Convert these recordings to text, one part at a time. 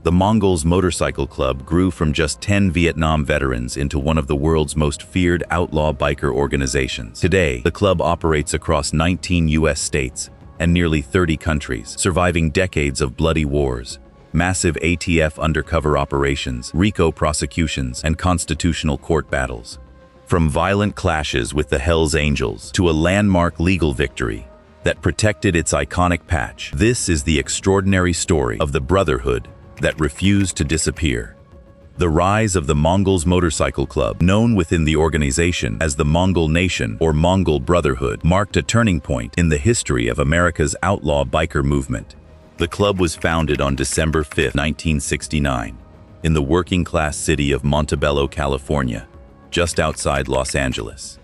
The Mongols Motorcycle Club grew from just 10 Vietnam veterans into one of the world's most feared outlaw biker organizations. Today, the club operates across 19 U.S. states and nearly 30 countries, surviving decades of bloody wars, massive ATF undercover operations, RICO prosecutions, and constitutional court battles. From violent clashes with the Hells Angels to a landmark legal victory that protected its iconic patch, this is the extraordinary story of the brotherhood that refused to disappear. The rise of the Mongols Motorcycle Club, known within the organization as the Mongol Nation or Mongol Brotherhood, marked a turning point in the history of America's outlaw biker movement. The club was founded on December 5, 1969, in the working-class city of Montebello, California, just outside Los Angeles.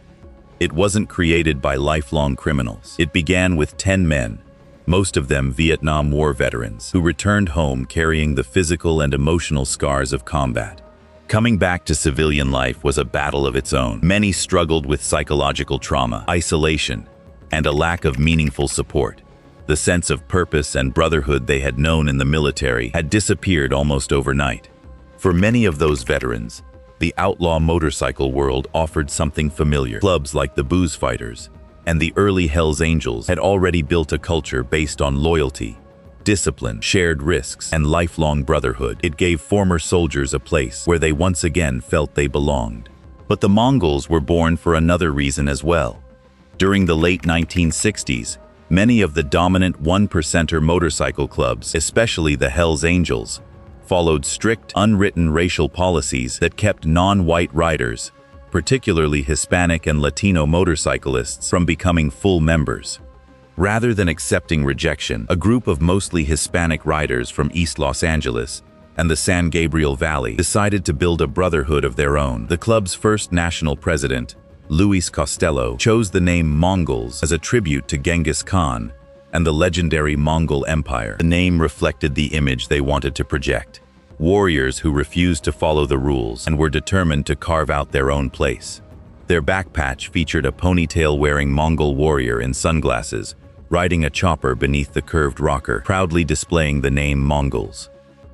It wasn't created by lifelong criminals. It began with 10 men, most of them Vietnam War veterans, who returned home carrying the physical and emotional scars of combat. Coming back to civilian life was a battle of its own. Many struggled with psychological trauma, isolation, and a lack of meaningful support. The sense of purpose and brotherhood they had known in the military had disappeared almost overnight. For many of those veterans, the outlaw motorcycle world offered something familiar. Clubs like the Booze Fighters and the early Hells Angels had already built a culture based on loyalty, discipline, shared risks, and lifelong brotherhood. It gave former soldiers a place where they once again felt they belonged. But the Mongols were born for another reason as well. During the late 1960s, many of the dominant one-percenter motorcycle clubs, especially the Hells Angels, followed strict, unwritten racial policies that kept non-white riders, particularly Hispanic and Latino motorcyclists, from becoming full members. Rather than accepting rejection, a group of mostly Hispanic riders from East Los Angeles and the San Gabriel Valley decided to build a brotherhood of their own. The club's first national president, Luis Costello, chose the name Mongols as a tribute to Genghis Khan and the legendary Mongol Empire. The name reflected the image they wanted to project: warriors who refused to follow the rules and were determined to carve out their own place. Their backpatch featured a ponytail-wearing Mongol warrior in sunglasses, riding a chopper beneath the curved rocker, proudly displaying the name Mongols.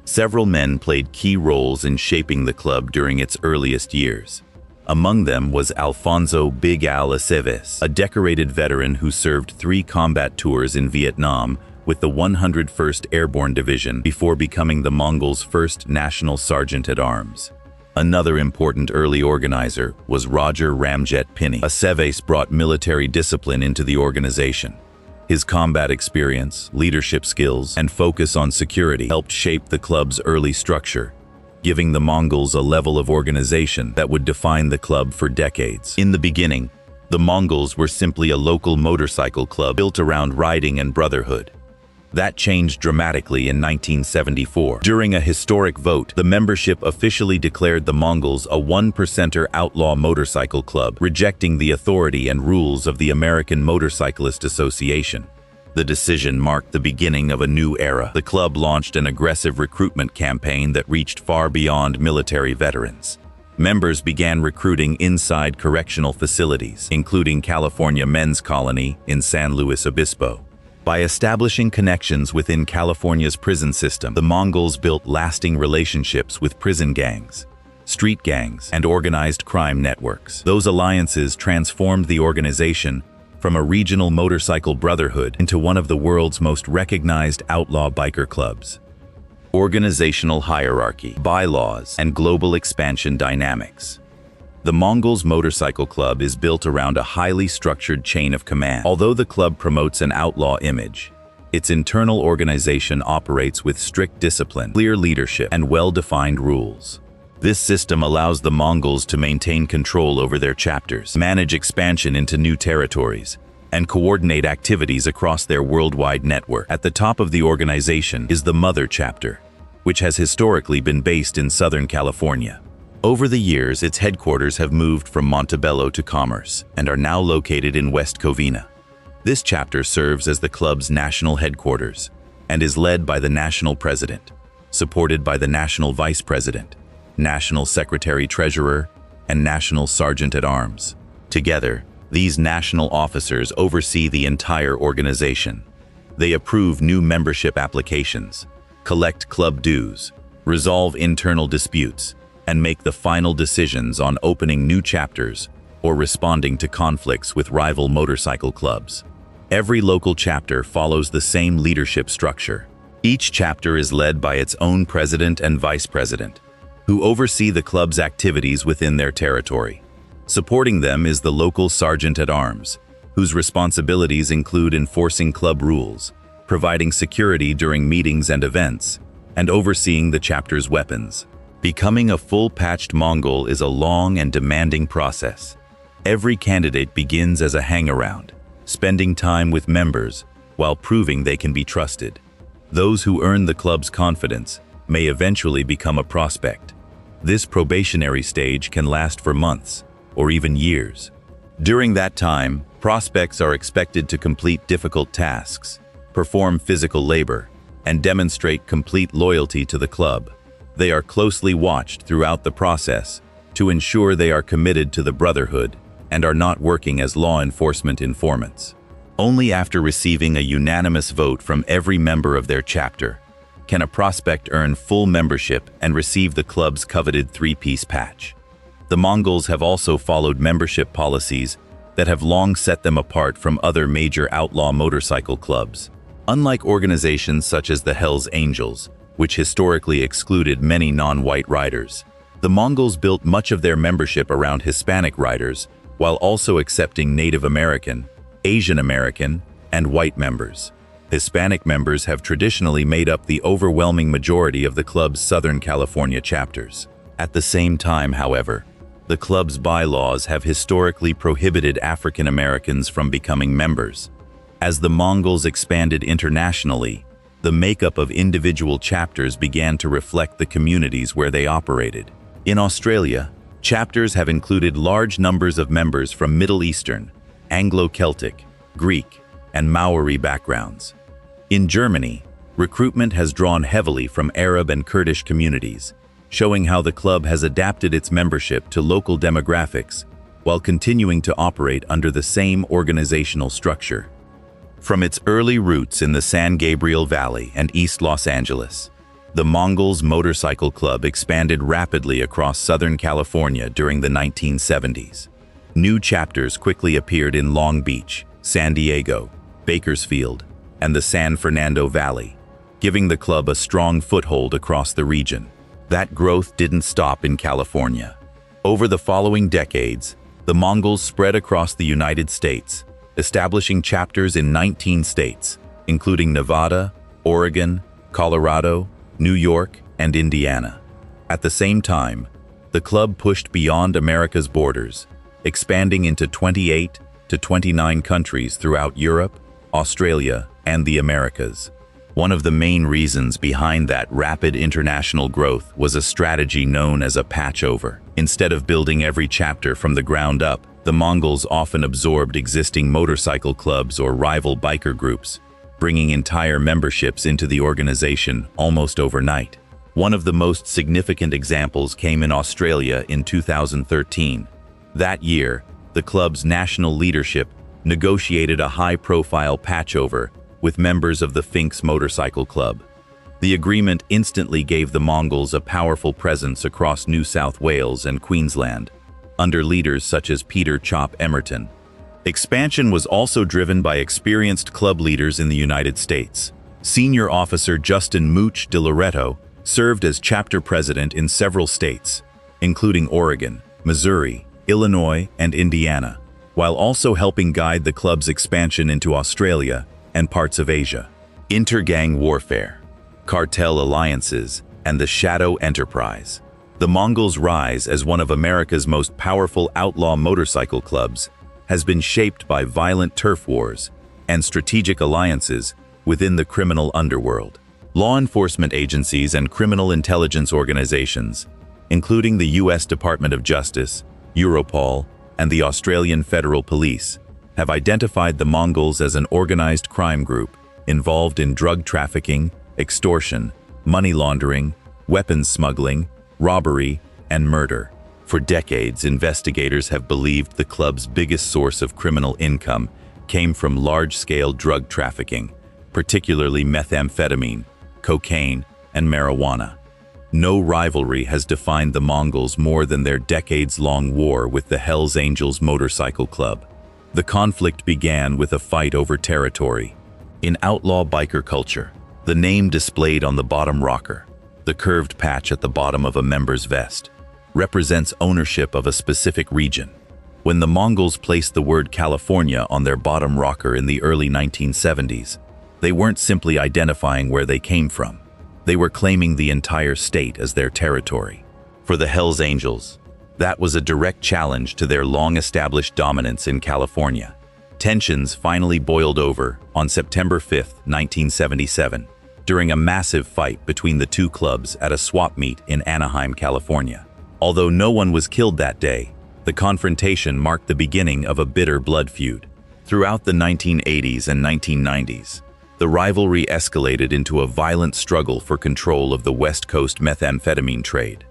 Several men played key roles in shaping the club during its earliest years. Among them was Alfonso Big Al Aceves, a decorated veteran who served 3 combat tours in Vietnam with the 101st Airborne Division before becoming the Mongols' first national sergeant-at-arms. Another important early organizer was Roger Ramjet Pinney. Aceves brought military discipline into the organization. His combat experience, leadership skills, and focus on security helped shape the club's early structure, giving the Mongols a level of organization that would define the club for decades. In the beginning, the Mongols were simply a local motorcycle club built around riding and brotherhood. That changed dramatically in 1974. During a historic vote, the membership officially declared the Mongols a one-percenter outlaw motorcycle club, rejecting the authority and rules of the American Motorcyclist Association. The decision marked the beginning of a new era. The club launched an aggressive recruitment campaign that reached far beyond military veterans. Members began recruiting inside correctional facilities, including California Men's Colony in San Luis Obispo. By establishing connections within California's prison system, the Mongols built lasting relationships with prison gangs, street gangs, and organized crime networks. Those alliances transformed the organization from a regional motorcycle brotherhood into one of the world's most recognized outlaw biker clubs. Organizational hierarchy, bylaws, and global expansion dynamics. The Mongols Motorcycle Club is built around a highly structured chain of command. Although the club promotes an outlaw image, its internal organization operates with strict discipline, clear leadership, and well-defined rules. This system allows the Mongols to maintain control over their chapters, manage expansion into new territories, and coordinate activities across their worldwide network. At the top of the organization is the Mother Chapter, which has historically been based in Southern California. Over the years, its headquarters have moved from Montebello to Commerce and are now located in West Covina. This chapter serves as the club's national headquarters and is led by the national president, supported by the national vice president, national secretary-treasurer, and national sergeant-at-arms. Together, these national officers oversee the entire organization. They approve new membership applications, collect club dues, resolve internal disputes, and make the final decisions on opening new chapters or responding to conflicts with rival motorcycle clubs. Every local chapter follows the same leadership structure. Each chapter is led by its own president and vice president, who oversee the club's activities within their territory. Supporting them is the local sergeant-at-arms, whose responsibilities include enforcing club rules, providing security during meetings and events, and overseeing the chapter's weapons. Becoming a full-patched Mongol is a long and demanding process. Every candidate begins as a hang-around, spending time with members while proving they can be trusted. Those who earn the club's confidence may eventually become a prospect. This probationary stage can last for months or even years. During that time, prospects are expected to complete difficult tasks, perform physical labor, and demonstrate complete loyalty to the club. They are closely watched throughout the process to ensure they are committed to the brotherhood and are not working as law enforcement informants. Only after receiving a unanimous vote from every member of their chapter can a prospect earn full membership and receive the club's coveted three-piece patch. The Mongols have also followed membership policies that have long set them apart from other major outlaw motorcycle clubs. Unlike organizations such as the Hells Angels, which historically excluded many non-white riders, the Mongols built much of their membership around Hispanic riders while also accepting Native American, Asian American, and white members. Hispanic members have traditionally made up the overwhelming majority of the club's Southern California chapters. At the same time, however, the club's bylaws have historically prohibited African Americans from becoming members. As the Mongols expanded internationally, the makeup of individual chapters began to reflect the communities where they operated. In Australia, chapters have included large numbers of members from Middle Eastern, Anglo-Celtic, Greek, and Maori backgrounds. In Germany, recruitment has drawn heavily from Arab and Kurdish communities, showing how the club has adapted its membership to local demographics while continuing to operate under the same organizational structure. From its early roots in the San Gabriel Valley and East Los Angeles, the Mongols Motorcycle Club expanded rapidly across Southern California during the 1970s. New chapters quickly appeared in Long Beach, San Diego, Bakersfield, and the San Fernando Valley, giving the club a strong foothold across the region. That growth didn't stop in California. Over the following decades, the Mongols spread across the United States, establishing chapters in 19 states, including Nevada, Oregon, Colorado, New York, and Indiana. At the same time, the club pushed beyond America's borders, expanding into 28 to 29 countries throughout Europe, Australia, and the Americas. One of the main reasons behind that rapid international growth was a strategy known as a patchover. Instead of building every chapter from the ground up, the Mongols often absorbed existing motorcycle clubs or rival biker groups, bringing entire memberships into the organization almost overnight. One of the most significant examples came in Australia in 2013. That year, the club's national leadership negotiated a high-profile patchover with members of the Finks Motorcycle Club. The agreement instantly gave the Mongols a powerful presence across New South Wales and Queensland, under leaders such as Peter "Chop" Emerton. Expansion was also driven by experienced club leaders in the United States. Senior officer Justin "Mooch" DiLoretto served as chapter president in several states, including Oregon, Missouri, Illinois, and Indiana, while also helping guide the club's expansion into Australia and parts of Asia. Inter-gang warfare, cartel alliances, and the shadow enterprise. The Mongols' rise as one of America's most powerful outlaw motorcycle clubs has been shaped by violent turf wars and strategic alliances within the criminal underworld. Law enforcement agencies and criminal intelligence organizations, including the U.S. Department of Justice, Europol, and the Australian Federal Police, have identified the Mongols as an organized crime group involved in drug trafficking, extortion, money laundering, weapons smuggling, robbery, and murder. For decades, investigators have believed the club's biggest source of criminal income came from large-scale drug trafficking, particularly methamphetamine, cocaine, and marijuana. No rivalry has defined the Mongols more than their decades-long war with the Hells Angels Motorcycle Club. The conflict began with a fight over territory. In outlaw biker culture, the name displayed on the bottom rocker, the curved patch at the bottom of a member's vest, represents ownership of a specific region. When the Mongols placed the word California on their bottom rocker in the early 1970s, they weren't simply identifying where they came from. They were claiming the entire state as their territory. For the Hells Angels, that was a direct challenge to their long-established dominance in California. Tensions finally boiled over on September 5, 1977, during a massive fight between the two clubs at a swap meet in Anaheim, California. Although no one was killed that day, the confrontation marked the beginning of a bitter blood feud. Throughout the 1980s and 1990s, the rivalry escalated into a violent struggle for control of the West Coast methamphetamine trade.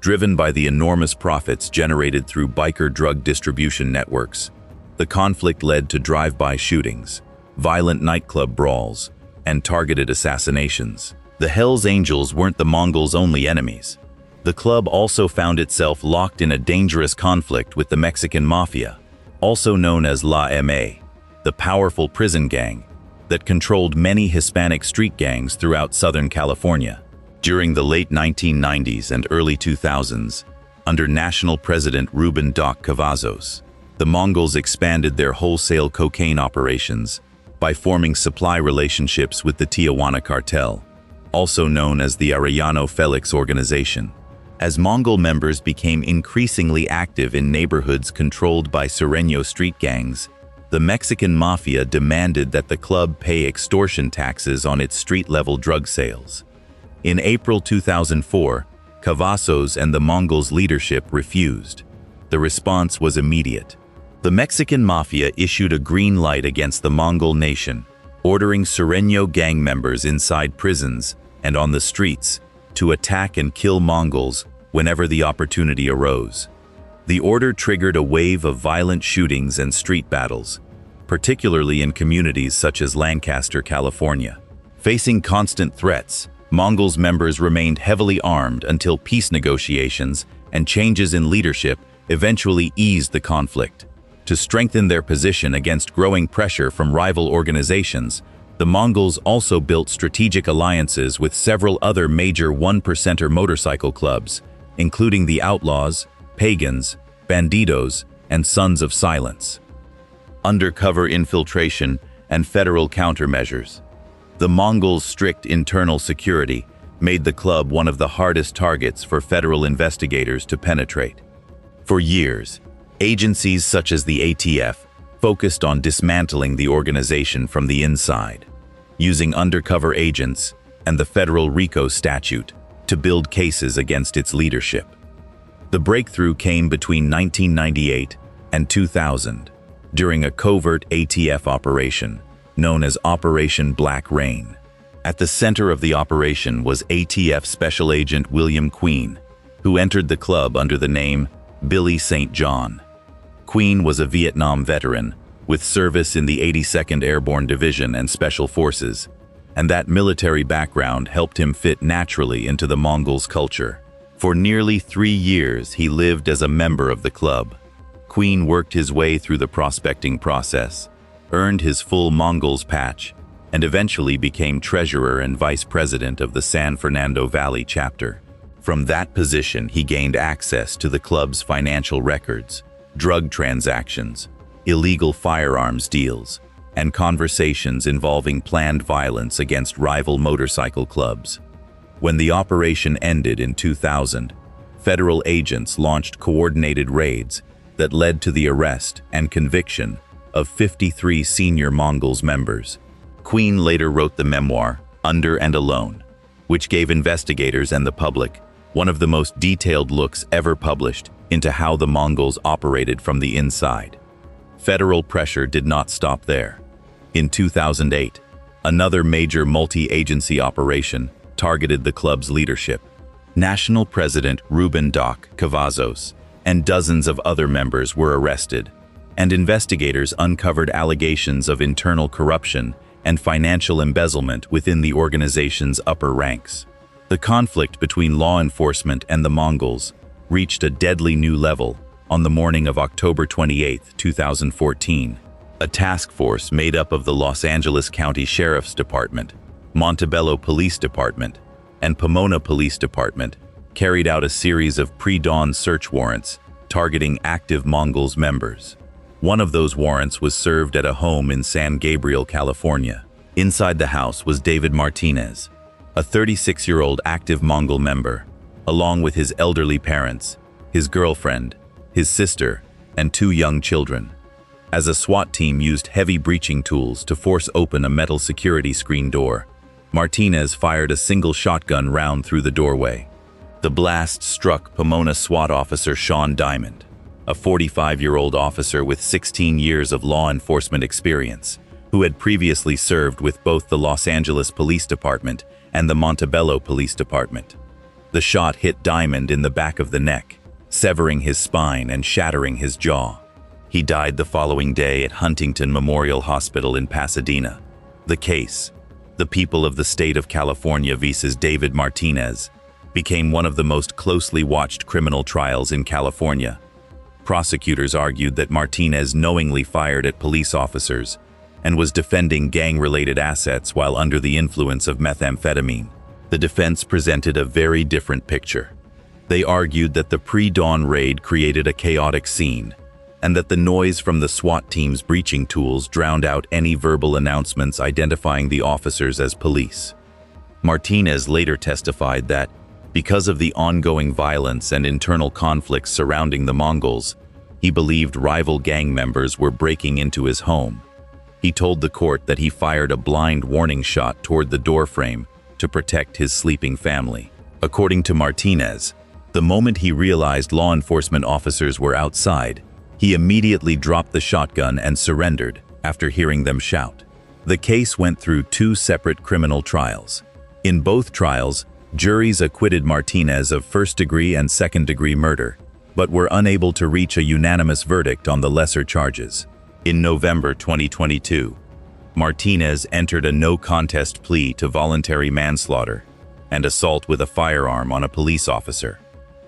Driven by the enormous profits generated through biker drug distribution networks, the conflict led to drive-by shootings, violent nightclub brawls, and targeted assassinations. The Hells Angels weren't the Mongols' only enemies. The club also found itself locked in a dangerous conflict with the Mexican Mafia, also known as La M.A., the powerful prison gang that controlled many Hispanic street gangs throughout Southern California. During the late 1990s and early 2000s, under National President Ruben Doc Cavazos, the Mongols expanded their wholesale cocaine operations by forming supply relationships with the Tijuana cartel, also known as the Arellano Felix organization. As Mongol members became increasingly active in neighborhoods controlled by Sureño street gangs, the Mexican Mafia demanded that the club pay extortion taxes on its street-level drug sales. In April 2004, Cavazos and the Mongols' leadership refused. The response was immediate. The Mexican Mafia issued a green light against the Mongol nation, ordering Sureño gang members inside prisons and on the streets to attack and kill Mongols whenever the opportunity arose. The order triggered a wave of violent shootings and street battles, particularly in communities such as Lancaster, California. Facing constant threats, Mongols members remained heavily armed until peace negotiations and changes in leadership eventually eased the conflict. To strengthen their position against growing pressure from rival organizations, the Mongols also built strategic alliances with several other major one-percenter motorcycle clubs, including the Outlaws, Pagans, Bandidos, and Sons of Silence. Undercover infiltration and federal countermeasures. The Mongols' strict internal security made the club one of the hardest targets for federal investigators to penetrate. For years, agencies such as the ATF focused on dismantling the organization from the inside, using undercover agents and the federal RICO statute to build cases against its leadership. The breakthrough came between 1998 and 2000 during a covert ATF operation known as Operation Black Rain. At the center of the operation was ATF Special Agent William Queen, who entered the club under the name Billy St. John. Queen was a Vietnam veteran with service in the 82nd Airborne Division and Special Forces, and that military background helped him fit naturally into the Mongols' culture. For nearly 3 years, he lived as a member of the club. Queen worked his way through the prospecting process, earned his full Mongols patch, and eventually became treasurer and vice president of the San Fernando Valley chapter. From that position, he gained access to the club's financial records, drug transactions, illegal firearms deals, and conversations involving planned violence against rival motorcycle clubs. When the operation ended in 2000, federal agents launched coordinated raids that led to the arrest and conviction of 53 senior Mongols members. Queen later wrote the memoir, Under and Alone, which gave investigators and the public one of the most detailed looks ever published into how the Mongols operated from the inside. Federal pressure did not stop there. In 2008, another major multi-agency operation targeted the club's leadership. National President Ruben Doc Cavazos and dozens of other members were arrested, and investigators uncovered allegations of internal corruption and financial embezzlement within the organization's upper ranks. The conflict between law enforcement and the Mongols reached a deadly new level on the morning of October 28, 2014. A task force made up of the Los Angeles County Sheriff's Department, Montebello Police Department, and Pomona Police Department carried out a series of pre-dawn search warrants targeting active Mongols members. One of those warrants was served at a home in San Gabriel, California. Inside the house was David Martinez, a 36-year-old active Mongol member, along with his elderly parents, his girlfriend, his sister, and 2 young children. As a SWAT team used heavy breaching tools to force open a metal security screen door, Martinez fired a single shotgun round through the doorway. The blast struck Pomona SWAT officer Sean Diamond, a 45-year-old officer with 16 years of law enforcement experience, who had previously served with both the Los Angeles Police Department and the Montebello Police Department. The shot hit Diamond in the back of the neck, severing his spine and shattering his jaw. He died the following day at Huntington Memorial Hospital in Pasadena. The case, the people of the state of California vs. David Martinez, became one of the most closely watched criminal trials in California. Prosecutors argued that Martinez knowingly fired at police officers and was defending gang-related assets while under the influence of methamphetamine. The defense presented a very different picture. They argued that the pre-dawn raid created a chaotic scene, and that the noise from the SWAT team's breaching tools drowned out any verbal announcements identifying the officers as police. Martinez later testified that, because of the ongoing violence and internal conflicts surrounding the Mongols, he believed rival gang members were breaking into his home. He told the court that he fired a blind warning shot toward the doorframe to protect his sleeping family. According to Martinez, the moment he realized law enforcement officers were outside, he immediately dropped the shotgun and surrendered after hearing them shout. The case went through 2 separate criminal trials. In both trials, juries acquitted Martinez of first-degree and second-degree murder, but were unable to reach a unanimous verdict on the lesser charges. In November 2022, Martinez entered a no-contest plea to voluntary manslaughter and assault with a firearm on a police officer.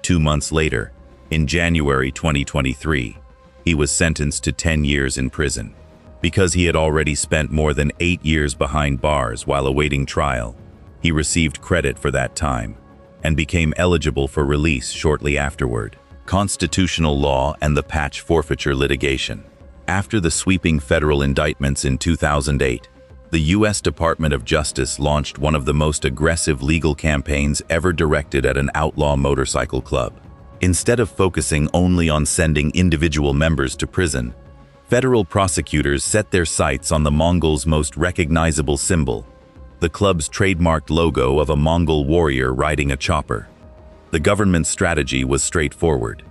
2 months later, in January 2023, he was sentenced to 10 years in prison. Because he had already spent more than 8 years behind bars while awaiting trial, he received credit for that time and became eligible for release shortly afterward. Constitutional law and the patch forfeiture litigation. After the sweeping federal indictments in 2008, the U.S. Department of Justice launched one of the most aggressive legal campaigns ever directed at an outlaw motorcycle club. Instead of focusing only on sending individual members to prison, federal prosecutors set their sights on the Mongols' most recognizable symbol, the club's trademarked logo of a Mongol warrior riding a chopper. The government's strategy was straightforward.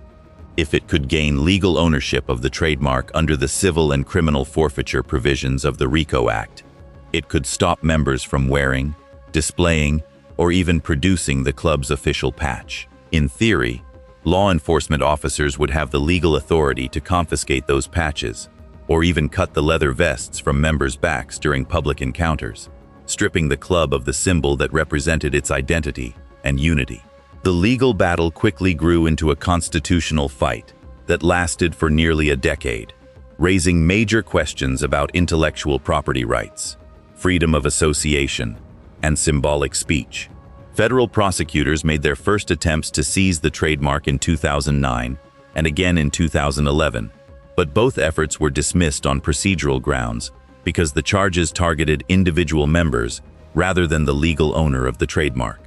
If it could gain legal ownership of the trademark under the civil and criminal forfeiture provisions of the RICO Act, it could stop members from wearing, displaying, or even producing the club's official patch. In theory, law enforcement officers would have the legal authority to confiscate those patches, or even cut the leather vests from members' backs during public encounters, stripping the club of the symbol that represented its identity and unity. The legal battle quickly grew into a constitutional fight that lasted for nearly a decade, raising major questions about intellectual property rights, freedom of association, and symbolic speech. Federal prosecutors made their first attempts to seize the trademark in 2009 and again in 2011, but both efforts were dismissed on procedural grounds because the charges targeted individual members rather than the legal owner of the trademark.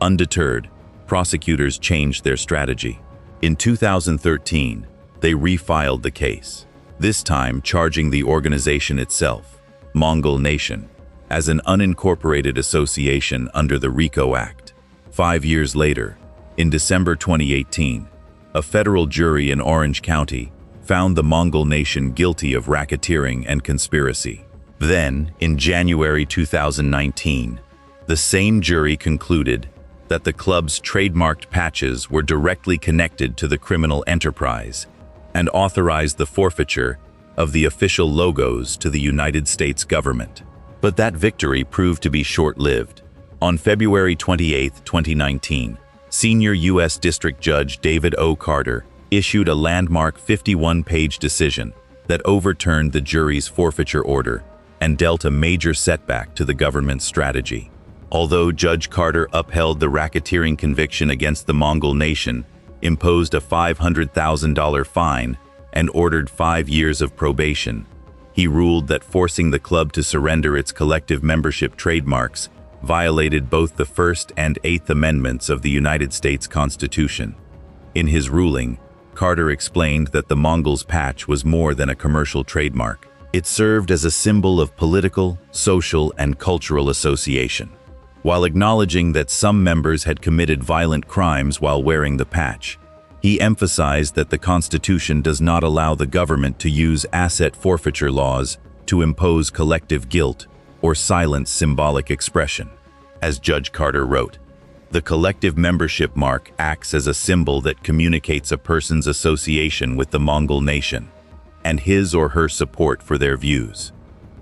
Undeterred, prosecutors changed their strategy. In 2013, they refiled the case, this time charging the organization itself, Mongol Nation, as an unincorporated association under the RICO Act. 5 years later, in December 2018, a federal jury in Orange County found the Mongol Nation guilty of racketeering and conspiracy. Then, in January 2019, the same jury concluded that the club's trademarked patches were directly connected to the criminal enterprise and authorized the forfeiture of the official logos to the United States government. But that victory proved to be short-lived. On February 28, 2019, Senior U.S. District Judge David O. Carter issued a landmark 51-page decision that overturned the jury's forfeiture order and dealt a major setback to the government's strategy. Although Judge Carter upheld the racketeering conviction against the Mongol nation, imposed a $500,000 fine, and ordered 5 years of probation, he ruled that forcing the club to surrender its collective membership trademarks violated both the First and Eighth Amendments of the United States Constitution. In his ruling, Carter explained that the Mongols patch was more than a commercial trademark. It served as a symbol of political, social, and cultural association. While acknowledging that some members had committed violent crimes while wearing the patch, he emphasized that the Constitution does not allow the government to use asset forfeiture laws to impose collective guilt or silence symbolic expression. As Judge Carter wrote, the collective membership mark acts as a symbol that communicates a person's association with the Mongol nation and his or her support for their views.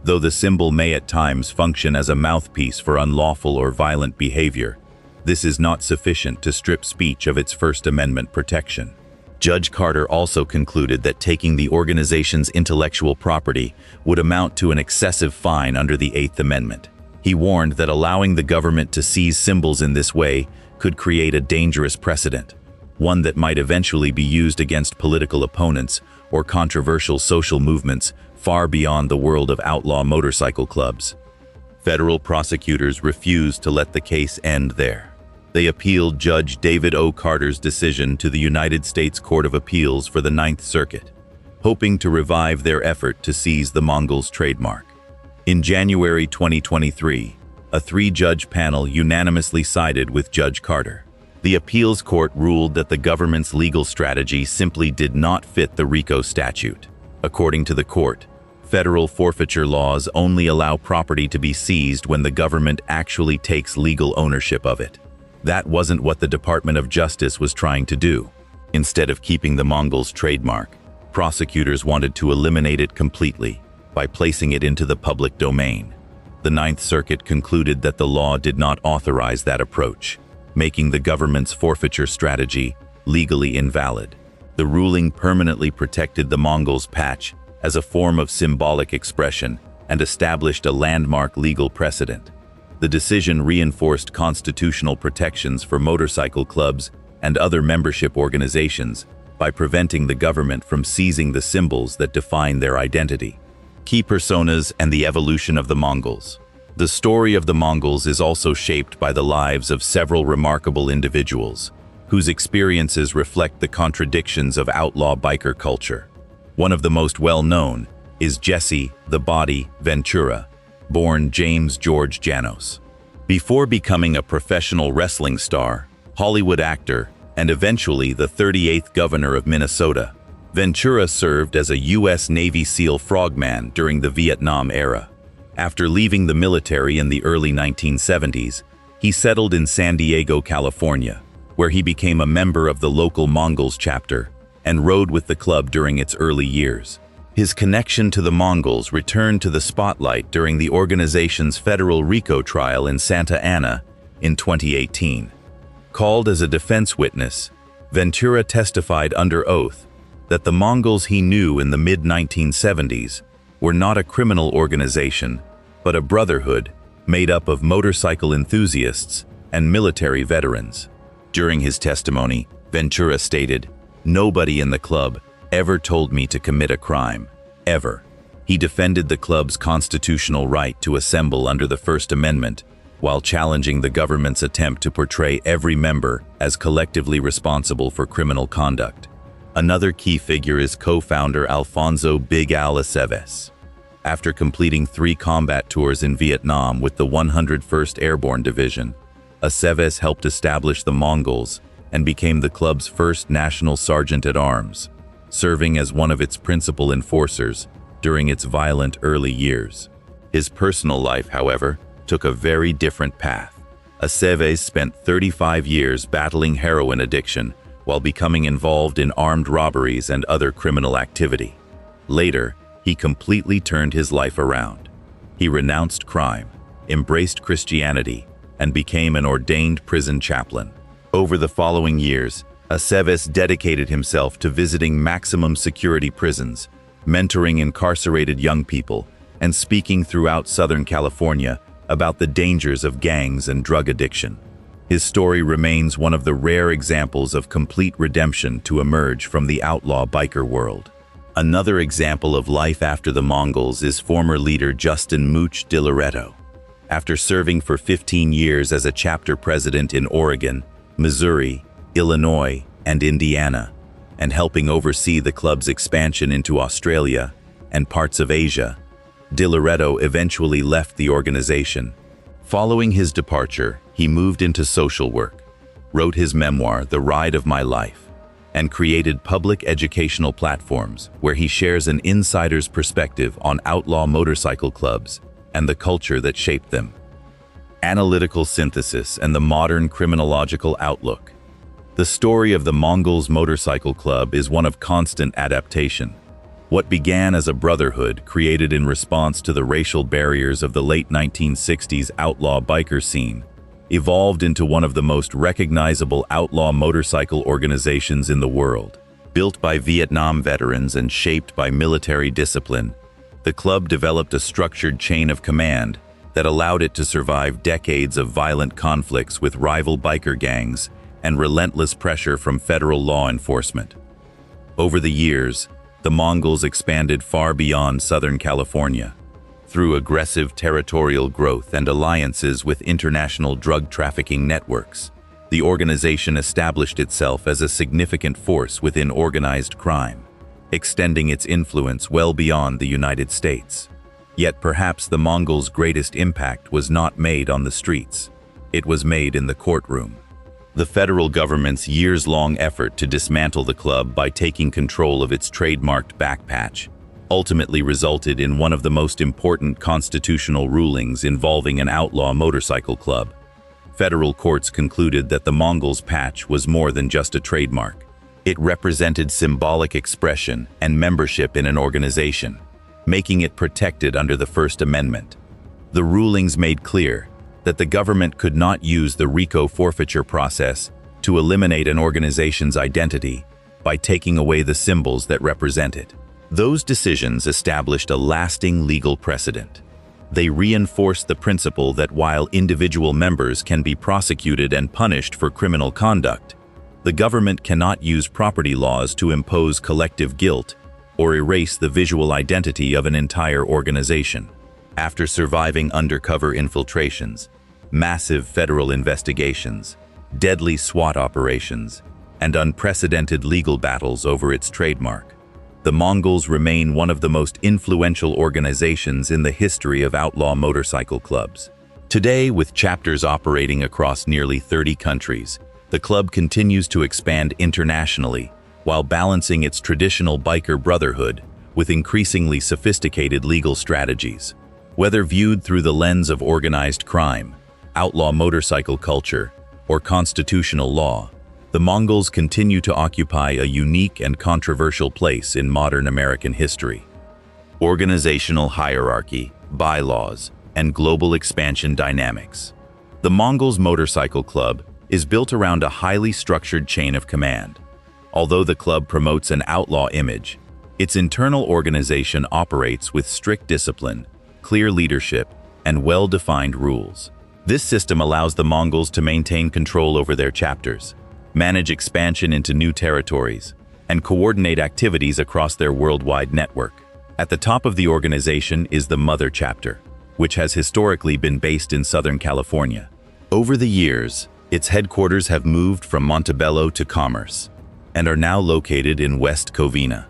Though the symbol may at times function as a mouthpiece for unlawful or violent behavior, this is not sufficient to strip speech of its First Amendment protection. Judge Carter also concluded that taking the organization's intellectual property would amount to an excessive fine under the Eighth Amendment. He warned that allowing the government to seize symbols in this way could create a dangerous precedent, one that might eventually be used against political opponents or controversial social movements far beyond the world of outlaw motorcycle clubs. Federal prosecutors refused to let the case end there. They appealed Judge David O. Carter's decision to the United States Court of Appeals for the Ninth Circuit, hoping to revive their effort to seize the Mongols' trademark. In January 2023, a 3-judge panel unanimously sided with Judge Carter. The appeals court ruled that the government's legal strategy simply did not fit the RICO statute. According to the court, federal forfeiture laws only allow property to be seized when the government actually takes legal ownership of it. That wasn't what the Department of Justice was trying to do. Instead of keeping the Mongols' trademark, prosecutors wanted to eliminate it completely by placing it into the public domain. The Ninth Circuit concluded that the law did not authorize that approach, making the government's forfeiture strategy legally invalid. The ruling permanently protected the Mongols' patch as a form of symbolic expression and established a landmark legal precedent. The decision reinforced constitutional protections for motorcycle clubs and other membership organizations by preventing the government from seizing the symbols that define their identity. Key personas and the evolution of the Mongols. The story of the Mongols is also shaped by the lives of several remarkable individuals, whose experiences reflect the contradictions of outlaw biker culture. One of the most well-known is Jesse "The Body" Ventura, born James George Janos. Before becoming a professional wrestling star, Hollywood actor, and eventually the 38th governor of Minnesota, Ventura served as a U.S. Navy SEAL frogman during the Vietnam era. After leaving the military in the early 1970s, he settled in San Diego, California, where he became a member of the local Mongols chapter and rode with the club during its early years. His connection to the Mongols returned to the spotlight during the organization's federal RICO trial in Santa Ana in 2018. Called as a defense witness, Ventura testified under oath that the Mongols he knew in the mid-1970s were not a criminal organization, but a brotherhood made up of motorcycle enthusiasts and military veterans. During his testimony, Ventura stated, "Nobody in the club ever told me to commit a crime, ever." He defended the club's constitutional right to assemble under the First Amendment, while challenging the government's attempt to portray every member as collectively responsible for criminal conduct. Another key figure is co-founder Alfonso "Big Al" Aceves. After completing 3 combat tours in Vietnam with the 101st Airborne Division, Aceves helped establish the Mongols and became the club's first national sergeant-at-arms, serving as one of its principal enforcers during its violent early years. His personal life, however, took a very different path. Aceves spent 35 years battling heroin addiction while becoming involved in armed robberies and other criminal activity. Later, he completely turned his life around. He renounced crime, embraced Christianity, and became an ordained prison chaplain. Over the following years, Aceves dedicated himself to visiting maximum security prisons, mentoring incarcerated young people, and speaking throughout Southern California about the dangers of gangs and drug addiction. His story remains one of the rare examples of complete redemption to emerge from the outlaw biker world. Another example of life after the Mongols is former leader Justin Mooch DiLoretto. After serving for 15 years as a chapter president in Oregon, Missouri, Illinois, and Indiana, and helping oversee the club's expansion into Australia and parts of Asia, DiLoretto eventually left the organization. Following his departure, he moved into social work, wrote his memoir, The Ride of My Life, and created public educational platforms where he shares an insider's perspective on outlaw motorcycle clubs and the culture that shaped them. Analytical synthesis and the modern criminological outlook. The story of the Mongols Motorcycle Club is one of constant adaptation. What began as a brotherhood created in response to the racial barriers of the late 1960s outlaw biker scene evolved into one of the most recognizable outlaw motorcycle organizations in the world. Built by Vietnam veterans and shaped by military discipline, the club developed a structured chain of command that allowed it to survive decades of violent conflicts with rival biker gangs and relentless pressure from federal law enforcement. Over the years, the Mongols expanded far beyond Southern California. Through aggressive territorial growth and alliances with international drug trafficking networks, the organization established itself as a significant force within organized crime, extending its influence well beyond the United States. Yet perhaps the Mongols' greatest impact was not made on the streets. It was made in the courtroom. The federal government's years-long effort to dismantle the club by taking control of its trademarked backpatch ultimately resulted in one of the most important constitutional rulings involving an outlaw motorcycle club. Federal courts concluded that the Mongols' patch was more than just a trademark. It represented symbolic expression and membership in an organization, making it protected under the First Amendment. The rulings made clear that the government could not use the RICO forfeiture process to eliminate an organization's identity by taking away the symbols that represent it. Those decisions established a lasting legal precedent. They reinforced the principle that while individual members can be prosecuted and punished for criminal conduct, the government cannot use property laws to impose collective guilt or erase the visual identity of an entire organization. After surviving undercover infiltrations, massive federal investigations, deadly SWAT operations, and unprecedented legal battles over its trademark, the Mongols remain one of the most influential organizations in the history of outlaw motorcycle clubs. Today, with chapters operating across nearly 30 countries, the club continues to expand internationally while balancing its traditional biker brotherhood with increasingly sophisticated legal strategies. Whether viewed through the lens of organized crime, outlaw motorcycle culture, or constitutional law, the Mongols continue to occupy a unique and controversial place in modern American history. Organizational hierarchy, bylaws, and global expansion dynamics. The Mongols Motorcycle Club is built around a highly structured chain of command. Although the club promotes an outlaw image, its internal organization operates with strict discipline, clear leadership, and well-defined rules. This system allows the Mongols to maintain control over their chapters, manage expansion into new territories, and coordinate activities across their worldwide network. At the top of the organization is the Mother Chapter, which has historically been based in Southern California. Over the years, its headquarters have moved from Montebello to Commerce and are now located in West Covina.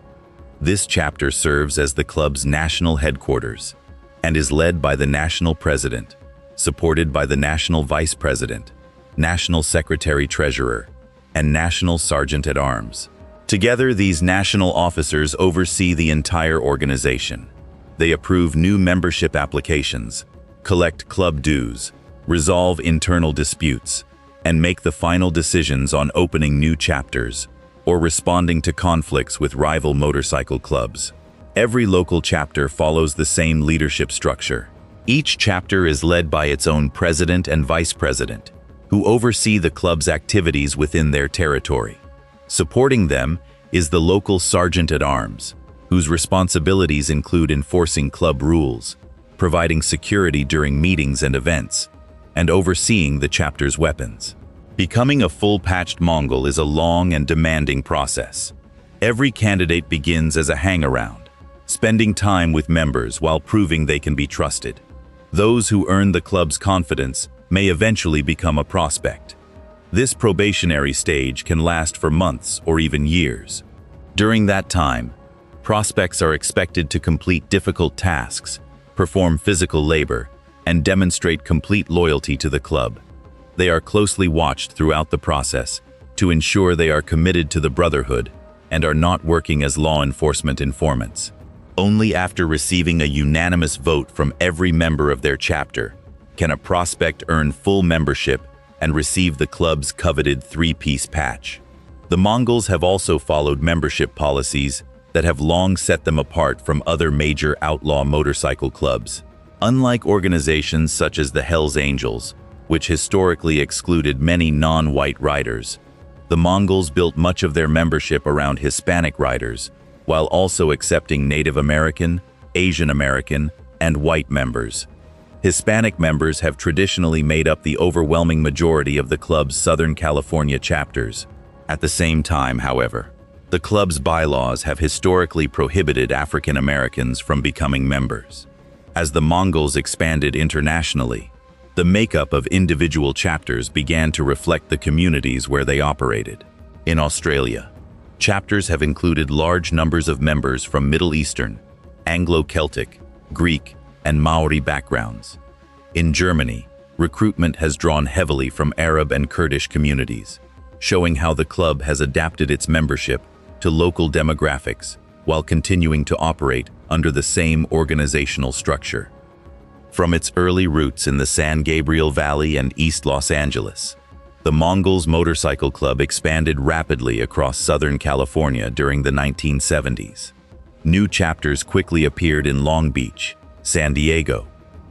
This chapter serves as the club's national headquarters and is led by the national president, supported by the national vice president, national secretary-treasurer, and national sergeant-at-arms. Together, these national officers oversee the entire organization. They approve new membership applications, collect club dues, resolve internal disputes, and make the final decisions on opening new chapters or responding to conflicts with rival motorcycle clubs. Every local chapter follows the same leadership structure. Each chapter is led by its own president and vice president, who oversee the club's activities within their territory. Supporting them is the local sergeant-at-arms, whose responsibilities include enforcing club rules, providing security during meetings and events, and overseeing the chapter's weapons. Becoming a full-patched Mongol is a long and demanding process. Every candidate begins as a hang-around, spending time with members while proving they can be trusted. Those who earn the club's confidence may eventually become a prospect. This probationary stage can last for months or even years. During that time, prospects are expected to complete difficult tasks, perform physical labor, and demonstrate complete loyalty to the club. They are closely watched throughout the process to ensure they are committed to the Brotherhood and are not working as law enforcement informants. Only after receiving a unanimous vote from every member of their chapter can a prospect earn full membership and receive the club's coveted three-piece patch. The Mongols have also followed membership policies that have long set them apart from other major outlaw motorcycle clubs. Unlike organizations such as the Hells Angels, which historically excluded many non-white riders, the Mongols built much of their membership around Hispanic riders, while also accepting Native American, Asian American, and white members. Hispanic members have traditionally made up the overwhelming majority of the club's Southern California chapters. At the same time, however, the club's bylaws have historically prohibited African Americans from becoming members. As the Mongols expanded internationally, the makeup of individual chapters began to reflect the communities where they operated. In Australia, chapters have included large numbers of members from Middle Eastern, Anglo-Celtic, Greek, and Maori backgrounds. In Germany, recruitment has drawn heavily from Arab and Kurdish communities, showing how the club has adapted its membership to local demographics while continuing to operate under the same organizational structure. From its early roots in the San Gabriel Valley and East Los Angeles, the Mongols Motorcycle Club expanded rapidly across Southern California during the 1970s. New chapters quickly appeared in Long Beach, San Diego,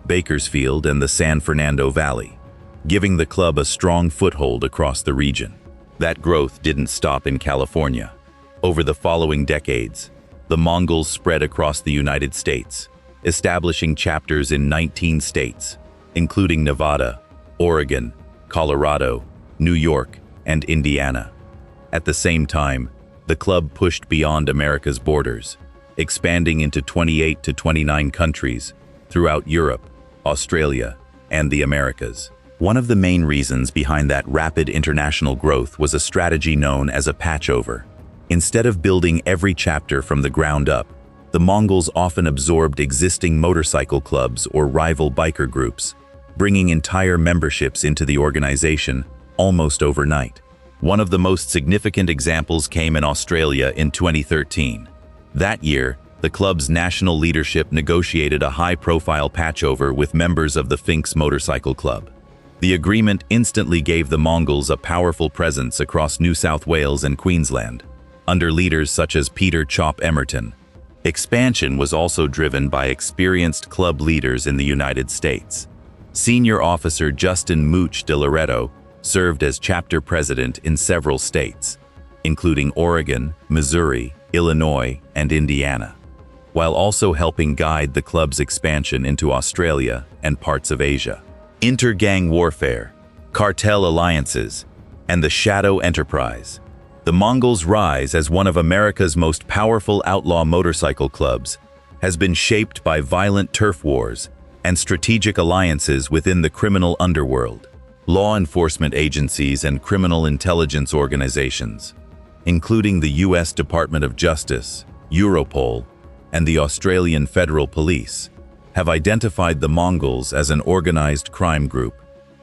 Bakersfield, and the San Fernando Valley, giving the club a strong foothold across the region. That growth didn't stop in California. Over the following decades, the Mongols spread across the United States, establishing chapters in 19 states, including Nevada, Oregon, Colorado, New York, and Indiana. At the same time, the club pushed beyond America's borders, expanding into 28 to 29 countries throughout Europe, Australia, and the Americas. One of the main reasons behind that rapid international growth was a strategy known as a patchover. Instead of building every chapter from the ground up, the Mongols often absorbed existing motorcycle clubs or rival biker groups, bringing entire memberships into the organization almost overnight. One of the most significant examples came in Australia in 2013. That year, the club's national leadership negotiated a high-profile patchover with members of the Finks Motorcycle Club. The agreement instantly gave the Mongols a powerful presence across New South Wales and Queensland, under leaders such as Peter Chop Emerton. Expansion was also driven by experienced club leaders in the United States. Senior officer Justin Mooch de Loreto served as chapter president in several states, including Oregon, Missouri, Illinois, and Indiana, while also helping guide the club's expansion into Australia and parts of Asia. Inter-gang warfare, cartel alliances, and the Shadow Enterprise. The Mongols' rise as one of America's most powerful outlaw motorcycle clubs has been shaped by violent turf wars and strategic alliances within the criminal underworld. Law enforcement agencies and criminal intelligence organizations, including the U.S. Department of Justice, Europol, and the Australian Federal Police, have identified the Mongols as an organized crime group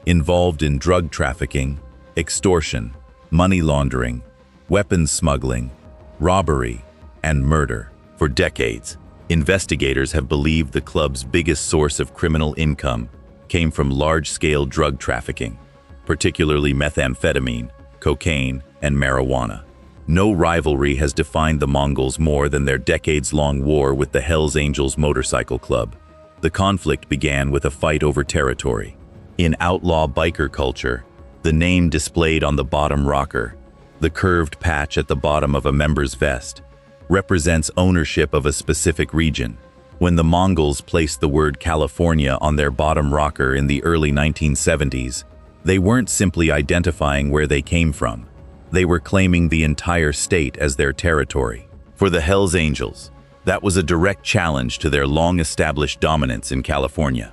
involved in drug trafficking, extortion, money laundering, weapons smuggling, robbery, and murder. For decades, investigators have believed the club's biggest source of criminal income came from large-scale drug trafficking, particularly methamphetamine, cocaine, and marijuana. No rivalry has defined the Mongols more than their decades-long war with the Hells Angels Motorcycle Club. The conflict began with a fight over territory. In outlaw biker culture, the name displayed on the bottom rocker, the curved patch at the bottom of a member's vest, represents ownership of a specific region. When the Mongols placed the word California on their bottom rocker in the early 1970s, they weren't simply identifying where they came from. They were claiming the entire state as their territory. For the Hells Angels, that was a direct challenge to their long-established dominance in California.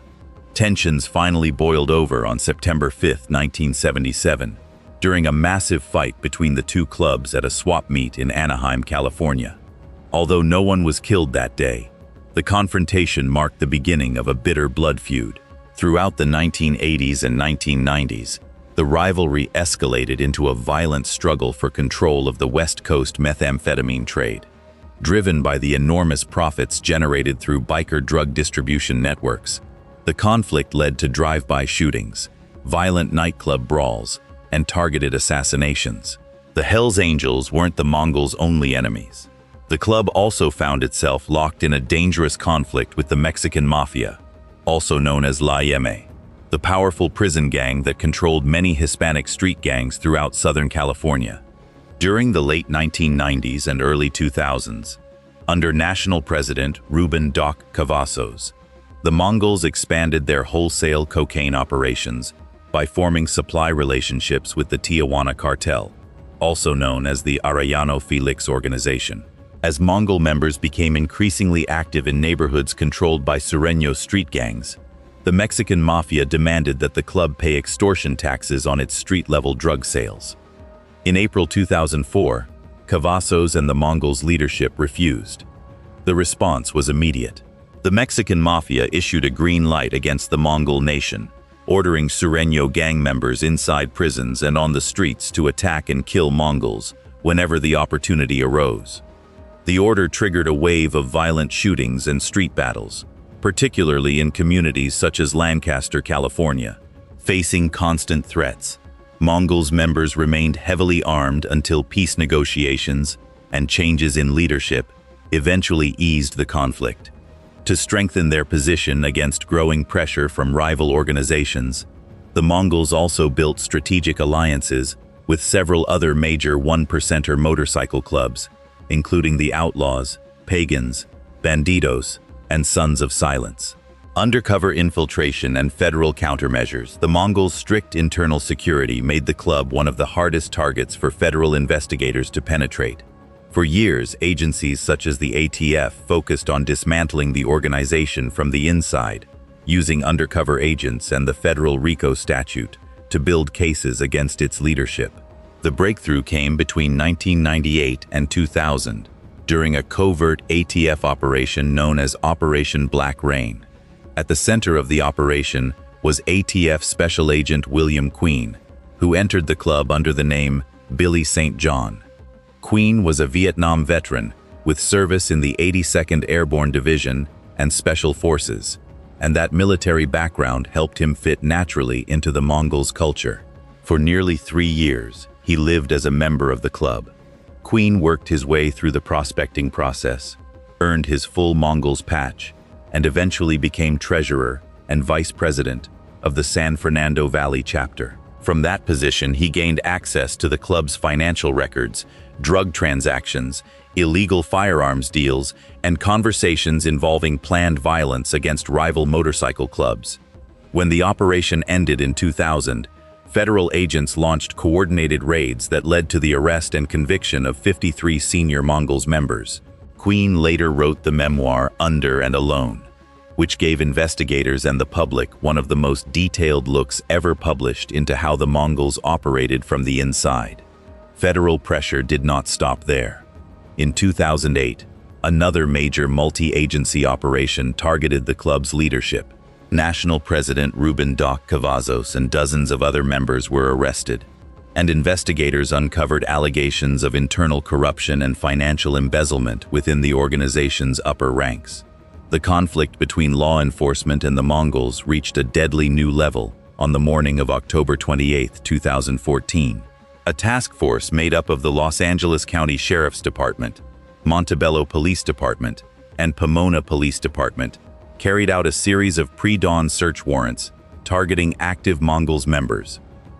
Tensions finally boiled over on September 5, 1977, during a massive fight between the two clubs at a swap meet in Anaheim, California. Although no one was killed that day, the confrontation marked the beginning of a bitter blood feud. Throughout the 1980s and 1990s, the rivalry escalated into a violent struggle for control of the West Coast methamphetamine trade. Driven by the enormous profits generated through biker drug distribution networks, the conflict led to drive-by shootings, violent nightclub brawls, and targeted assassinations. The Hells Angels weren't the Mongols' only enemies. The club also found itself locked in a dangerous conflict with the Mexican Mafia, also known as La Yeme, the powerful prison gang that controlled many Hispanic street gangs throughout Southern California. During the late 1990s and early 2000s, under National President Ruben Doc Cavazos, the Mongols expanded their wholesale cocaine operations by forming supply relationships with the Tijuana cartel, also known as the Arellano Felix organization. As Mongol members became increasingly active in neighborhoods controlled by Sureño street gangs, the Mexican Mafia demanded that the club pay extortion taxes on its street-level drug sales. In April 2004, Cavazos and the Mongols' leadership refused. The response was immediate. The Mexican Mafia issued a green light against the Mongol nation, ordering Sureño gang members inside prisons and on the streets to attack and kill Mongols whenever the opportunity arose. The order triggered a wave of violent shootings and street battles, particularly in communities such as Lancaster, California. Facing constant threats, Mongols members remained heavily armed until peace negotiations and changes in leadership eventually eased the conflict. To strengthen their position against growing pressure from rival organizations, the Mongols also built strategic alliances with several other major one-percenter motorcycle clubs, including the Outlaws, Pagans, Bandidos, and Sons of Silence. Undercover infiltration and federal countermeasures, the Mongols' strict internal security made the club one of the hardest targets for federal investigators to penetrate. For years, agencies such as the ATF focused on dismantling the organization from the inside, using undercover agents and the federal RICO statute to build cases against its leadership. The breakthrough came between 1998 and 2000, during a covert ATF operation known as Operation Black Rain. At the center of the operation was ATF Special Agent William Queen, who entered the club under the name Billy St. John. Queen was a Vietnam veteran with service in the 82nd Airborne Division and Special Forces, and that military background helped him fit naturally into the Mongols' culture. For nearly 3 years, he lived as a member of the club. Queen worked his way through the prospecting process, earned his full Mongols patch, and eventually became treasurer and vice president of the San Fernando Valley chapter. From that position, he gained access to the club's financial records, drug transactions, illegal firearms deals, and conversations involving planned violence against rival motorcycle clubs. When the operation ended in 2000, federal agents launched coordinated raids that led to the arrest and conviction of 53 senior Mongols members. Queen later wrote the memoir Under and Alone, which gave investigators and the public one of the most detailed looks ever published into how the Mongols operated from the inside. Federal pressure did not stop there. In 2008, another major multi-agency operation targeted the club's leadership. National President Ruben Doc Cavazos and dozens of other members were arrested, and investigators uncovered allegations of internal corruption and financial embezzlement within the organization's upper ranks. The conflict between law enforcement and the Mongols reached a deadly new level on the morning of October 28, 2014. A task force made up of the Los Angeles County Sheriff's Department, Montebello Police Department, and Pomona Police Department carried out a series of pre-dawn search warrants targeting active Mongols members.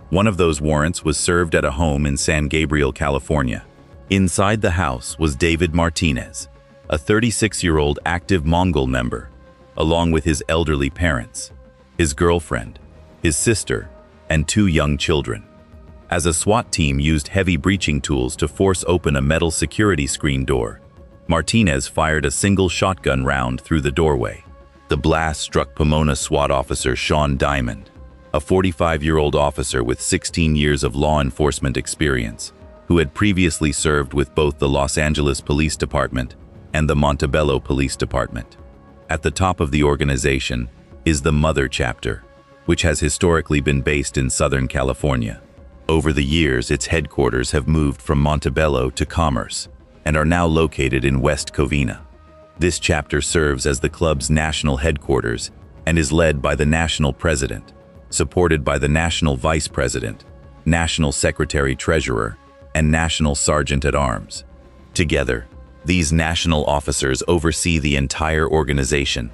One of those warrants was served at a home in San Gabriel, California. Inside the house was David Martinez, a 36-year-old active Mongol member, along with his elderly parents, his girlfriend, his sister, and 2 young children. As a SWAT team used heavy breaching tools to force open a metal security screen door, Martinez fired a single shotgun round through the doorway. The blast struck Pomona SWAT officer Sean Diamond, a 45-year-old officer with 16 years of law enforcement experience, who had previously served with both the Los Angeles Police Department and the Montebello Police Department. At the top of the organization is the Mother Chapter, which has historically been based in Southern California. Over the years, its headquarters have moved from Montebello to Commerce and are now located in West Covina. This chapter serves as the club's national headquarters and is led by the national president, supported by the national vice president, national secretary-treasurer, and national sergeant-at-arms. Together, these national officers oversee the entire organization.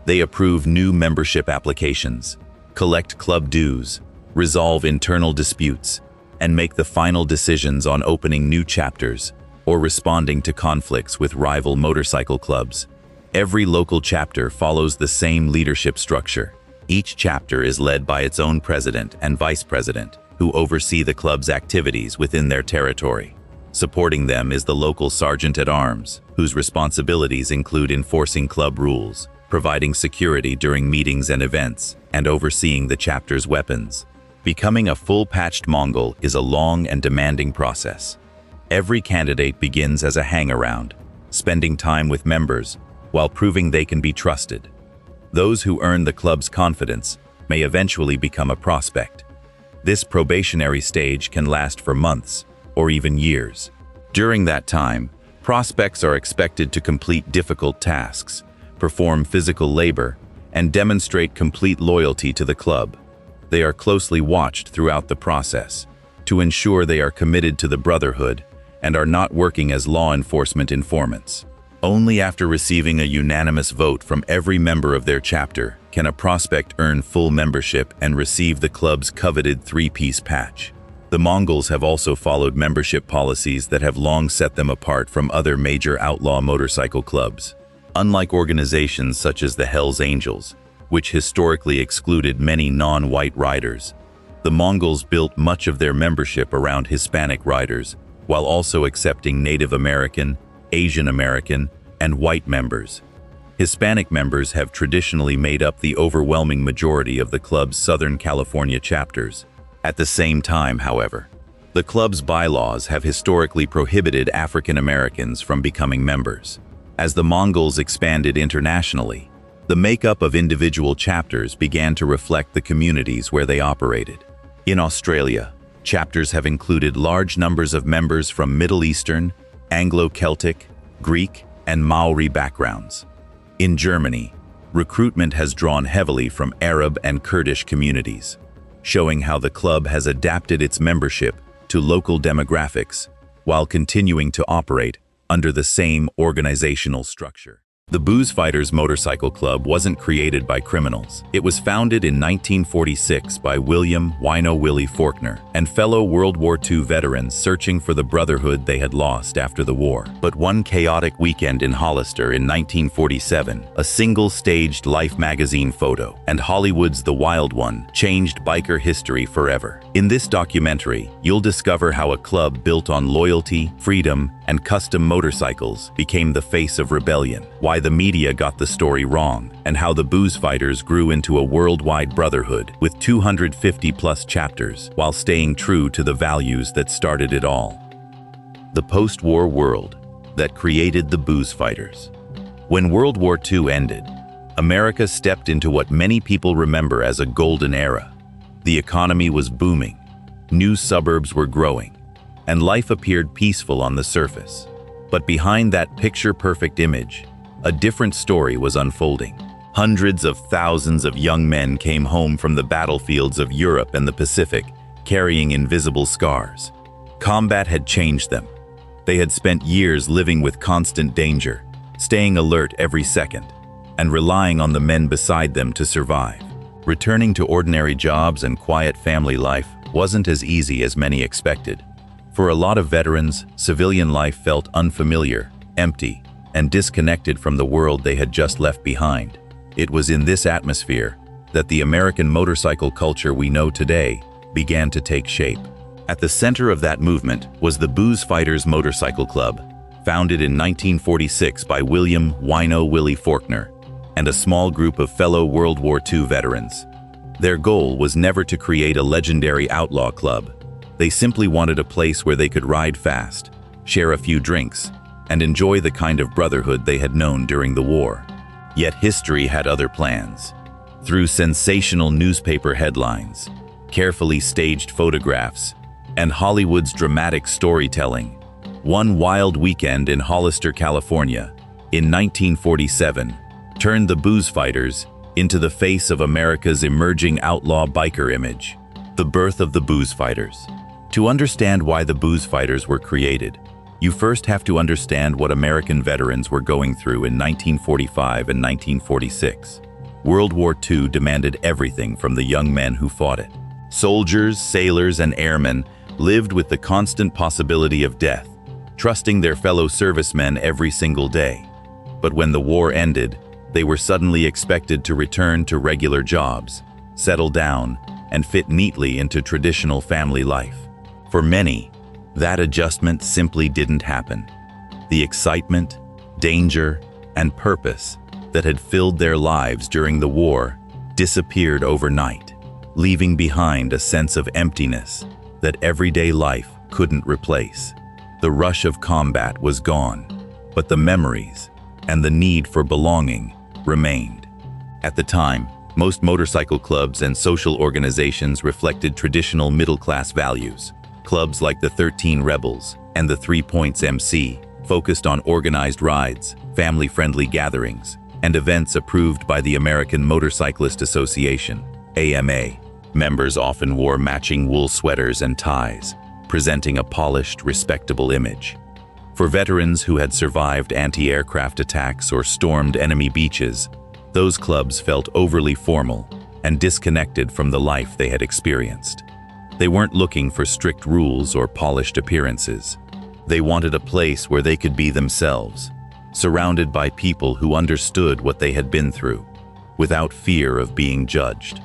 They approve new membership applications, collect club dues, resolve internal disputes, and make the final decisions on opening new chapters or responding to conflicts with rival motorcycle clubs. Every local chapter follows the same leadership structure. Each chapter is led by its own president and vice president, who oversee the club's activities within their territory. Supporting them is the local sergeant-at-arms, whose responsibilities include enforcing club rules, providing security during meetings and events, and overseeing the chapter's weapons. Becoming a full-patched Mongol is a long and demanding process. Every candidate begins as a hang-around, spending time with members while proving they can be trusted. Those who earn the club's confidence may eventually become a prospect. This probationary stage can last for months or even years. During that time, prospects are expected to complete difficult tasks, perform physical labor, and demonstrate complete loyalty to the club. They are closely watched throughout the process to ensure they are committed to the Brotherhood and are not working as law enforcement informants. Only after receiving a unanimous vote from every member of their chapter can a prospect earn full membership and receive the club's coveted 3-piece patch. The Mongols have also followed membership policies that have long set them apart from other major outlaw motorcycle clubs. Unlike organizations such as the Hells Angels, which historically excluded many non-white riders, the Mongols built much of their membership around Hispanic riders, while also accepting Native American, Asian American, and white members. Hispanic members have traditionally made up the overwhelming majority of the club's Southern California chapters. At the same time, however, the club's bylaws have historically prohibited African Americans from becoming members. As the Mongols expanded internationally, the makeup of individual chapters began to reflect the communities where they operated. In Australia, chapters have included large numbers of members from Middle Eastern, Anglo-Celtic, Greek, and Maori backgrounds. In Germany, recruitment has drawn heavily from Arab and Kurdish communities, showing how the club has adapted its membership to local demographics while continuing to operate under the same organizational structure. The Booze Fighters Motorcycle Club wasn't created by criminals. It was founded in 1946 by William "Wino Willie" Faulkner and fellow World War II veterans searching for the brotherhood they had lost after the war. But one chaotic weekend in Hollister in 1947, a single-staged Life magazine photo, and Hollywood's The Wild One changed biker history forever. In this documentary, you'll discover how a club built on loyalty, freedom, and custom motorcycles became the face of rebellion, why the media got the story wrong, and how the Booze Fighters grew into a worldwide brotherhood with 250-plus chapters while staying true to the values that started it all. The post-war world that created the Booze Fighters. When World War II ended, America stepped into what many people remember as a golden era. The economy was booming, new suburbs were growing, and life appeared peaceful on the surface. But behind that picture-perfect image, a different story was unfolding. Hundreds of thousands of young men came home from the battlefields of Europe and the Pacific, carrying invisible scars. Combat had changed them. They had spent years living with constant danger, staying alert every second. and relying on the men beside them to survive. Returning to ordinary jobs and quiet family life wasn't as easy as many expected. For a lot of veterans, civilian life felt unfamiliar, empty, and disconnected from the world they had just left behind. It was in this atmosphere that the American motorcycle culture we know today began to take shape. At the center of that movement was the Booze Fighters Motorcycle Club, founded in 1946 by William "Wino" Willie Faulkner and a small group of fellow World War II veterans. Their goal was never to create a legendary outlaw club. They simply wanted a place where they could ride fast, share a few drinks, and enjoy the kind of brotherhood they had known during the war. Yet history had other plans. Through sensational newspaper headlines, carefully staged photographs, and Hollywood's dramatic storytelling, one wild weekend in Hollister, California, in 1947, turned the Booze Fighters into the face of America's emerging outlaw biker image. The birth of the Booze Fighters. To understand why the Booze Fighters were created, you first have to understand what American veterans were going through in 1945 and 1946. World War II demanded everything from the young men who fought it. Soldiers, sailors, and airmen lived with the constant possibility of death, trusting their fellow servicemen every single day. But when the war ended, they were suddenly expected to return to regular jobs, settle down, and fit neatly into traditional family life. For many, that adjustment simply didn't happen. The excitement, danger, and purpose that had filled their lives during the war disappeared overnight, leaving behind a sense of emptiness that everyday life couldn't replace. The rush of combat was gone, but the memories and the need for belonging remained. At the time, most motorcycle clubs and social organizations reflected traditional middle-class values. Clubs like the 13 Rebels and the 3 Points MC focused on organized rides, family-friendly gatherings, and events approved by the American Motorcyclist Association, AMA. Members often wore matching wool sweaters and ties, presenting a polished, respectable image. For veterans who had survived anti-aircraft attacks or stormed enemy beaches, those clubs felt overly formal and disconnected from the life they had experienced. They weren't looking for strict rules or polished appearances. They wanted a place where they could be themselves, surrounded by people who understood what they had been through, without fear of being judged.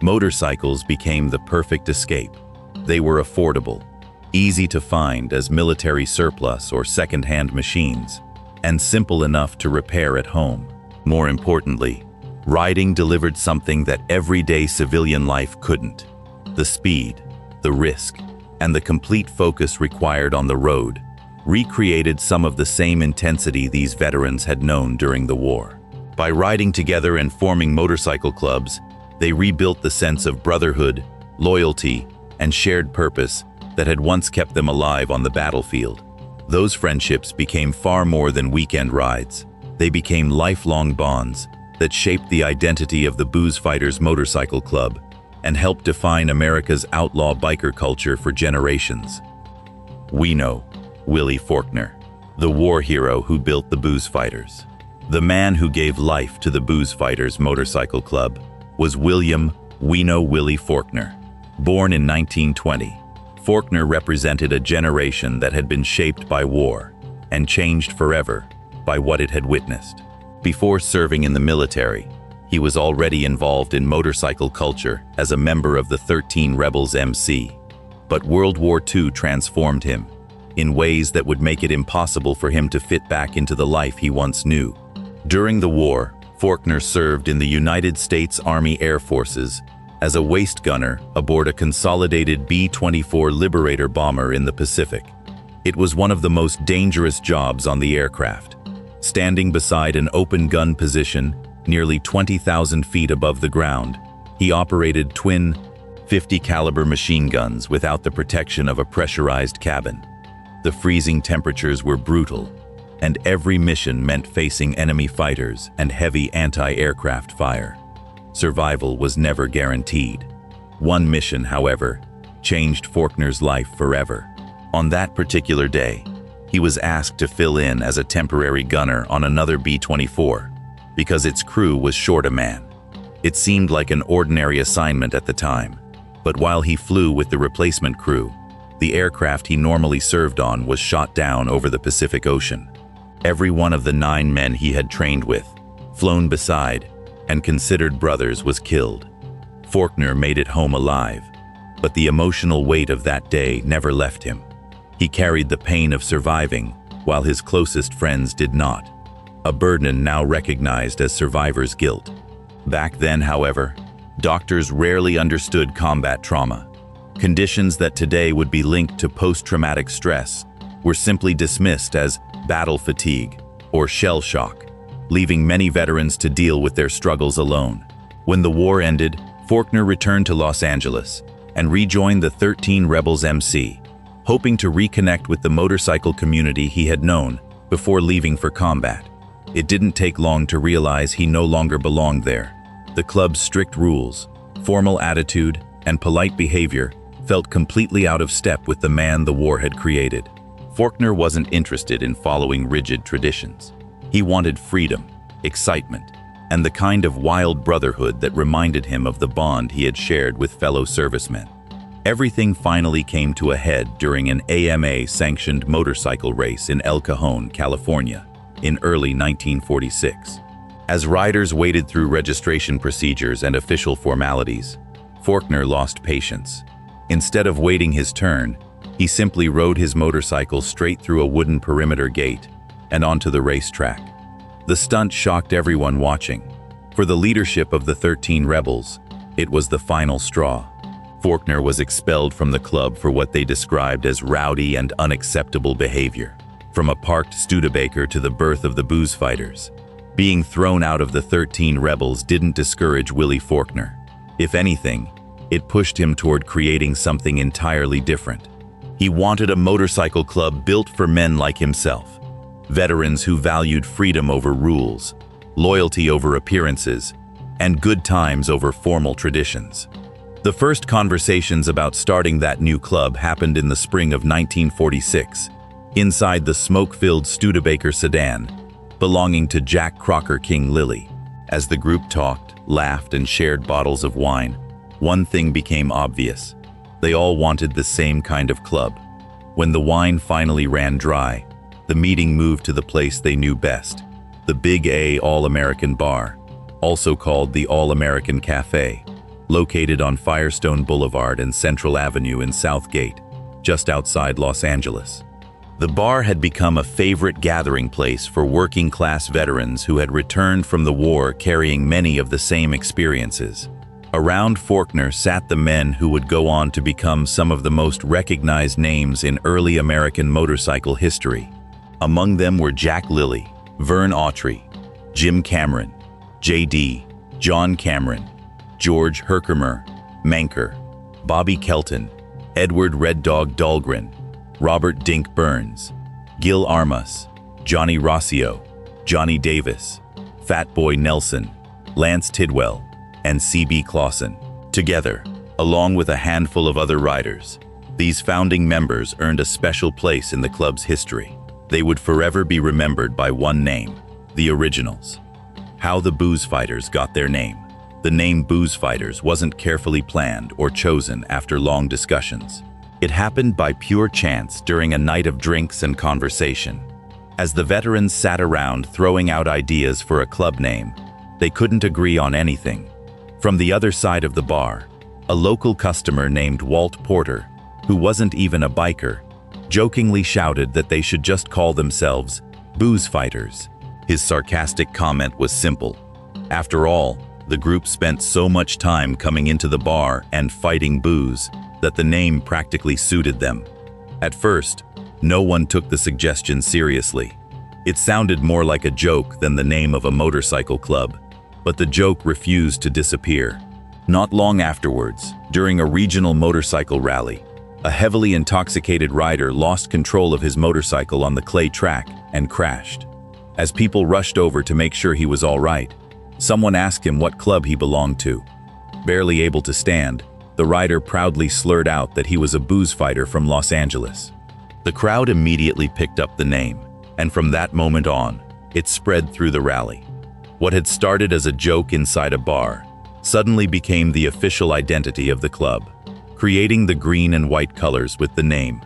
Motorcycles became the perfect escape. They were affordable, easy to find as military surplus or second-hand machines, and simple enough to repair at home. More importantly, riding delivered something that everyday civilian life couldn't: the speed, the risk, and the complete focus required on the road recreated some of the same intensity these veterans had known during the war. By riding together and forming motorcycle clubs, they rebuilt the sense of brotherhood, loyalty, and shared purpose that had once kept them alive on the battlefield. Those friendships became far more than weekend rides. They became lifelong bonds that shaped the identity of the Booze Fighters Motorcycle Club and helped define America's outlaw biker culture for generations. Wino Willie Faulkner, the war hero who built the Booze Fighters. The man who gave life to the Booze Fighters Motorcycle Club was William Wino Willie Faulkner. Born in 1920, Faulkner represented a generation that had been shaped by war and changed forever by what it had witnessed. Before serving in the military, he was already involved in motorcycle culture as a member of the 13 Rebels MC. But World War II transformed him in ways that would make it impossible for him to fit back into the life he once knew. During the war, Faulkner served in the United States Army Air Forces as a waist gunner aboard a consolidated B-24 Liberator bomber in the Pacific. It was one of the most dangerous jobs on the aircraft. Standing beside an open gun position, nearly 20,000 feet above the ground, he operated twin 50 caliber machine guns without the protection of a pressurized cabin. The freezing temperatures were brutal, and every mission meant facing enemy fighters and heavy anti-aircraft fire. Survival was never guaranteed. One mission, however, changed Faulkner's life forever. On that particular day, he was asked to fill in as a temporary gunner on another B-24. because its crew was short a man. It seemed like an ordinary assignment at the time, but while he flew with the replacement crew, the aircraft he normally served on was shot down over the Pacific Ocean. Every one of the 9 men he had trained with, flown beside, and considered brothers was killed. Faulkner made it home alive, but the emotional weight of that day never left him. He carried the pain of surviving, while his closest friends did not, a burden now recognized as survivor's guilt. Back then, however, doctors rarely understood combat trauma. Conditions that today would be linked to post-traumatic stress were simply dismissed as battle fatigue or shell shock, leaving many veterans to deal with their struggles alone. When the war ended, Faulkner returned to Los Angeles and rejoined the 13 Rebels MC, hoping to reconnect with the motorcycle community he had known before leaving for combat. It didn't take long to realize he no longer belonged there. The club's strict rules, formal attitude, and polite behavior felt completely out of step with the man the war had created. Faulkner wasn't interested in following rigid traditions. He wanted freedom, excitement, and the kind of wild brotherhood that reminded him of the bond he had shared with fellow servicemen. Everything finally came to a head during an AMA-sanctioned motorcycle race in El Cajon, California, in early 1946. As riders waded through registration procedures and official formalities, Faulkner lost patience. Instead of waiting his turn, he simply rode his motorcycle straight through a wooden perimeter gate and onto the racetrack. The stunt shocked everyone watching. For the leadership of the 13 Rebels, it was the final straw. Faulkner was expelled from the club for what they described as rowdy and unacceptable behavior. From a parked Studebaker to the birth of the booze fighters, being thrown out of the 13 Rebels didn't discourage Willie Faulkner. If anything, it pushed him toward creating something entirely different. He wanted a motorcycle club built for men like himself, veterans who valued freedom over rules, loyalty over appearances, and good times over formal traditions. The first conversations about starting that new club happened in the spring of 1946, inside the smoke-filled Studebaker sedan, belonging to Jack Crocker King Lilly. As the group talked, laughed, and shared bottles of wine, one thing became obvious. They all wanted the same kind of club. When the wine finally ran dry, the meeting moved to the place they knew best, the Big A All-American Bar, also called the All-American Cafe, located on Firestone Boulevard and Central Avenue in Southgate, just outside Los Angeles. The bar had become a favorite gathering place for working-class veterans who had returned from the war carrying many of the same experiences. Around Faulkner sat the men who would go on to become some of the most recognized names in early American motorcycle history. Among them were Jack Lilly, Vern Autry, Jim Cameron, J.D., John Cameron, George Herkimer, Manker, Bobby Kelton, Edward Red Dog Dahlgren, Robert Dink Burns, Gil Armas, Johnny Rossio, Johnny Davis, Fat Boy Nelson, Lance Tidwell, and C.B. Clausen. Together, along with a handful of other riders, these founding members earned a special place in the club's history. They would forever be remembered by one name, the Originals. How the Booze Fighters got their name. The name Booze Fighters wasn't carefully planned or chosen after long discussions. It happened by pure chance during a night of drinks and conversation. As the veterans sat around throwing out ideas for a club name, they couldn't agree on anything. From the other side of the bar, a local customer named Walt Porter, who wasn't even a biker, jokingly shouted that they should just call themselves Booze Fighters. His sarcastic comment was simple. After all, the group spent so much time coming into the bar and fighting booze that the name practically suited them. At first, no one took the suggestion seriously. It sounded more like a joke than the name of a motorcycle club, but the joke refused to disappear. Not long afterwards, during a regional motorcycle rally, a heavily intoxicated rider lost control of his motorcycle on the clay track and crashed. As people rushed over to make sure he was all right, someone asked him what club he belonged to. Barely able to stand, the rider proudly slurred out that he was a booze fighter from Los Angeles. The crowd immediately picked up the name, and from that moment on, it spread through the rally. What had started as a joke inside a bar suddenly became the official identity of the club. Creating the green and white colors with the name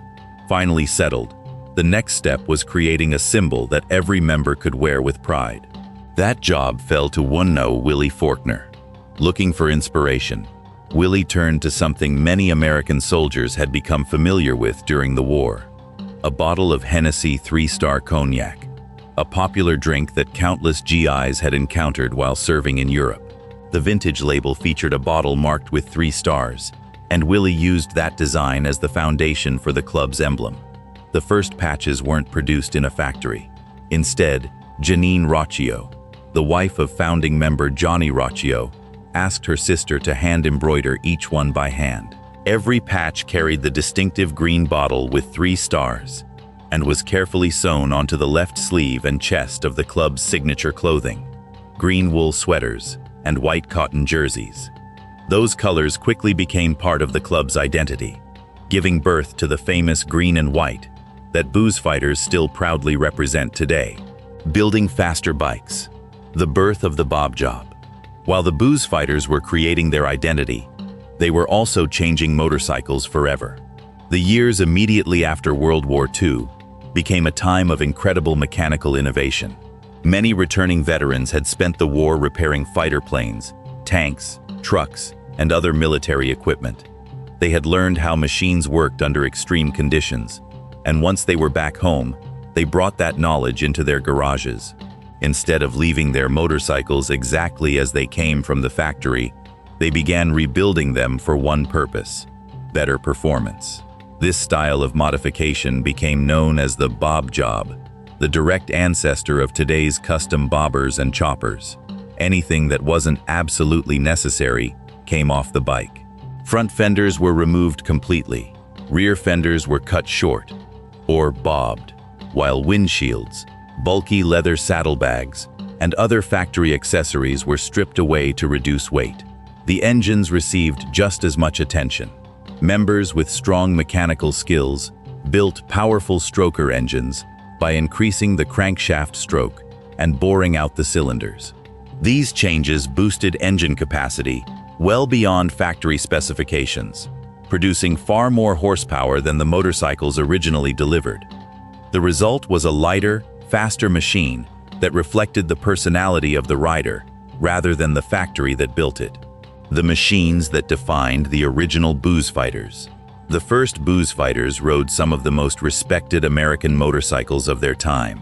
finally settled, the next step was creating a symbol that every member could wear with pride. That job fell to one Willie Faulkner. Looking for inspiration, Willie turned to something many American soldiers had become familiar with during the war: a bottle of Hennessy 3-Star Cognac, a popular drink that countless GIs had encountered while serving in Europe. The vintage label featured a bottle marked with 3 stars, and Willie used that design as the foundation for the club's emblem. The first patches weren't produced in a factory. Instead, Janine Rocchio, the wife of founding member Johnny Rocchio, asked her sister to hand-embroider each one by hand. Every patch carried the distinctive green bottle with 3 stars and was carefully sewn onto the left sleeve and chest of the club's signature clothing: green wool sweaters and white cotton jerseys. Those colors quickly became part of the club's identity, giving birth to the famous green and white that booze fighters still proudly represent today. Building faster bikes, the birth of the Bob Job. While the booze fighters were creating their identity, they were also changing motorcycles forever. The years immediately after World War II became a time of incredible mechanical innovation. Many returning veterans had spent the war repairing fighter planes, tanks, trucks, and other military equipment. They had learned how machines worked under extreme conditions, and once they were back home, they brought that knowledge into their garages. Instead of leaving their motorcycles exactly as they came from the factory, they began rebuilding them for one purpose: better performance. This style of modification became known as the Bob Job, the direct ancestor of today's custom bobbers and choppers. Anything that wasn't absolutely necessary came off the bike. Front fenders were removed completely. Rear fenders were cut short, or bobbed, while windshields, bulky leather saddlebags, and other factory accessories were stripped away to reduce weight. The engines received just as much attention. Members with strong mechanical skills built powerful stroker engines by increasing the crankshaft stroke and boring out the cylinders. These changes boosted engine capacity well beyond factory specifications, producing far more horsepower than the motorcycles originally delivered. The result was a lighter, faster machine that reflected the personality of the rider rather than the factory that built it. The machines that defined the original booze fighters. The first booze fighters rode some of the most respected American motorcycles of their time.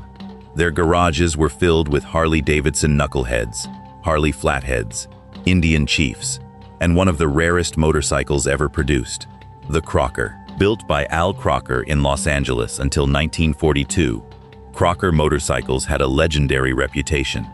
Their garages were filled with Harley-Davidson knuckleheads, Harley flatheads, Indian chiefs, and one of the rarest motorcycles ever produced, the Crocker. Built by Al Crocker in Los Angeles until 1942, Crocker motorcycles had a legendary reputation.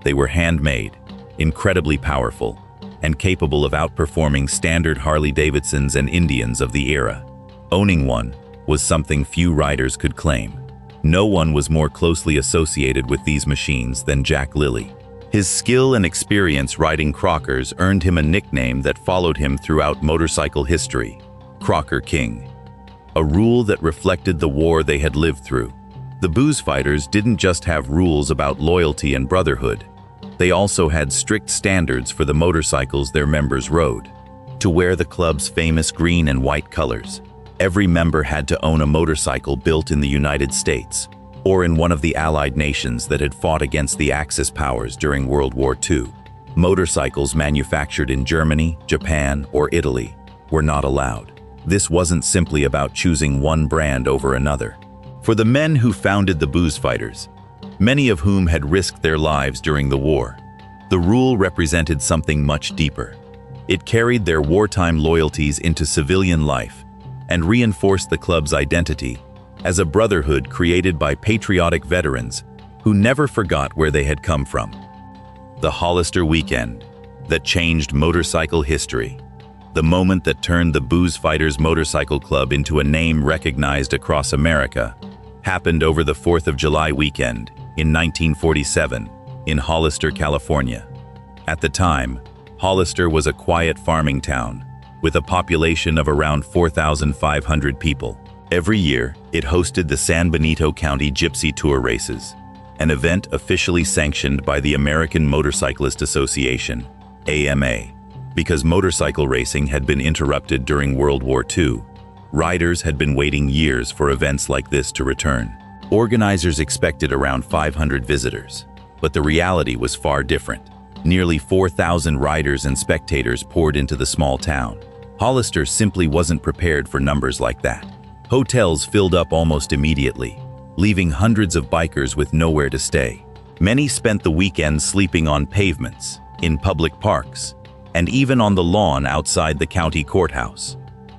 They were handmade, incredibly powerful, and capable of outperforming standard Harley-Davidsons and Indians of the era. Owning one was something few riders could claim. No one was more closely associated with these machines than Jack Lilly. His skill and experience riding Crockers earned him a nickname that followed him throughout motorcycle history: Crocker King. A rule that reflected the war they had lived through. The booze fighters didn't just have rules about loyalty and brotherhood. They also had strict standards for the motorcycles their members rode. To wear the club's famous green and white colors, every member had to own a motorcycle built in the United States or in one of the Allied nations that had fought against the Axis powers during World War II. Motorcycles manufactured in Germany, Japan, or Italy were not allowed. This wasn't simply about choosing one brand over another. For the men who founded the booze fighters, many of whom had risked their lives during the war, the rule represented something much deeper. It carried their wartime loyalties into civilian life and reinforced the club's identity as a brotherhood created by patriotic veterans who never forgot where they had come from. The Hollister Weekend that changed motorcycle history. The moment that turned the Booze Fighters Motorcycle Club into a name recognized across America happened over the 4th of July weekend in 1947 in Hollister, California. At the time, Hollister was a quiet farming town with a population of around 4,500 people. Every year, it hosted the San Benito County Gypsy Tour races, an event officially sanctioned by the American Motorcyclist Association, AMA. Because motorcycle racing had been interrupted during World War II, riders had been waiting years for events like this to return. Organizers expected around 500 visitors, but the reality was far different. Nearly 4,000 riders and spectators poured into the small town. Hollister simply wasn't prepared for numbers like that. Hotels filled up almost immediately, leaving hundreds of bikers with nowhere to stay. Many spent the weekend sleeping on pavements, in public parks, and even on the lawn outside the county courthouse.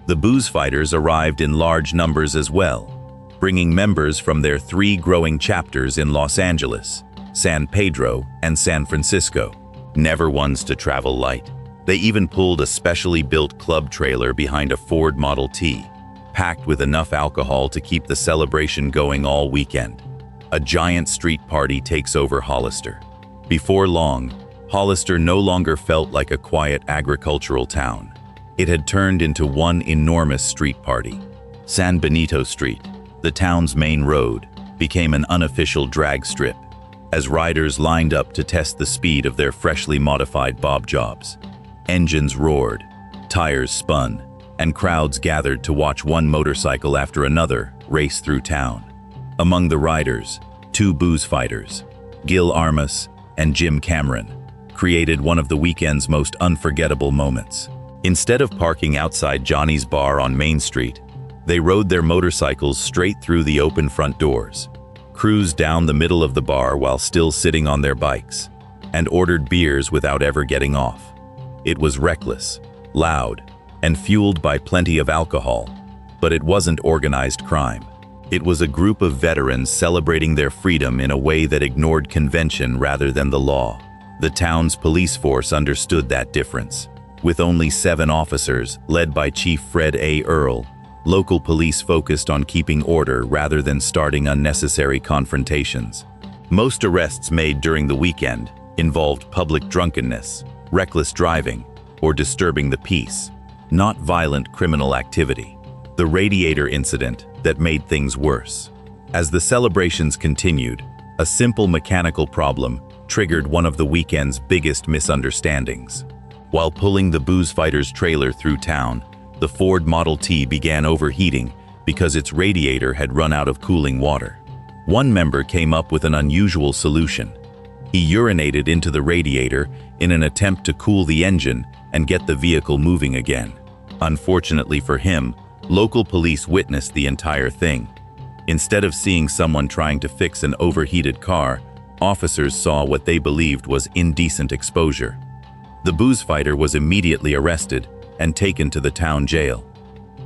The booze fighters arrived in large numbers as well, bringing members from their 3 growing chapters in Los Angeles, San Pedro, and San Francisco. Never ones to travel light. They even pulled a specially built club trailer behind a Ford Model T, packed with enough alcohol to keep the celebration going all weekend. A giant street party takes over Hollister. Before long, Hollister no longer felt like a quiet agricultural town. It had turned into one enormous street party. San Benito Street, the town's main road, became an unofficial drag strip, as riders lined up to test the speed of their freshly modified bob jobs. Engines roared, tires spun, and crowds gathered to watch one motorcycle after another race through town. Among the riders, 2 booze fighters, Gil Armas and Jim Cameron, created one of the weekend's most unforgettable moments. Instead of parking outside Johnny's Bar on Main Street, they rode their motorcycles straight through the open front doors, cruised down the middle of the bar while still sitting on their bikes, and ordered beers without ever getting off. It was reckless, loud, and fueled by plenty of alcohol, but it wasn't organized crime. It was a group of veterans celebrating their freedom in a way that ignored convention rather than the law. The town's police force understood that difference. With only 7 officers, led by Chief Fred A. Earl, local police focused on keeping order rather than starting unnecessary confrontations. Most arrests made during the weekend involved public drunkenness, reckless driving, or disturbing the peace, not violent criminal activity. The radiator incident that made things worse. As the celebrations continued, a simple mechanical problem triggered one of the weekend's biggest misunderstandings. While pulling the booze fighters' trailer through town, the Ford Model T began overheating because its radiator had run out of cooling water. One member came up with an unusual solution. He urinated into the radiator in an attempt to cool the engine and get the vehicle moving again. Unfortunately for him, local police witnessed the entire thing. Instead of seeing someone trying to fix an overheated car, officers saw what they believed was indecent exposure. The booze fighter was immediately arrested and taken to the town jail.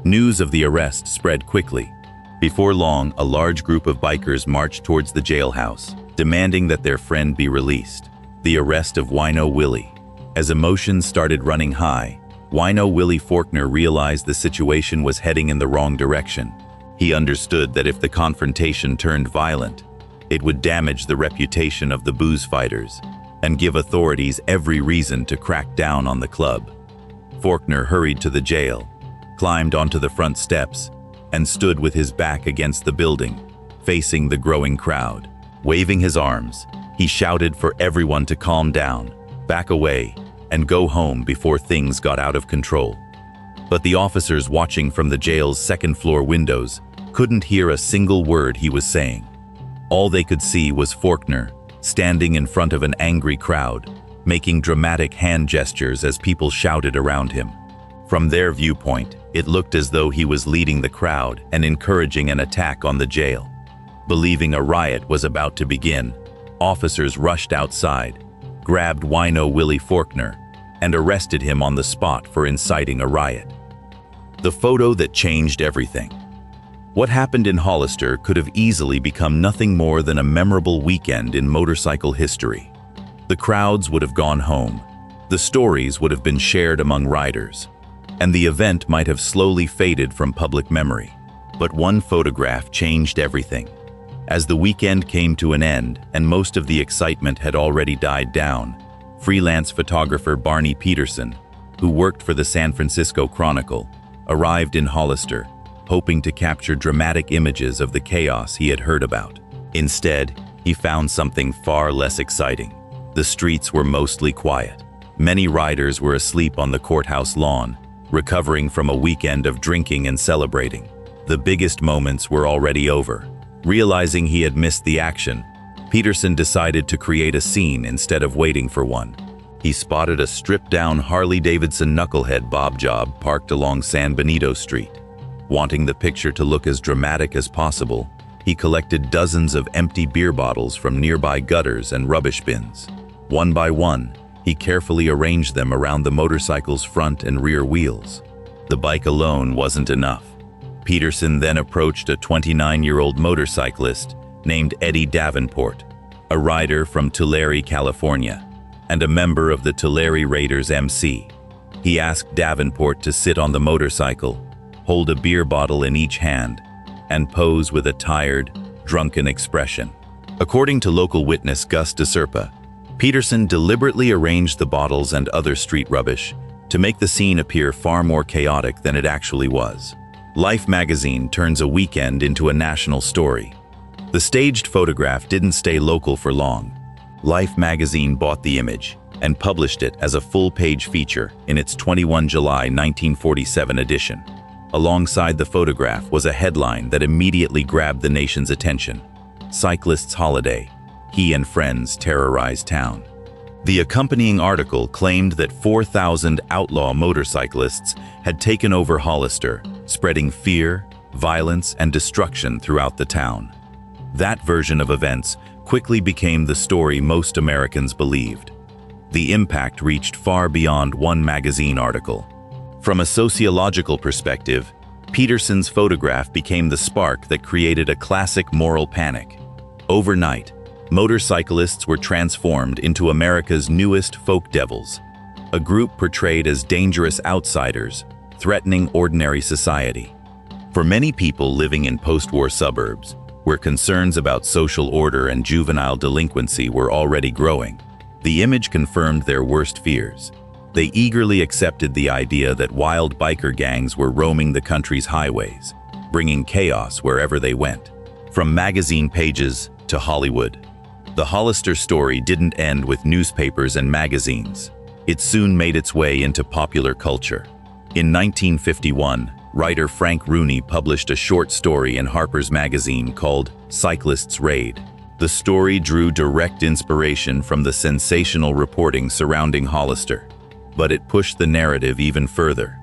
News of the arrest spread quickly. Before long, a large group of bikers marched towards the jailhouse, demanding that their friend be released. The arrest of Wino Willie. As emotions started running high, Wino Willie Faulkner realized the situation was heading in the wrong direction. He understood that if the confrontation turned violent, it would damage the reputation of the booze fighters and give authorities every reason to crack down on the club. Faulkner hurried to the jail, climbed onto the front steps, and stood with his back against the building, facing the growing crowd. Waving his arms, he shouted for everyone to calm down, back away, and go home before things got out of control. But the officers watching from the jail's second-floor windows couldn't hear a single word he was saying. All they could see was Faulkner standing in front of an angry crowd, making dramatic hand gestures as people shouted around him. From their viewpoint, it looked as though he was leading the crowd and encouraging an attack on the jail. Believing a riot was about to begin, officers rushed outside, grabbed Wino Willie Faulkner, and arrested him on the spot for inciting a riot. The photo that changed everything. What happened in Hollister could have easily become nothing more than a memorable weekend in motorcycle history. The crowds would have gone home, the stories would have been shared among riders, and the event might have slowly faded from public memory. But one photograph changed everything. As the weekend came to an end and most of the excitement had already died down, freelance photographer Barney Peterson, who worked for the San Francisco Chronicle, arrived in Hollister, hoping to capture dramatic images of the chaos he had heard about. Instead, he found something far less exciting. The streets were mostly quiet. Many riders were asleep on the courthouse lawn, recovering from a weekend of drinking and celebrating. The biggest moments were already over. Realizing he had missed the action, Peterson decided to create a scene instead of waiting for one. He spotted a stripped-down Harley-Davidson knucklehead Bob Job parked along San Benito Street. Wanting the picture to look as dramatic as possible, he collected dozens of empty beer bottles from nearby gutters and rubbish bins. One by one, he carefully arranged them around the motorcycle's front and rear wheels. The bike alone wasn't enough. Peterson then approached a 29-year-old motorcyclist named Eddie Davenport, a rider from Tulare, California, and a member of the Tulare Raiders MC. He asked Davenport to sit on the motorcycle, hold a beer bottle in each hand, and pose with a tired, drunken expression. According to local witness Gus DeSerpa, Peterson deliberately arranged the bottles and other street rubbish to make the scene appear far more chaotic than it actually was. Life magazine turns a weekend into a national story. The staged photograph didn't stay local for long. Life magazine bought the image and published it as a full-page feature in its 21 July 1947 edition. Alongside the photograph was a headline that immediately grabbed the nation's attention: "Cyclist's Holiday. He and Friends Terrorize Town." The accompanying article claimed that 4,000 outlaw motorcyclists had taken over Hollister, spreading fear, violence, and destruction throughout the town. That version of events quickly became the story most Americans believed. The impact reached far beyond one magazine article. From a sociological perspective, Peterson's photograph became the spark that created a classic moral panic. Overnight, motorcyclists were transformed into America's newest folk devils, a group portrayed as dangerous outsiders, threatening ordinary society. For many people living in post-war suburbs, where concerns about social order and juvenile delinquency were already growing, the image confirmed their worst fears. They eagerly accepted the idea that wild biker gangs were roaming the country's highways, bringing chaos wherever they went. From magazine pages to Hollywood, the Hollister story didn't end with newspapers and magazines. It soon made its way into popular culture. In 1951, writer Frank Rooney published a short story in Harper's Magazine called Cyclist's Raid. The story drew direct inspiration from the sensational reporting surrounding Hollister, but it pushed the narrative even further.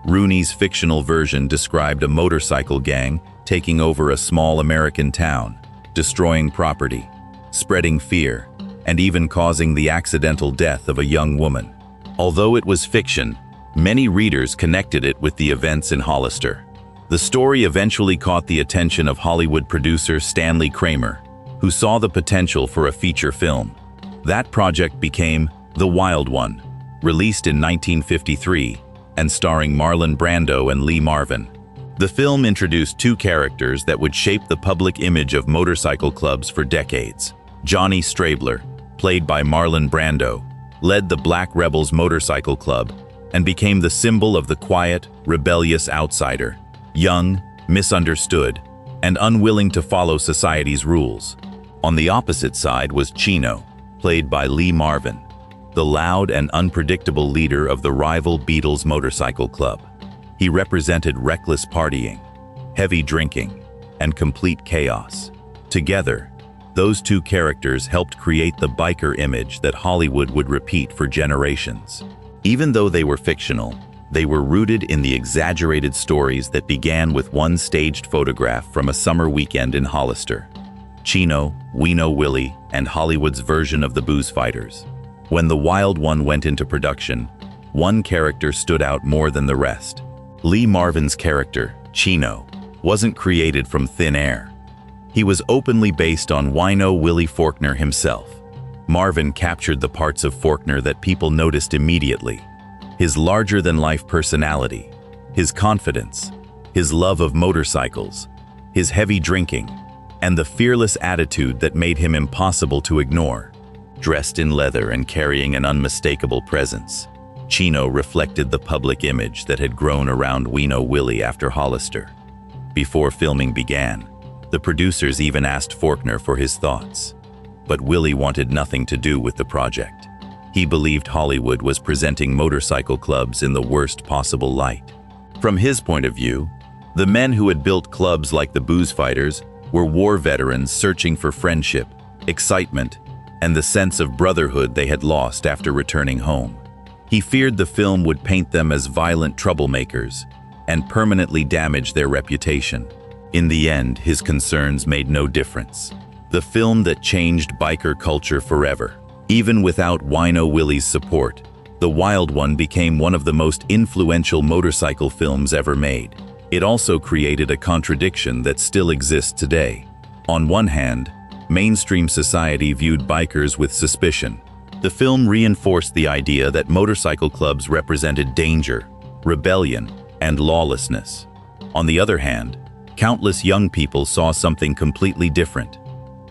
Rooney's fictional version described a motorcycle gang taking over a small American town, destroying property, spreading fear, and even causing the accidental death of a young woman. Although it was fiction, many readers connected it with the events in Hollister. The story eventually caught the attention of Hollywood producer Stanley Kramer, who saw the potential for a feature film. That project became The Wild One, released in 1953 and starring Marlon Brando and Lee Marvin. The film introduced two characters that would shape the public image of motorcycle clubs for decades. Johnny Strabler, played by Marlon Brando, led the Black Rebels Motorcycle Club and became the symbol of the quiet, rebellious outsider, young, misunderstood, and unwilling to follow society's rules. On the opposite side was Chino, played by Lee Marvin, the loud and unpredictable leader of the rival Beatles Motorcycle Club. He represented reckless partying, heavy drinking, and complete chaos. Together, those two characters helped create the biker image that Hollywood would repeat for generations. Even though they were fictional, they were rooted in the exaggerated stories that began with one staged photograph from a summer weekend in Hollister: Chino, Weeno Willie, and Hollywood's version of the Booze Fighters. When The Wild One went into production, one character stood out more than the rest. Lee Marvin's character, Chino, wasn't created from thin air. He was openly based on Weeno Willie Faulkner himself. Marvin captured the parts of Faulkner that people noticed immediately: his larger-than-life personality, his confidence, his love of motorcycles, his heavy drinking, and the fearless attitude that made him impossible to ignore. Dressed in leather and carrying an unmistakable presence, Chino reflected the public image that had grown around Weeno Willie after Hollister. Before filming began, the producers even asked Faulkner for his thoughts. but Willie wanted nothing to do with the project. He believed Hollywood was presenting motorcycle clubs in the worst possible light. From his point of view, the men who had built clubs like the Booze Fighters were war veterans searching for friendship, excitement, and the sense of brotherhood they had lost after returning home. He feared the film would paint them as violent troublemakers and permanently damage their reputation. In the end, his concerns made no difference. The film that changed biker culture forever. Even without Wino Willie's support, The Wild One became one of the most influential motorcycle films ever made. It also created a contradiction that still exists today. On one hand, mainstream society viewed bikers with suspicion. The film reinforced the idea that motorcycle clubs represented danger, rebellion, and lawlessness. On the other hand, countless young people saw something completely different.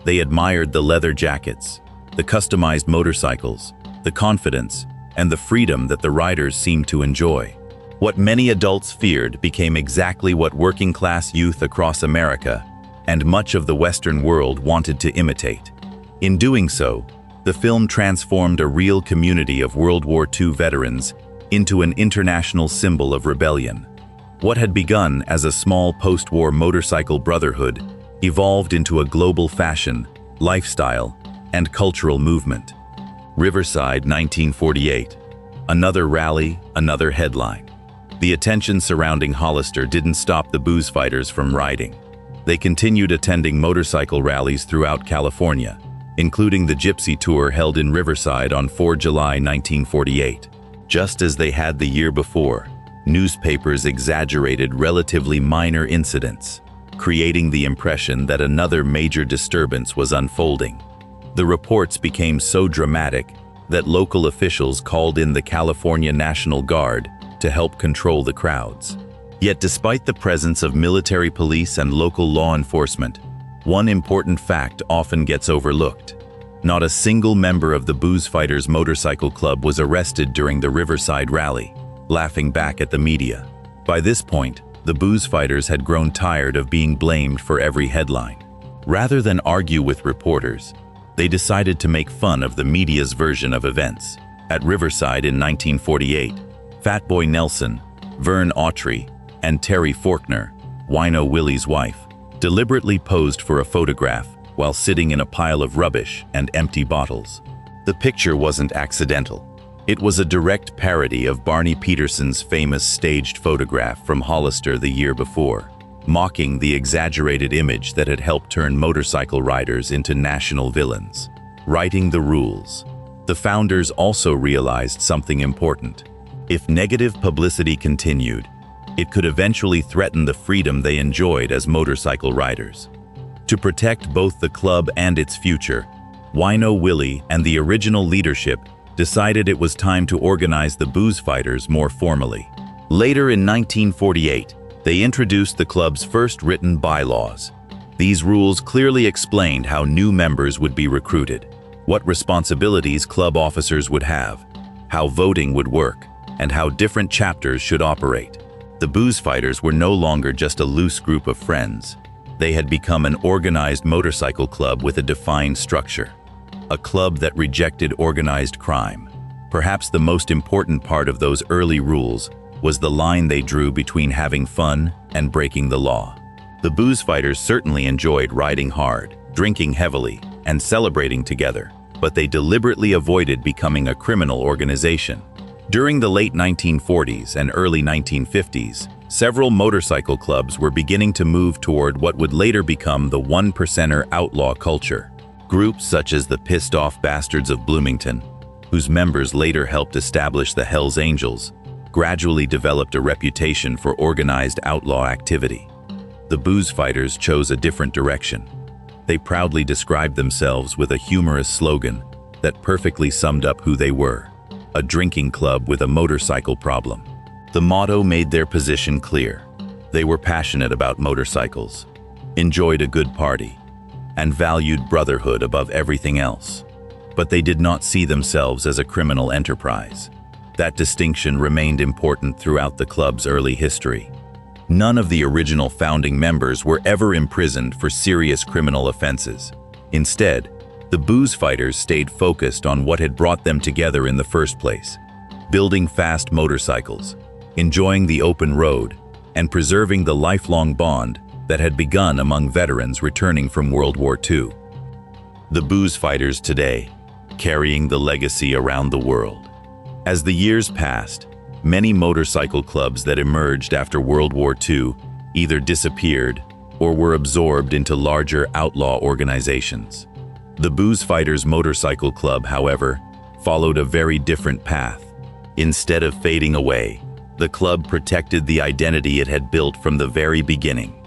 They admired the leather jackets, the customized motorcycles, the confidence, and the freedom that the riders seemed to enjoy. What many adults feared became exactly what working-class youth across America and much of the Western world wanted to imitate. In doing so, the film transformed a real community of World War II veterans into an international symbol of rebellion. What had begun as a small post-war motorcycle brotherhood evolved into a global fashion, lifestyle, and cultural movement. Riverside, 1948. Another rally, another headline. The attention surrounding Hollister didn't stop the Booze Fighters from riding. They continued attending motorcycle rallies throughout California, including the Gypsy Tour held in Riverside on 4 July 1948. Just as they had the year before, newspapers exaggerated relatively minor incidents, creating the impression that another major disturbance was unfolding. The reports became so dramatic that local officials called in the California National Guard to help control the crowds. Yet despite the presence of military police and local law enforcement, one important fact often gets overlooked. Not a single member of the Booze Fighters Motorcycle Club was arrested during the Riverside rally, laughing back at the media. By this point, the Booze Fighters had grown tired of being blamed for every headline. Rather than argue with reporters, they decided to make fun of the media's version of events. At Riverside in 1948, Fatboy Nelson, Vern Autry, and Terry Faulkner, Wino Willie's wife, deliberately posed for a photograph while sitting in a pile of rubbish and empty bottles. The picture wasn't accidental. It was a direct parody of Barney Peterson's famous staged photograph from Hollister the year before, mocking the exaggerated image that had helped turn motorcycle riders into national villains. Writing the rules. The founders also realized something important. If negative publicity continued, it could eventually threaten the freedom they enjoyed as motorcycle riders. To protect both the club and its future, Wino Willie and the original leadership decided it was time to organize the Booze Fighters more formally. Later in 1948, they introduced the club's first written bylaws. These rules clearly explained how new members would be recruited, what responsibilities club officers would have, how voting would work, and how different chapters should operate. The Booze Fighters were no longer just a loose group of friends. They had become an organized motorcycle club with a defined structure. A club that rejected organized crime. Perhaps the most important part of those early rules was the line they drew between having fun and breaking the law. The Booze Fighters certainly enjoyed riding hard, drinking heavily, and celebrating together, but they deliberately avoided becoming a criminal organization. During the late 1940s and early 1950s, several motorcycle clubs were beginning to move toward what would later become the one-percenter outlaw culture. Groups such as the Pissed Off Bastards of Bloomington, whose members later helped establish the Hells Angels, gradually developed a reputation for organized outlaw activity. The Booze Fighters chose a different direction. They proudly described themselves with a humorous slogan that perfectly summed up who they were: a drinking club with a motorcycle problem. The motto made their position clear. They were passionate about motorcycles, enjoyed a good party, and valued brotherhood above everything else. But they did not see themselves as a criminal enterprise. That distinction remained important throughout the club's early history. None of the original founding members were ever imprisoned for serious criminal offenses. Instead, The Booze Fighters stayed focused on what had brought them together in the first place: building fast motorcycles, enjoying the open road, and preserving the lifelong bond that had begun among veterans returning from World War II. The Booze Fighters today, carrying the legacy around the world. As the years passed, many motorcycle clubs that emerged after World War II either disappeared or were absorbed into larger outlaw organizations. The Booze Fighters Motorcycle Club, however, followed a very different path. Instead of fading away, the club protected the identity it had built from the very beginning.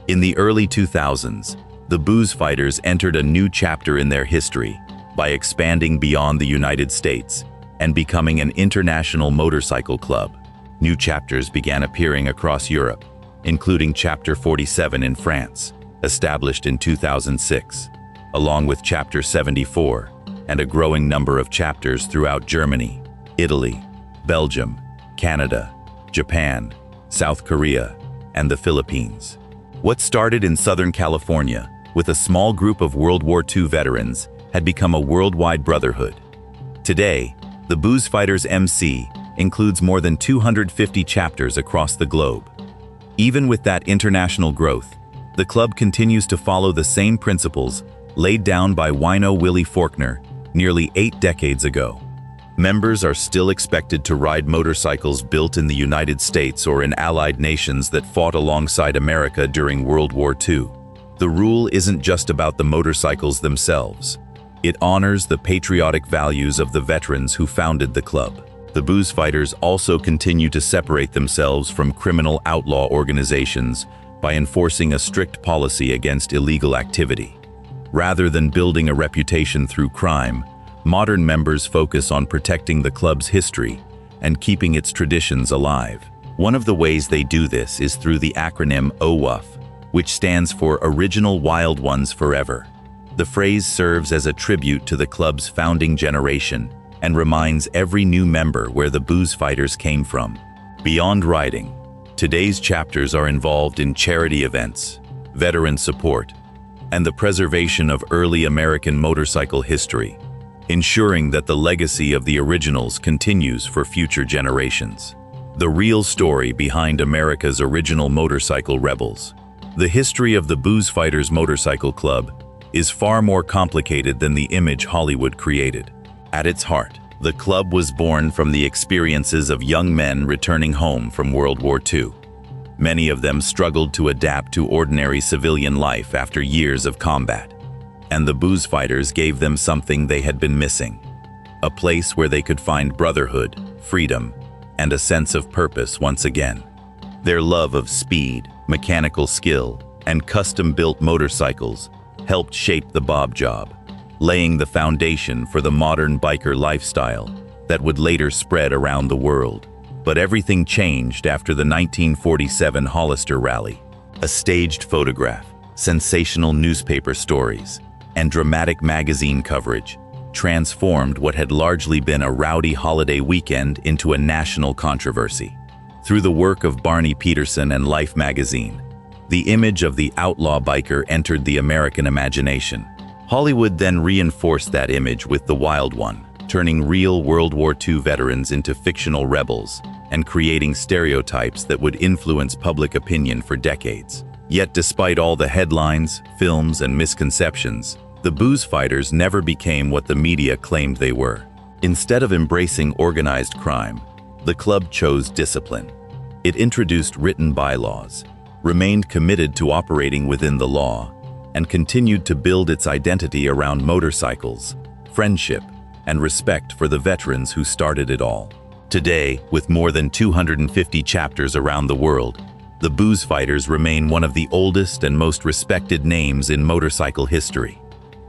In the early 2000s, the Booze Fighters entered a new chapter in their history by expanding beyond the United States and becoming an international motorcycle club. New chapters began appearing across Europe, including Chapter 47 in France, established in 2006, along with Chapter 74, and a growing number of chapters throughout Germany, Italy, Belgium, Canada, Japan, South Korea, and the Philippines. What started in Southern California with a small group of World War II veterans had become a worldwide brotherhood. Today, the Booze Fighters MC includes more than 250 chapters across the globe. Even with that international growth, the club continues to follow the same principles laid down by Wino Willie Faulkner nearly 8 decades ago. Members are still expected to ride motorcycles built in the United States or in allied nations that fought alongside America during World War II. The rule isn't just about the motorcycles themselves. It honors the patriotic values of the veterans who founded the club. The Booze Fighters also continue to separate themselves from criminal outlaw organizations by enforcing a strict policy against illegal activity. Rather than building a reputation through crime, modern members focus on protecting the club's history and keeping its traditions alive. One of the ways they do this is through the acronym OWUF, which stands for Original Wild Ones Forever. The phrase serves as a tribute to the club's founding generation and reminds every new member where the Booze Fighters came from. Beyond riding, today's chapters are involved in charity events, veteran support, and the preservation of early American motorcycle history, ensuring that the legacy of the originals continues for future generations. The real story behind America's original motorcycle rebels. The history of the Booze Fighters Motorcycle Club is far more complicated than the image Hollywood created. At its heart, the club was born from the experiences of young men returning home from World War II. Many of them struggled to adapt to ordinary civilian life after years of combat, and the Booze Fighters gave them something they had been missing: a place where they could find brotherhood, freedom, and a sense of purpose once again. Their love of speed, mechanical skill, and custom-built motorcycles helped shape the Bob Job, laying the foundation for the modern biker lifestyle that would later spread around the world. But everything changed after the 1947 Hollister Rally. A staged photograph, sensational newspaper stories, and dramatic magazine coverage transformed what had largely been a rowdy holiday weekend into a national controversy. Through the work of Barney Peterson and Life magazine, the image of the outlaw biker entered the American imagination. Hollywood then reinforced that image with The Wild One, turning real World War II veterans into fictional rebels and creating stereotypes that would influence public opinion for decades. Yet despite all the headlines, films, and misconceptions, the Booze Fighters never became what the media claimed they were. Instead of embracing organized crime, the club chose discipline. It introduced written bylaws, remained committed to operating within the law, and continued to build its identity around motorcycles, friendship, and respect for the veterans who started it all. Today, with more than 250 chapters around the world, the Booze Fighters remain one of the oldest and most respected names in motorcycle history.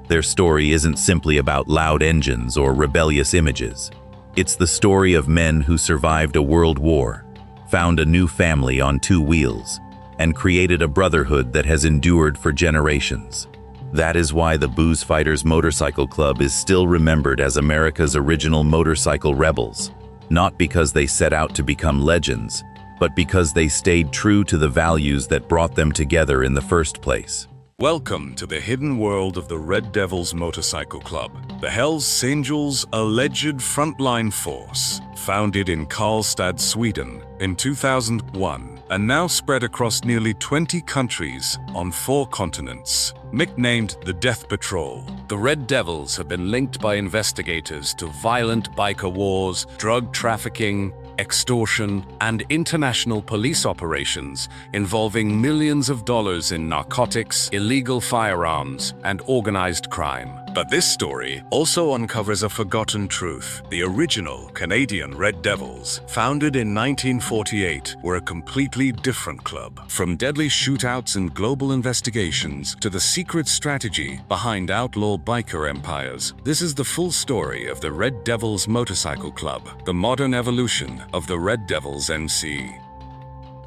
Their story isn't simply about loud engines or rebellious images. It's the story of men who survived a world war, found a new family on 2 wheels, and created a brotherhood that has endured for generations. That is why the Booze Fighters Motorcycle Club is still remembered as America's original motorcycle rebels, not because they set out to become legends, but because they stayed true to the values that brought them together in the first place. Welcome to the hidden world of the Red Devils Motorcycle Club, the Hells Angels' alleged frontline force, founded in Karlstad, Sweden in 2001, and now spread across nearly 20 countries on 4 continents. Nicknamed the Death Patrol, the Red Devils have been linked by investigators to violent biker wars, drug trafficking, extortion, and international police operations involving millions of dollars in narcotics, illegal firearms, and organized crime. But this story also uncovers a forgotten truth. The original Canadian Red Devils, founded in 1948, were a completely different club. From deadly shootouts and global investigations to the secret strategy behind outlaw biker empires, this is the full story of the Red Devils Motorcycle Club, the modern evolution of the Red Devils MC.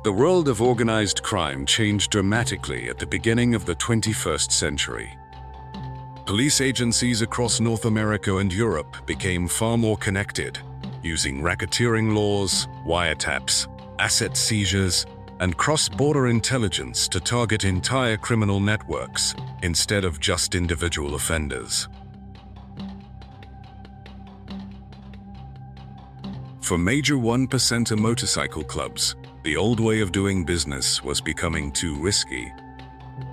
The world of organized crime changed dramatically at the beginning of the 21st century. Police agencies across North America and Europe became far more connected, using racketeering laws, wiretaps, asset seizures, and cross-border intelligence to target entire criminal networks instead of just individual offenders. For major 1%er motorcycle clubs, the old way of doing business was becoming too risky.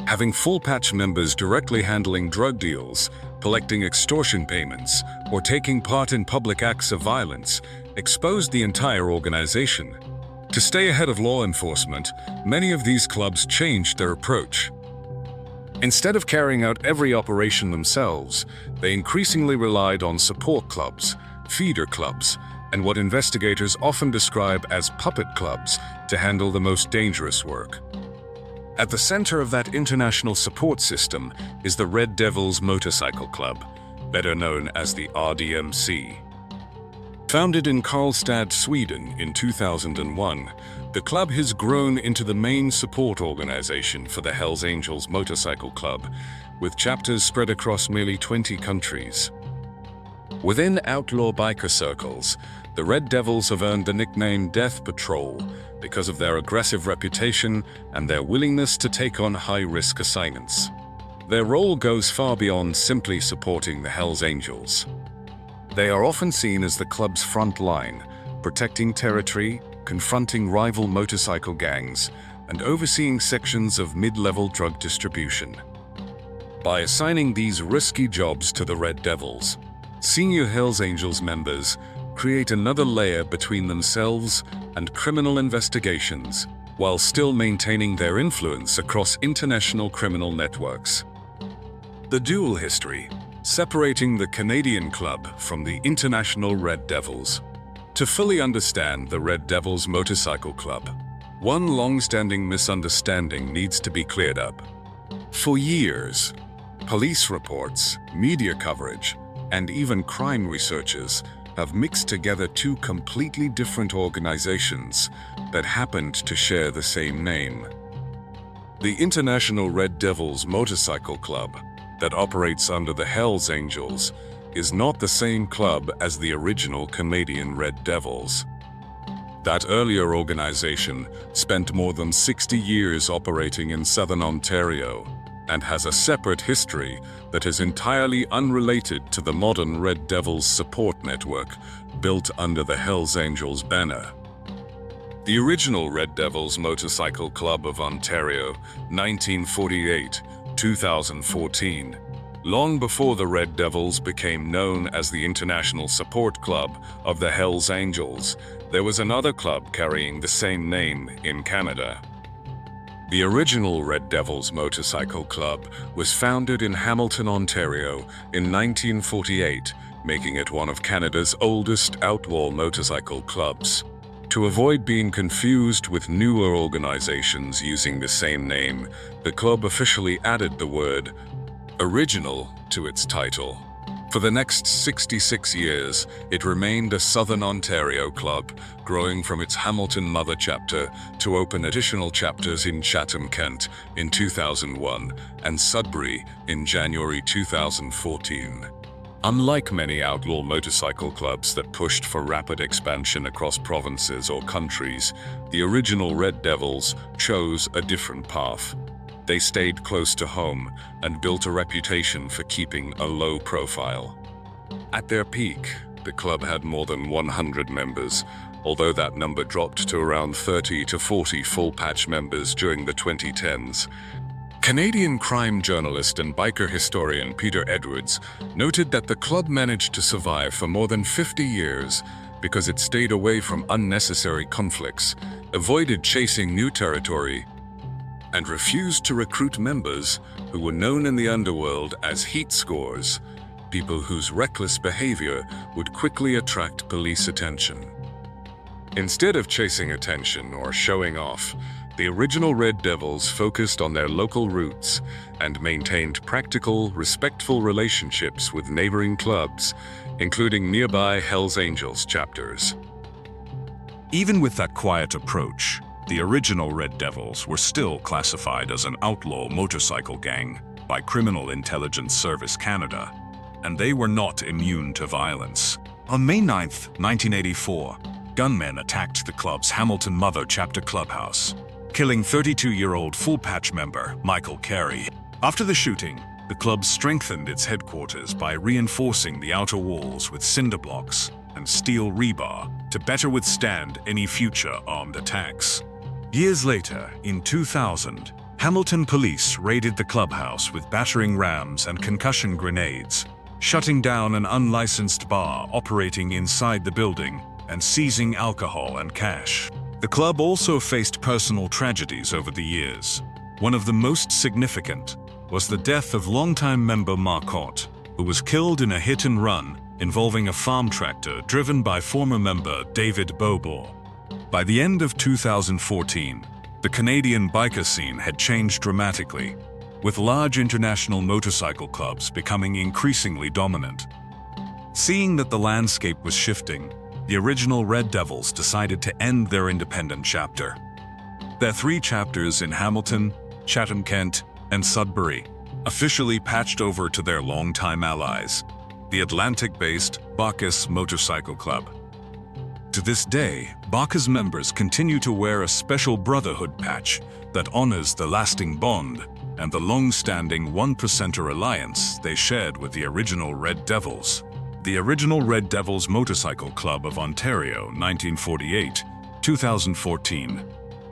Having full-patch members directly handling drug deals, collecting extortion payments, or taking part in public acts of violence exposed the entire organization. To stay ahead of law enforcement, many of these clubs changed their approach. Instead of carrying out every operation themselves, they increasingly relied on support clubs, feeder clubs, and what investigators often describe as puppet clubs to handle the most dangerous work. At the center of that international support system is the Red Devils Motorcycle Club, better known as the RDMC. Founded in Karlstad, Sweden in 2001, the club has grown into the main support organization for the Hells Angels Motorcycle Club, with chapters spread across nearly 20 countries. Within outlaw biker circles, the Red Devils have earned the nickname Death Patrol because of their aggressive reputation and their willingness to take on high-risk assignments. Their role goes far beyond simply supporting the Hells Angels. They are often seen as the club's front line, protecting territory, confronting rival motorcycle gangs, and overseeing sections of mid-level drug distribution. By assigning these risky jobs to the Red Devils, senior Hells Angels members create another layer between themselves and criminal investigations, while still maintaining their influence across international criminal networks. The dual history, separating the Canadian club from the international Red Devils. To fully understand the Red Devils Motorcycle Club, one long-standing misunderstanding needs to be cleared up. For years, police reports, media coverage, and even crime researchers have mixed together 2 completely different organizations that happened to share the same name. The International Red Devils Motorcycle Club, that operates under the Hells Angels, is not the same club as the original Canadian Red Devils. That earlier organization spent more than 60 years operating in southern Ontario and has a separate history that is entirely unrelated to the modern Red Devils support network built under the Hells Angels banner. The original Red Devils Motorcycle Club of Ontario, 1948-2014, long before the Red Devils became known as the International Support Club of the Hells Angels, there was another club carrying the same name in Canada. The original Red Devils Motorcycle Club was founded in Hamilton, Ontario in 1948, making it one of Canada's oldest outlaw motorcycle clubs. To avoid being confused with newer organizations using the same name, the club officially added the word "original" to its title. For the next 66 years, it remained a Southern Ontario club, growing from its Hamilton mother chapter to open additional chapters in Chatham, Kent in 2001 and Sudbury in January 2014. Unlike many outlaw motorcycle clubs that pushed for rapid expansion across provinces or countries, the original Red Devils chose a different path. They stayed close to home and built a reputation for keeping a low profile. At their peak, the club had more than 100 members, although that number dropped to around 30 to 40 full-patch members during the 2010s. Canadian crime journalist and biker historian Peter Edwards noted that the club managed to survive for more than 50 years because it stayed away from unnecessary conflicts, avoided chasing new territory, and refused to recruit members who were known in the underworld as heat scorers, people whose reckless behavior would quickly attract police attention. Instead of chasing attention or showing off, the original Red Devils focused on their local roots and maintained practical, respectful relationships with neighboring clubs, including nearby Hells Angels chapters. Even with that quiet approach, the original Red Devils were still classified as an outlaw motorcycle gang by Criminal Intelligence Service Canada, and they were not immune to violence. On May 9, 1984, gunmen attacked the club's Hamilton Mother Chapter clubhouse, killing 32-year-old full-patch member Michael Carey. After the shooting, the club strengthened its headquarters by reinforcing the outer walls with cinder blocks and steel rebar to better withstand any future armed attacks. Years later, in 2000, Hamilton police raided the clubhouse with battering rams and concussion grenades, shutting down an unlicensed bar operating inside the building and seizing alcohol and cash. The club also faced personal tragedies over the years. One of the most significant was the death of longtime member Marcotte, who was killed in a hit-and-run involving a farm tractor driven by former member David Beaubourg. By the end of 2014, the Canadian biker scene had changed dramatically, with large international motorcycle clubs becoming increasingly dominant. Seeing that the landscape was shifting, the original Red Devils decided to end their independent chapter. Their 3 chapters in Hamilton, Chatham-Kent, and Sudbury officially patched over to their longtime allies, the Atlantic-based Bacchus Motorcycle Club. To this day, Bacchus members continue to wear a special brotherhood patch that honors the lasting bond and the long-standing 1%er alliance they shared with the original Red Devils. The original Red Devils Motorcycle Club of Ontario, 1948-2014.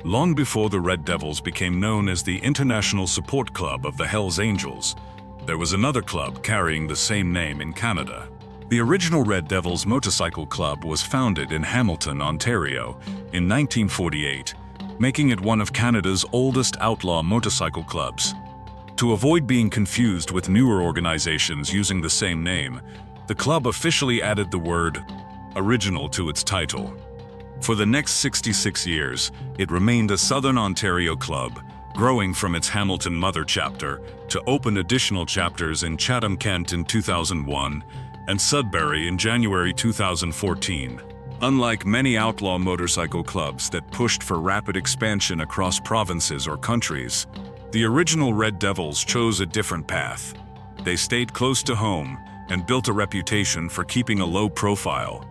Long before the Red Devils became known as the International Support Club of the Hells Angels, there was another club carrying the same name in Canada. The original Red Devils Motorcycle Club was founded in Hamilton, Ontario, in 1948, making it one of Canada's oldest outlaw motorcycle clubs. To avoid being confused with newer organizations using the same name, the club officially added the word "original" to its title. For the next 66 years, it remained a Southern Ontario club, growing from its Hamilton Mother chapter to open additional chapters in Chatham-Kent in 2001 and Sudbury in January 2014. Unlike many outlaw motorcycle clubs that pushed for rapid expansion across provinces or countries, the original Red Devils chose a different path. They stayed close to home and built a reputation for keeping a low profile.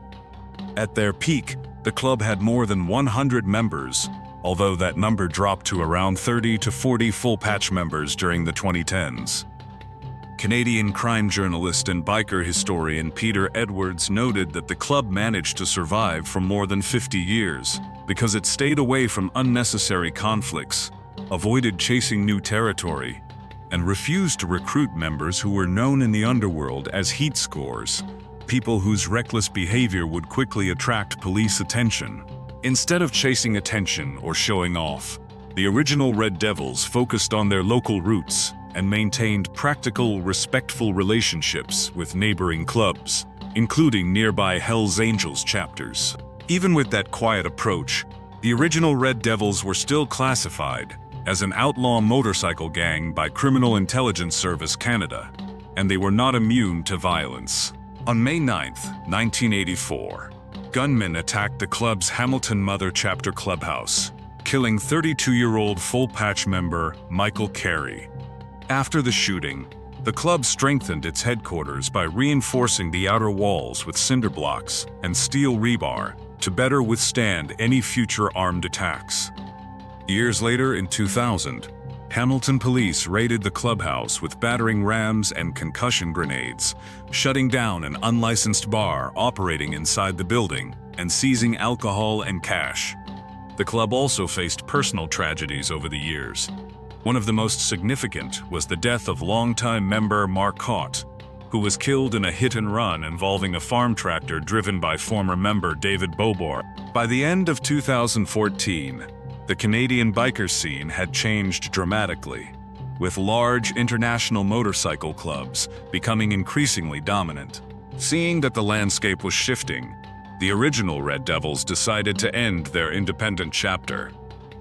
At their peak, the club had more than 100 members, although that number dropped to around 30 to 40 full-patch members during the 2010s. Canadian crime journalist and biker historian Peter Edwards noted that the club managed to survive for more than 50 years because it stayed away from unnecessary conflicts, avoided chasing new territory, and refused to recruit members who were known in the underworld as heat scorers, people whose reckless behavior would quickly attract police attention. Instead of chasing attention or showing off, the original Red Devils focused on their local roots and maintained practical, respectful relationships with neighboring clubs, including nearby Hells Angels chapters. Even with that quiet approach, the original Red Devils were still classified as an outlaw motorcycle gang by Criminal Intelligence Service Canada, and they were not immune to violence. On May 9, 1984, gunmen attacked the club's Hamilton Mother Chapter clubhouse, killing 32-year-old full-patch member Michael Carey. After the shooting, the club strengthened its headquarters by reinforcing the outer walls with cinder blocks and steel rebar to better withstand any future armed attacks. Years later, in 2000, Hamilton police raided the clubhouse with battering rams and concussion grenades, shutting down an unlicensed bar operating inside the building and seizing alcohol and cash. The club also faced personal tragedies over the years. One of the most significant was the death of longtime member Mark Hott, who was killed in a hit-and-run involving a farm tractor driven by former member David Beaubourg. By the end of 2014, the Canadian biker scene had changed dramatically, with large international motorcycle clubs becoming increasingly dominant. Seeing that the landscape was shifting, the original Red Devils decided to end their independent chapter.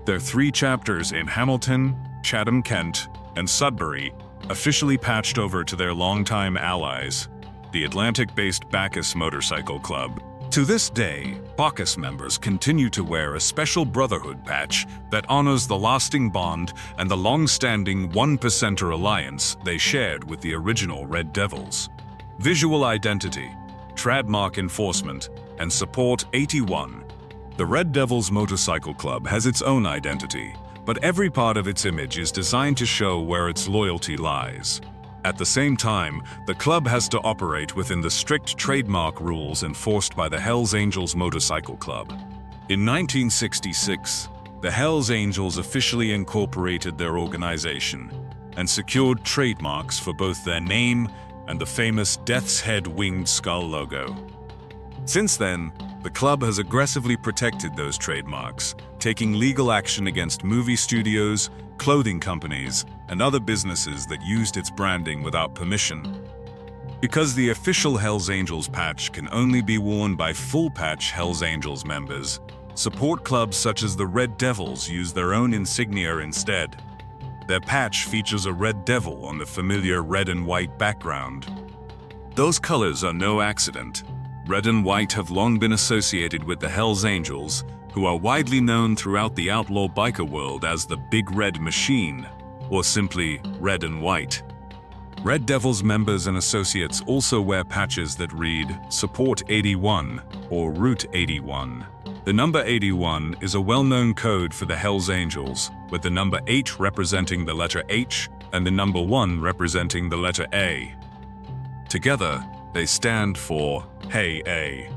Their 3 chapters in Hamilton, Chatham-Kent, and Sudbury officially patched over to their longtime allies, the Atlantic-based Bacchus Motorcycle Club. To this day, Bacchus members continue to wear a special Brotherhood patch that honors the lasting bond and the long-standing 1%er alliance they shared with the original Red Devils. Visual identity, trademark enforcement, and support 81. The Red Devils Motorcycle Club has its own identity, but every part of its image is designed to show where its loyalty lies. At the same time, the club has to operate within the strict trademark rules enforced by the Hells Angels Motorcycle Club. In 1966, the Hells Angels officially incorporated their organization and secured trademarks for both their name and the famous Death's Head winged skull logo. Since then, the club has aggressively protected those trademarks, taking legal action against movie studios, clothing companies, and other businesses that used its branding without permission. Because the official Hells Angels patch can only be worn by full-patch Hells Angels members, support clubs such as the Red Devils use their own insignia instead. Their patch features a red devil on the familiar red and white background. Those colors are no accident. Red and white have long been associated with the Hells Angels, who are widely known throughout the outlaw biker world as the Big Red Machine, or simply Red and White. Red Devils members and associates also wear patches that read Support 81 or Route 81. The number 81 is a well-known code for the Hells Angels, with the number 8 representing the letter H and the number 1 representing the letter A. Together, they stand for Hey A.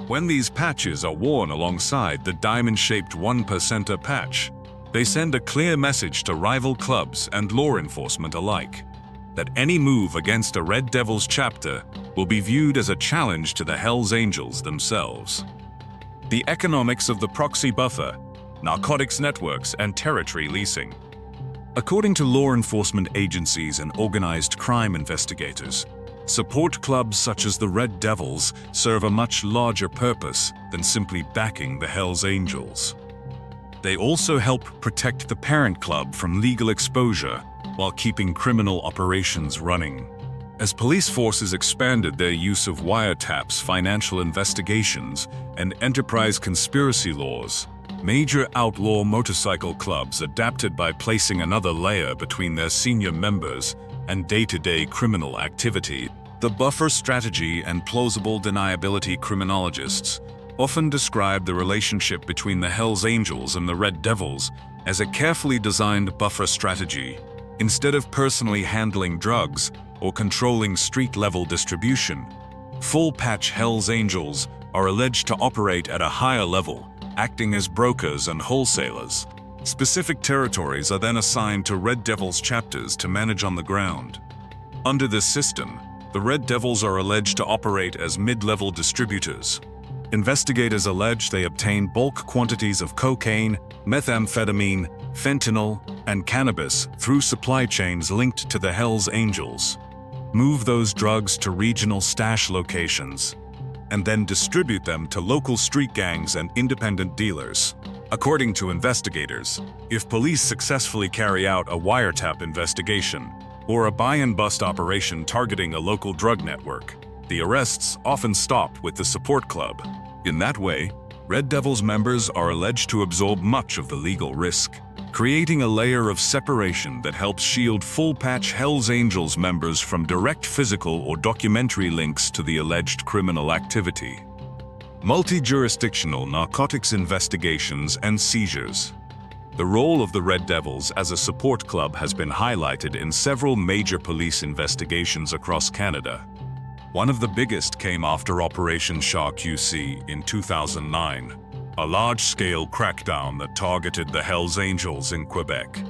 When these patches are worn alongside the diamond-shaped 1%er patch, they send a clear message to rival clubs and law enforcement alike that any move against a Red Devils chapter will be viewed as a challenge to the Hells Angels themselves. The economics of the proxy buffer, narcotics networks, and territory leasing. According to law enforcement agencies and organized crime investigators, support clubs such as the Red Devils serve a much larger purpose than simply backing the Hells Angels. They also help protect the parent club from legal exposure while keeping criminal operations running. As police forces expanded their use of wiretaps, financial investigations, and enterprise conspiracy laws, major outlaw motorcycle clubs adapted by placing another layer between their senior members and day-to-day criminal activity. The buffer strategy and plausible deniability criminologists often describe the relationship between the Hells Angels and the Red Devils as a carefully designed buffer strategy. Instead of personally handling drugs or controlling street-level distribution, full-patch Hells Angels are alleged to operate at a higher level, acting as brokers and wholesalers. Specific territories are then assigned to Red Devils chapters to manage on the ground. Under this system, the Red Devils are alleged to operate as mid-level distributors. Investigators allege they obtain bulk quantities of cocaine, methamphetamine, fentanyl, and cannabis through supply chains linked to the Hells Angels, move those drugs to regional stash locations, and then distribute them to local street gangs and independent dealers. According to investigators, if police successfully carry out a wiretap investigation or a buy-and-bust operation targeting a local drug network, the arrests often stop with the support club. In that way, Red Devils members are alleged to absorb much of the legal risk, creating a layer of separation that helps shield full-patch Hells Angels members from direct physical or documentary links to the alleged criminal activity. Multi-jurisdictional narcotics investigations and seizures. The role of the Red Devils as a support club has been highlighted in several major police investigations across Canada. One of the biggest came after Operation Shark QC in 2009, a large-scale crackdown that targeted the Hells Angels in Quebec.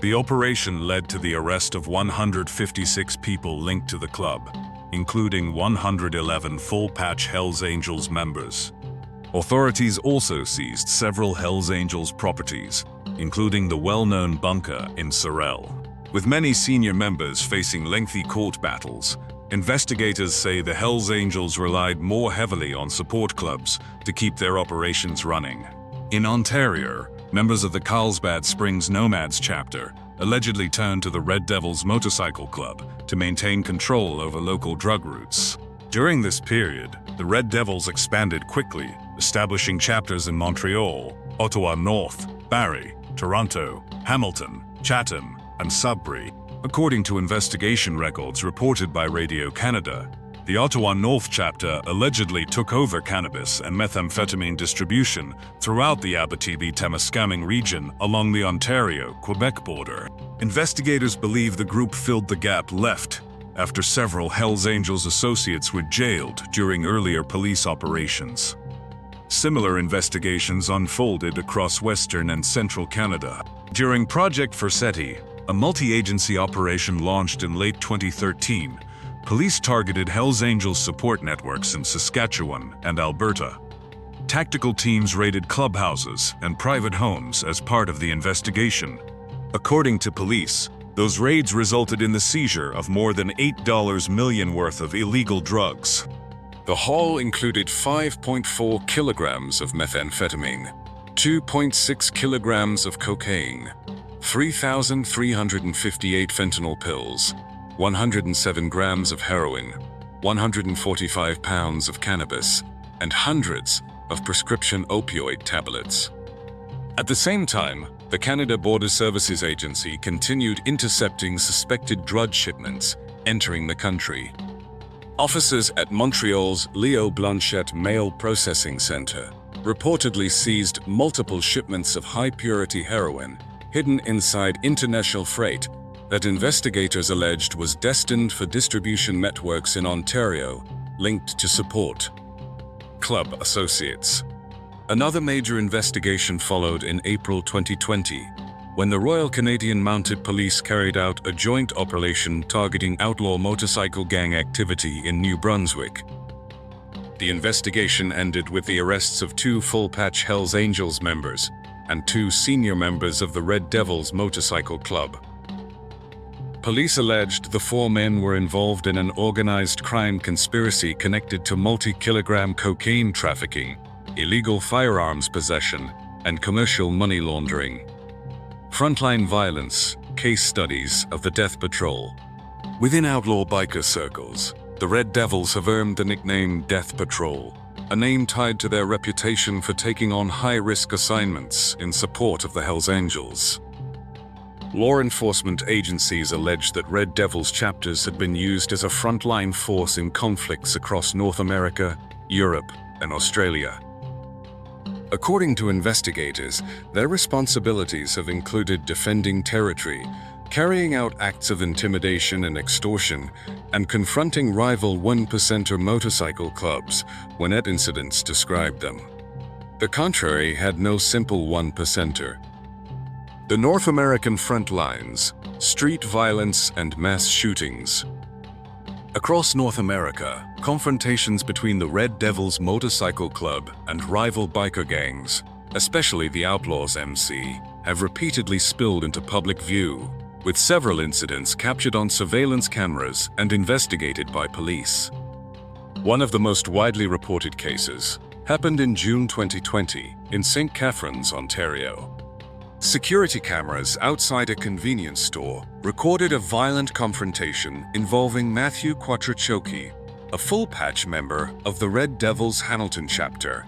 The operation led to the arrest of 156 people linked to the club, including 111 full-patch Hells Angels members. Authorities also seized several Hells Angels properties, including the well-known bunker in Sorel. With many senior members facing lengthy court battles, investigators say the Hells Angels relied more heavily on support clubs to keep their operations running. In Ontario, members of the Carlsbad Springs Nomads chapter allegedly turned to the Red Devils Motorcycle Club to maintain control over local drug routes. During this period, the Red Devils expanded quickly, establishing chapters in Montreal, Ottawa North, Barrie, Toronto, Hamilton, Chatham, and Sudbury. According to investigation records reported by Radio-Canada, the Ottawa North chapter allegedly took over cannabis and methamphetamine distribution throughout the Abitibi-Témiscamingue region along the Ontario-Quebec border. Investigators believe the group filled the gap left after several Hells Angels associates were jailed during earlier police operations. Similar investigations unfolded across Western and Central Canada. During Project Forcetti, a multi-agency operation launched in late 2013, police targeted Hells Angels support networks in Saskatchewan and Alberta. Tactical teams raided clubhouses and private homes as part of the investigation. According to police, those raids resulted in the seizure of more than $8 million worth of illegal drugs. The haul included 5.4 kilograms of methamphetamine, 2.6 kilograms of cocaine, 3,358 fentanyl pills, 107 grams of heroin, 145 pounds of cannabis, and hundreds of prescription opioid tablets. At the same time, the Canada Border Services Agency continued intercepting suspected drug shipments entering the country. Officers at Montreal's Leo Blanchette Mail Processing Center reportedly seized multiple shipments of high-purity heroin hidden inside international freight that investigators alleged was destined for distribution networks in Ontario linked to support club associates. Another major investigation followed in April 2020, when the Royal Canadian Mounted Police carried out a joint operation targeting outlaw motorcycle gang activity in New Brunswick. The investigation ended with the arrests of 2 full-patch Hells Angels members and 2 senior members of the Red Devils Motorcycle Club. Police alleged the 4 men were involved in an organized crime conspiracy connected to multi-kilogram cocaine trafficking, illegal firearms possession, and commercial money laundering. Frontline Violence, Case Studies of the Death Patrol. Within outlaw biker circles, the Red Devils have earned the nickname Death Patrol, a name tied to their reputation for taking on high-risk assignments in support of the Hells Angels. Law enforcement agencies allege that Red Devils chapters had been used as a frontline force in conflicts across North America, Europe, and Australia. According to investigators, their responsibilities have included defending territory, carrying out acts of intimidation and extortion, and confronting rival one-percenter motorcycle clubs when incidents described them. The contrary had no simple one-percenter. The North American front lines, street violence and mass shootings. Across North America, confrontations between the Red Devils Motorcycle Club and rival biker gangs, especially the Outlaws MC, have repeatedly spilled into public view, with several incidents captured on surveillance cameras and investigated by police. One of the most widely reported cases happened in June 2020 in St. Catharines, Ontario. Security cameras outside a convenience store recorded a violent confrontation involving Matthew Quattrochoki, a full-patch member of the Red Devils Hamilton chapter.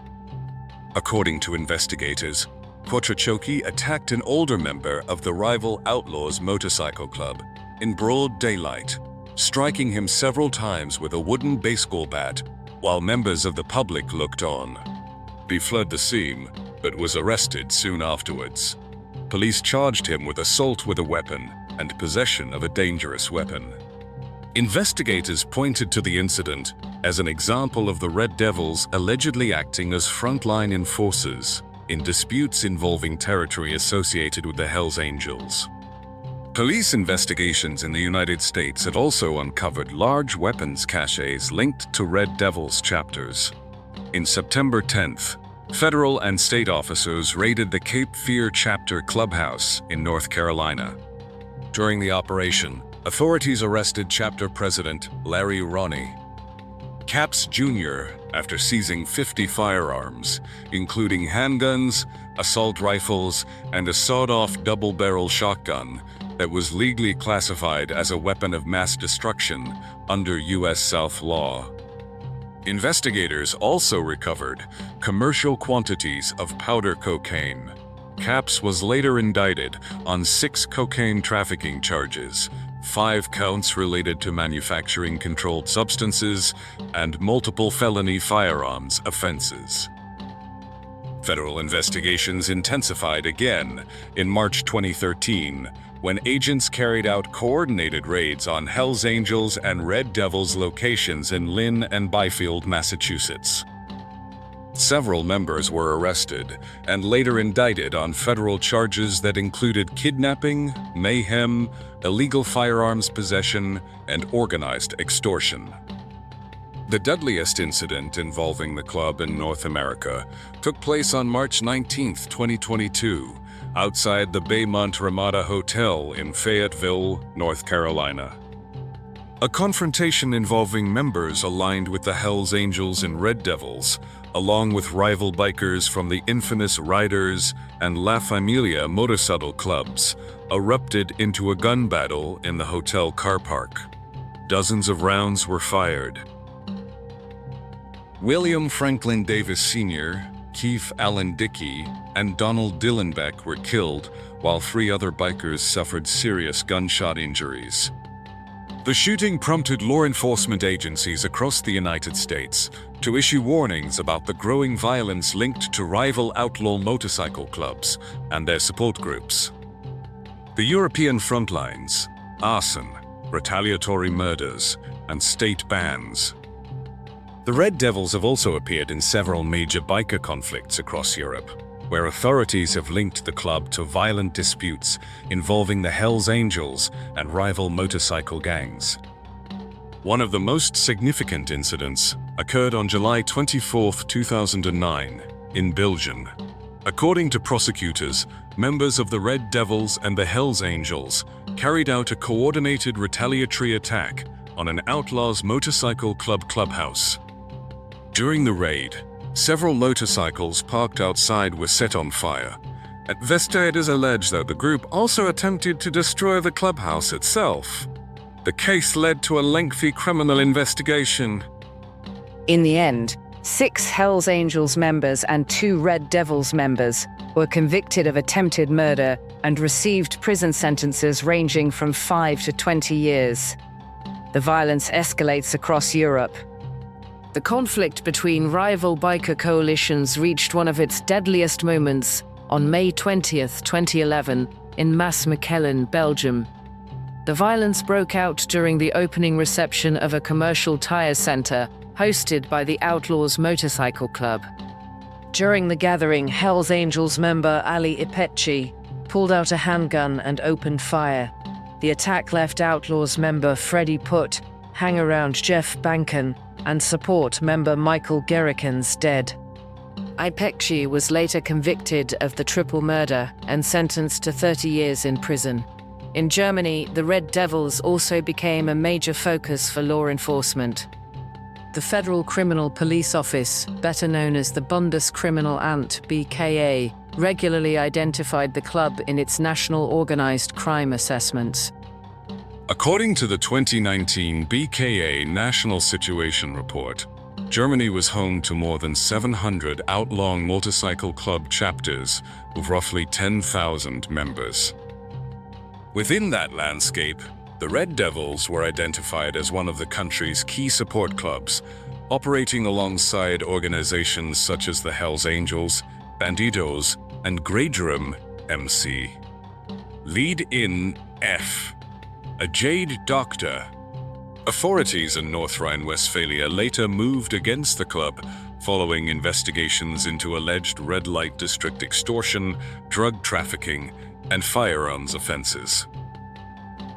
According to investigators, Quattrochoki attacked an older member of the rival Outlaws Motorcycle Club in broad daylight, striking him several times with a wooden baseball bat while members of the public looked on. He fled the scene, but was arrested soon afterwards. police charged him with assault with a weapon and possession of a dangerous weapon. Investigators pointed to the incident as an example of the Red Devils allegedly acting as frontline enforcers in disputes involving territory associated with the Hells Angels. Police investigations in the United States had also uncovered large weapons caches linked to Red Devils chapters. In September 10th, federal and state officers raided the Cape Fear chapter clubhouse in North Carolina. During the operation, authorities arrested chapter president Larry Roney. Capps Jr., after seizing 50 firearms, including handguns, assault rifles, and a sawed-off double-barrel shotgun that was legally classified as a weapon of mass destruction under U.S. South law. Investigators also recovered commercial quantities of powder cocaine. Capps was later indicted on 6 cocaine trafficking charges, 5 counts related to manufacturing controlled substances, and multiple felony firearms offenses. Federal investigations intensified again in March 2013 when agents carried out coordinated raids on Hells Angels and Red Devils locations in Lynn and Byfield, Massachusetts. Several members were arrested and later indicted on federal charges that included kidnapping, mayhem, illegal firearms possession, and organized extortion. The deadliest incident involving the club in North America took place on March 19, 2022, outside the Baymont Ramada Hotel in Fayetteville, North Carolina. A confrontation involving members aligned with the Hells Angels and Red Devils, along with rival bikers from the infamous Riders and La Familia motorcycle clubs, erupted into a gun battle in the hotel car park. Dozens of rounds were fired. William Franklin Davis Sr., Keith Allen Dickey, and Donald Dillenbeck were killed, while 3 other bikers suffered serious gunshot injuries. The shooting prompted law enforcement agencies across the United States to issue warnings about the growing violence linked to rival outlaw motorcycle clubs and their support groups. The European frontlines, arson, retaliatory murders, and state bans. The Red Devils have also appeared in several major biker conflicts across Europe, where authorities have linked the club to violent disputes involving the Hells Angels and rival motorcycle gangs. One of the most significant incidents occurred on July 24, 2009, in Belgium. According to prosecutors, members of the Red Devils and the Hells Angels carried out a coordinated retaliatory attack on an outlaws motorcycle club clubhouse. During the raid, several motorcycles parked outside were set on fire. Investigators allege that the group also attempted to destroy the clubhouse itself. The case led to a lengthy criminal investigation. In the end, 6 Hells Angels members and 2 Red Devils members were convicted of attempted murder and received prison sentences ranging from 5 to 20 years. The violence escalates across Europe. The conflict between rival biker coalitions reached one of its deadliest moments on May 20, 2011, in Maasmechelen, Belgium. The violence broke out during the opening reception of a commercial tire center hosted by the Outlaws Motorcycle Club. During the gathering, Hells Angels member Ali Ipechi pulled out a handgun and opened fire. The attack left Outlaws member Freddie Putt, hang-around Jeff Banken, and support member Michael Gerrikens dead. Ipechi was later convicted of the triple murder and sentenced to 30 years in prison. In Germany, the Red Devils also became a major focus for law enforcement. The Federal Criminal Police Office, better known as the Bundeskriminalamt (BKA), regularly identified the club in its national organized crime assessments. According to the 2019 BKA National Situation Report, Germany was home to more than 700 outlaw motorcycle club chapters with roughly 10,000 members. Within that landscape, the Red Devils were identified as one of the country's key support clubs, operating alongside organizations such as the Hells Angels, Bandidos, and Grey Drum MC. Lead in F. A Jade Doctor. Authorities in North Rhine-Westphalia later moved against the club following investigations into alleged red light district extortion, drug trafficking, and firearms offenses.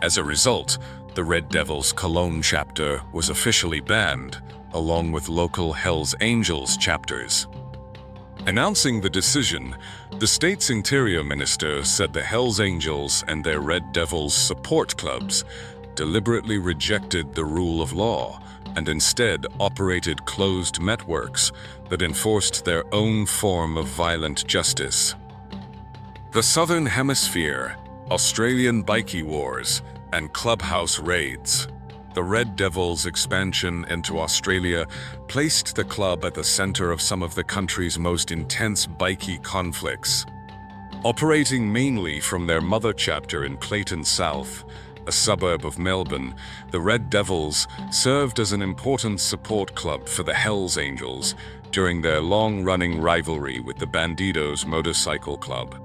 As a result, the Red Devils Cologne chapter was officially banned, along with local Hells Angels chapters. Announcing the decision, the state's interior minister said the Hells Angels and their Red Devils support clubs deliberately rejected the rule of law and instead operated closed networks that enforced their own form of violent justice. The Southern Hemisphere, Australian bikie wars, and clubhouse raids. The Red Devils' expansion into Australia placed the club at the center of some of the country's most intense bikie conflicts. Operating mainly from their mother chapter in Clayton South, a suburb of Melbourne, the Red Devils served as an important support club for the Hells Angels during their long-running rivalry with the Bandidos Motorcycle Club.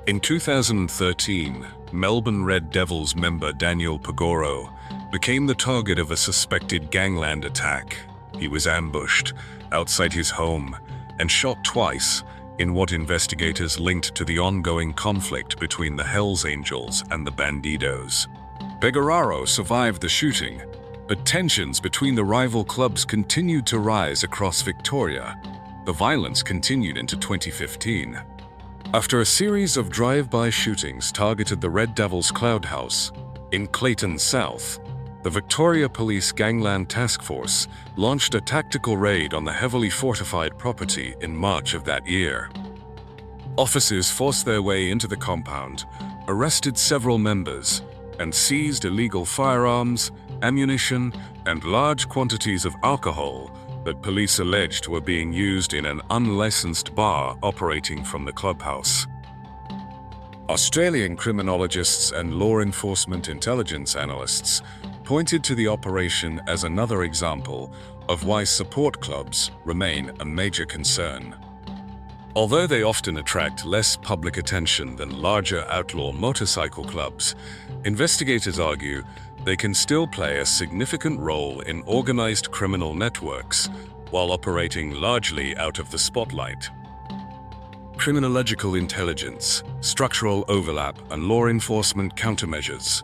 In 2013, Melbourne Red Devils member Daniel Pagoro became the target of a suspected gangland attack. He was ambushed outside his home and shot twice in what investigators linked to the ongoing conflict between the Hells Angels and the Bandidos. Pagoro survived the shooting, but tensions between the rival clubs continued to rise across Victoria. The violence continued into 2015. After a series of drive-by shootings targeted the Red Devils Cloud House in Clayton South, the Victoria Police Gangland Task Force launched a tactical raid on the heavily fortified property in March of that year. Officers forced their way into the compound, arrested several members, and seized illegal firearms, ammunition, and large quantities of alcohol that police alleged were being used in an unlicensed bar operating from the clubhouse. Australian criminologists and law enforcement intelligence analysts pointed to the operation as another example of why support clubs remain a major concern. Although they often attract less public attention than larger outlaw motorcycle clubs, investigators argue they can still play a significant role in organized criminal networks while operating largely out of the spotlight. Criminological intelligence, structural overlap, and law enforcement countermeasures.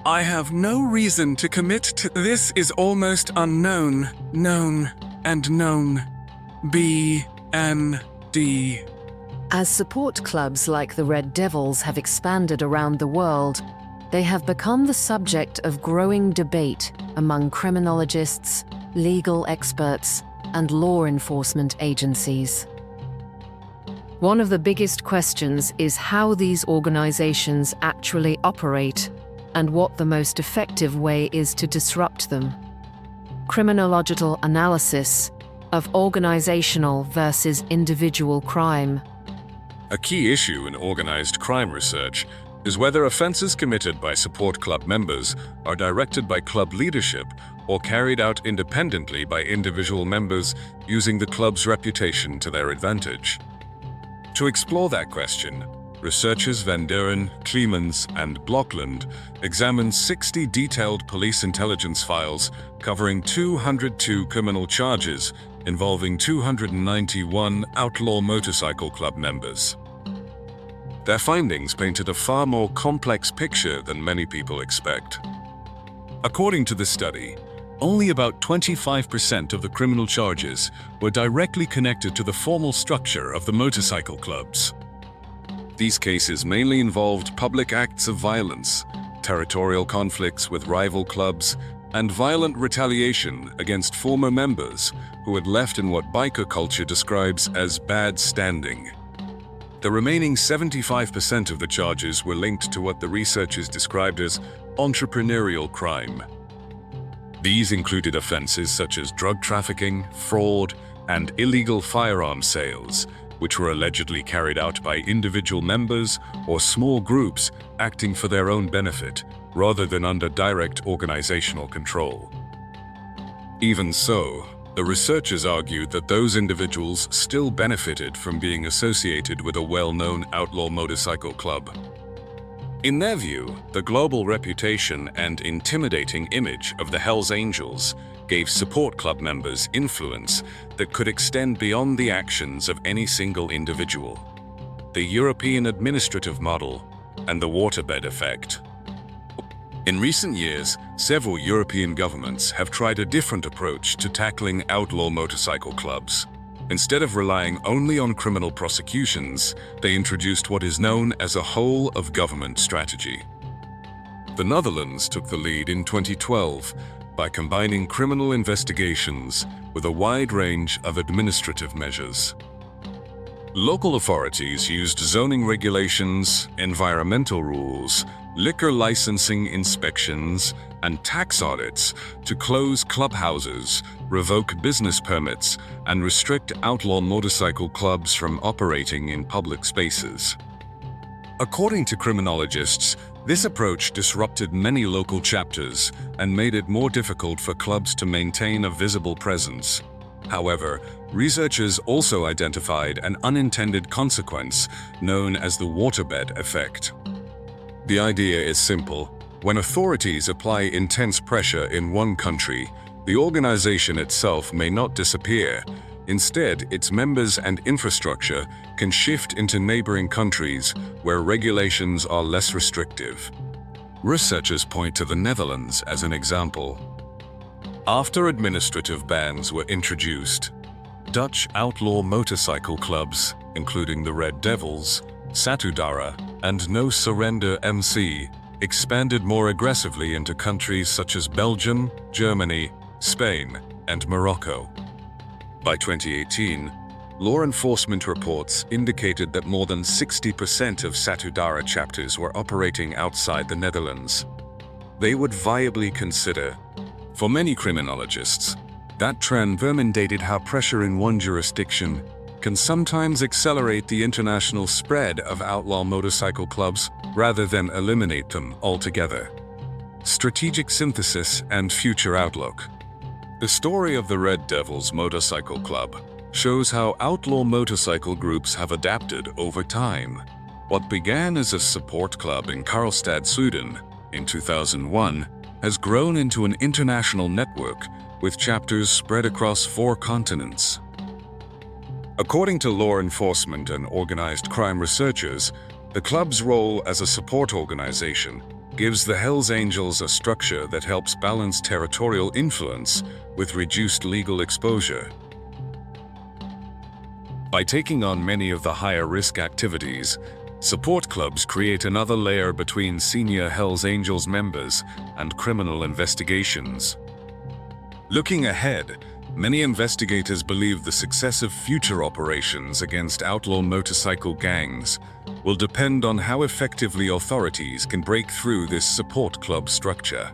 I have no reason to commit to this is almost unknown, known, and known. BND. As support clubs like the Red Devils have expanded around the world, they have become the subject of growing debate among criminologists, legal experts, and law enforcement agencies. One of the biggest questions is how these organizations actually operate and what the most effective way is to disrupt them. Criminological analysis of organizational versus individual crime. A key issue in organized crime research is whether offenses committed by support club members are directed by club leadership or carried out independently by individual members using the club's reputation to their advantage. To explore that question, researchers Van Duren, Clemens, and Blockland examined 60 detailed police intelligence files covering 202 criminal charges involving 291 outlaw motorcycle club members. Their findings painted a far more complex picture than many people expect. According to the study, only about 25% of the criminal charges were directly connected to the formal structure of the motorcycle clubs. These cases mainly involved public acts of violence, territorial conflicts with rival clubs, and violent retaliation against former members who had left in what biker culture describes as bad standing. The remaining 75% of the charges were linked to what the researchers described as entrepreneurial crime. These included offenses such as drug trafficking, fraud, and illegal firearm sales, which were allegedly carried out by individual members or small groups acting for their own benefit, rather than under direct organizational control. Even so, The researchers argued that those individuals still benefited from being associated with a well-known outlaw motorcycle club. In their view, the global reputation and intimidating image of the Hells Angels gave support club members influence that could extend beyond the actions of any single individual. The European administrative model and the waterbed effect. In recent years, several European governments have tried a different approach to tackling outlaw motorcycle clubs. Instead of relying only on criminal prosecutions, they introduced what is known as a whole-of-government strategy. The Netherlands took the lead in 2012 by combining criminal investigations with a wide range of administrative measures. Local authorities used zoning regulations, environmental rules, liquor licensing inspections, and tax audits to close clubhouses, revoke business permits, and restrict outlaw motorcycle clubs from operating in public spaces. According to criminologists, this approach disrupted many local chapters and made it more difficult for clubs to maintain a visible presence. However, researchers also identified an unintended consequence known as the waterbed effect. The idea is simple. When authorities apply intense pressure in one country, the organization itself may not disappear. Instead, its members and infrastructure can shift into neighboring countries where regulations are less restrictive. Researchers point to the Netherlands as an example. After administrative bans were introduced, Dutch outlaw motorcycle clubs, including the Red Devils, Satudara, and No Surrender MC, expanded more aggressively into countries such as Belgium, Germany, Spain, and Morocco. By 2018, law enforcement reports indicated that more than 60% of Satudara chapters were operating outside the Netherlands. They would viably consider. For many criminologists, that trend vermandated how pressure in one jurisdiction can sometimes accelerate the international spread of outlaw motorcycle clubs rather than eliminate them altogether. Strategic synthesis and future outlook. The story of the Red Devils Motorcycle Club shows how outlaw motorcycle groups have adapted over time. What began as a support club in Karlstad, Sweden, in 2001, has grown into an international network with chapters spread across 4 continents. According to law enforcement and organized crime researchers, the club's role as a support organization gives the Hells Angels a structure that helps balance territorial influence with reduced legal exposure. By taking on many of the higher-risk activities, support clubs create another layer between senior Hells Angels members and criminal investigations. Looking ahead, many investigators believe the success of future operations against outlaw motorcycle gangs will depend on how effectively authorities can break through this support club structure.